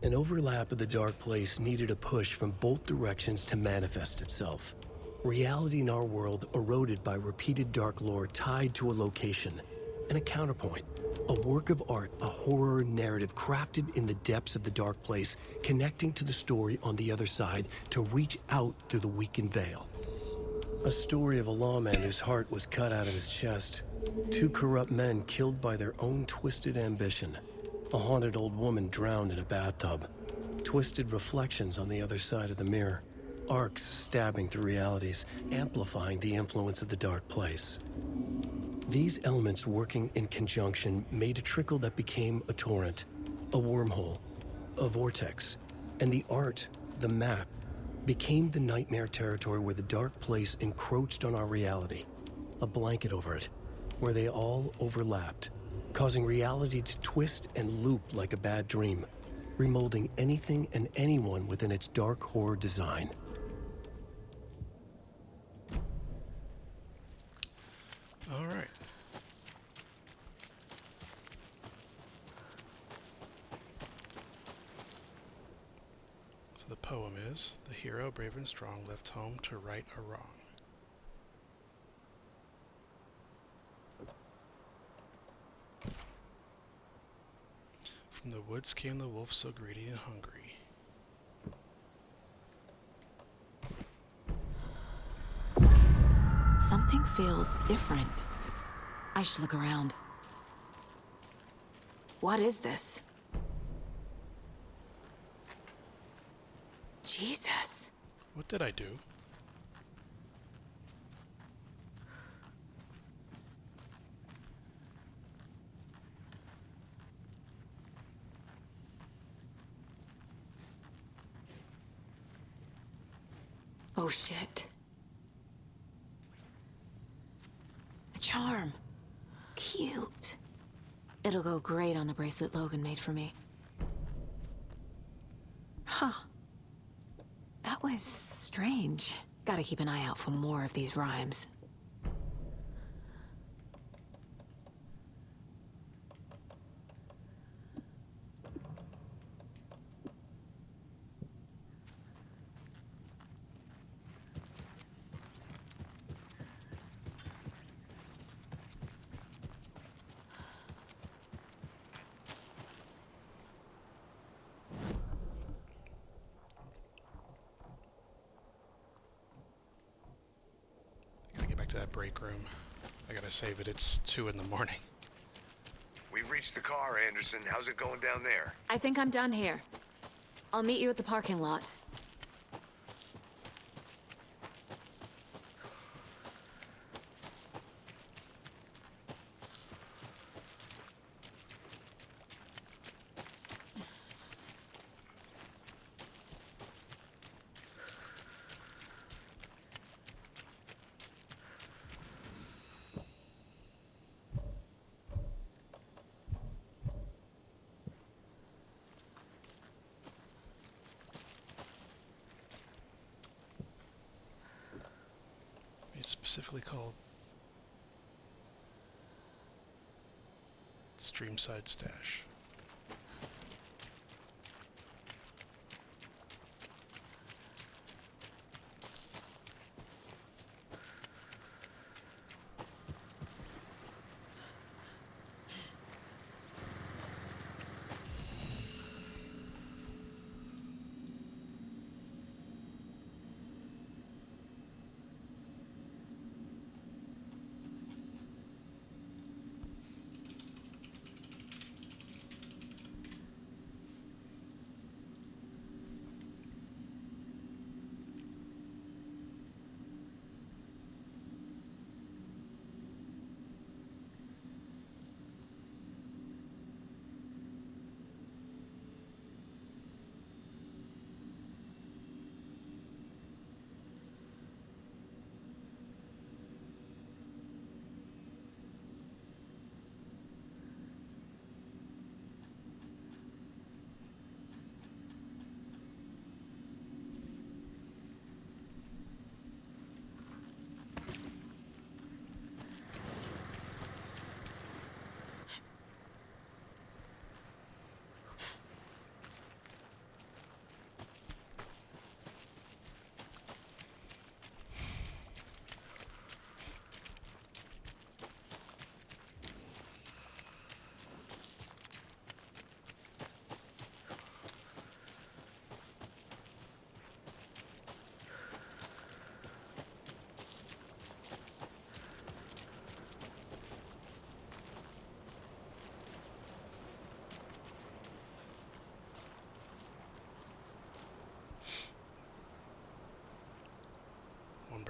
B: An overlap of the dark place needed a push from both directions to manifest itself. Reality in our world eroded by repeated dark lore tied to a location, and a counterpoint, a work of art, a horror narrative crafted in the depths of the dark place, connecting to the story on the other side to reach out through the weakened veil. A story of a lawman whose heart was cut out of his chest, two corrupt men killed by their own twisted ambition, a haunted old woman drowned in a bathtub, twisted reflections on the other side of the mirror, arcs stabbing through realities, amplifying the influence of the dark place. These elements working in conjunction made a trickle that became a torrent, a wormhole, a vortex, and the art, the map, became the nightmare territory where the dark place encroached on our reality, a blanket over it, where they all overlapped, causing reality to twist and loop like a bad dream, remolding anything and anyone within its dark horror design.
A: All right. So the poem is, the hero, brave and strong, left home to right a wrong. From the woods came the wolf so greedy and hungry.
D: Something feels different. I should look around. What is this? Jesus.
A: What did I do?
D: Oh shit. A charm. Cute. It'll go great on the bracelet Logan made for me. Huh. That was strange. Gotta keep an eye out for more of these rhymes.
A: To that break room. I gotta save it. It's 2 in the morning.
C: We've reached the car, Anderson. How's it going down there?
M: I think I'm done here. I'll meet you at the parking lot.
A: It's specifically called Streamside Stash.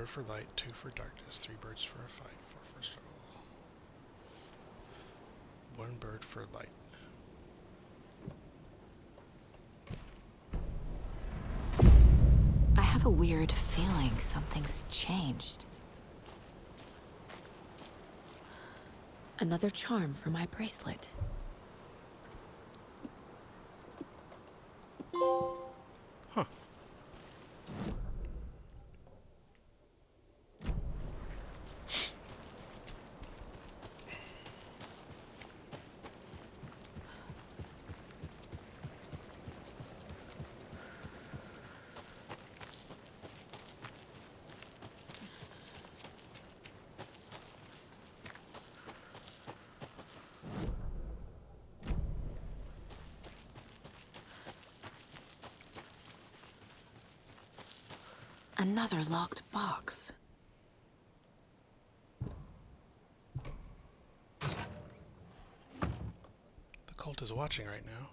A: bird for light, 2 for darkness, 3 birds for a fight, 4 for struggle. 1 bird for light.
D: I have a weird feeling something's changed. Another charm for my bracelet.
A: Huh.
D: Another locked box.
A: The cult is watching right now.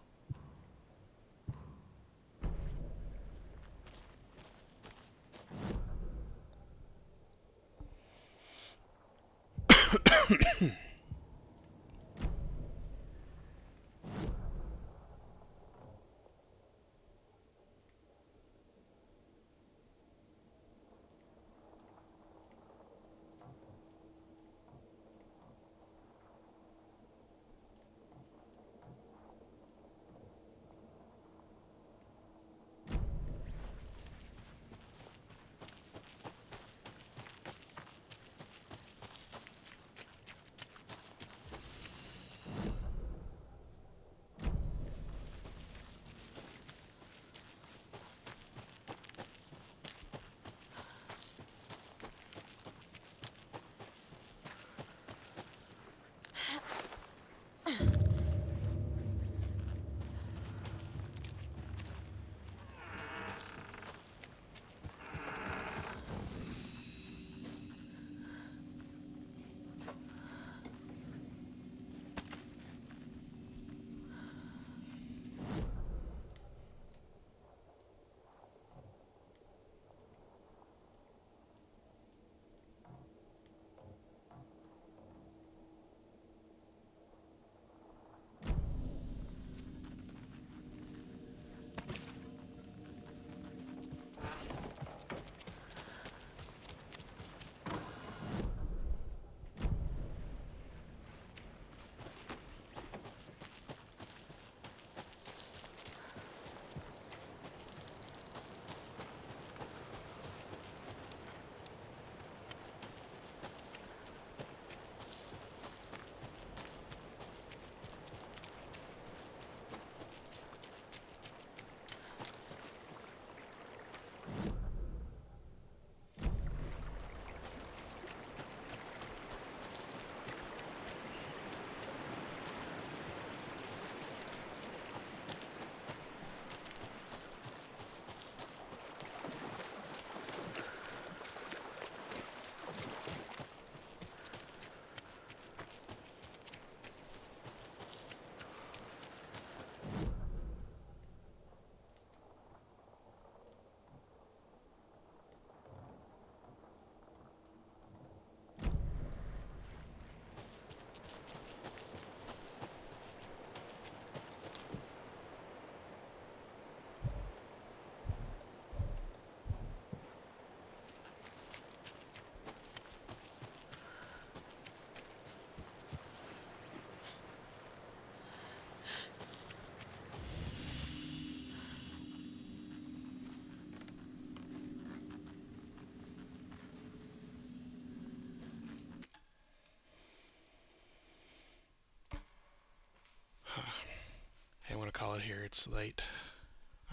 A: Hey, I'm gonna call it here. It's late.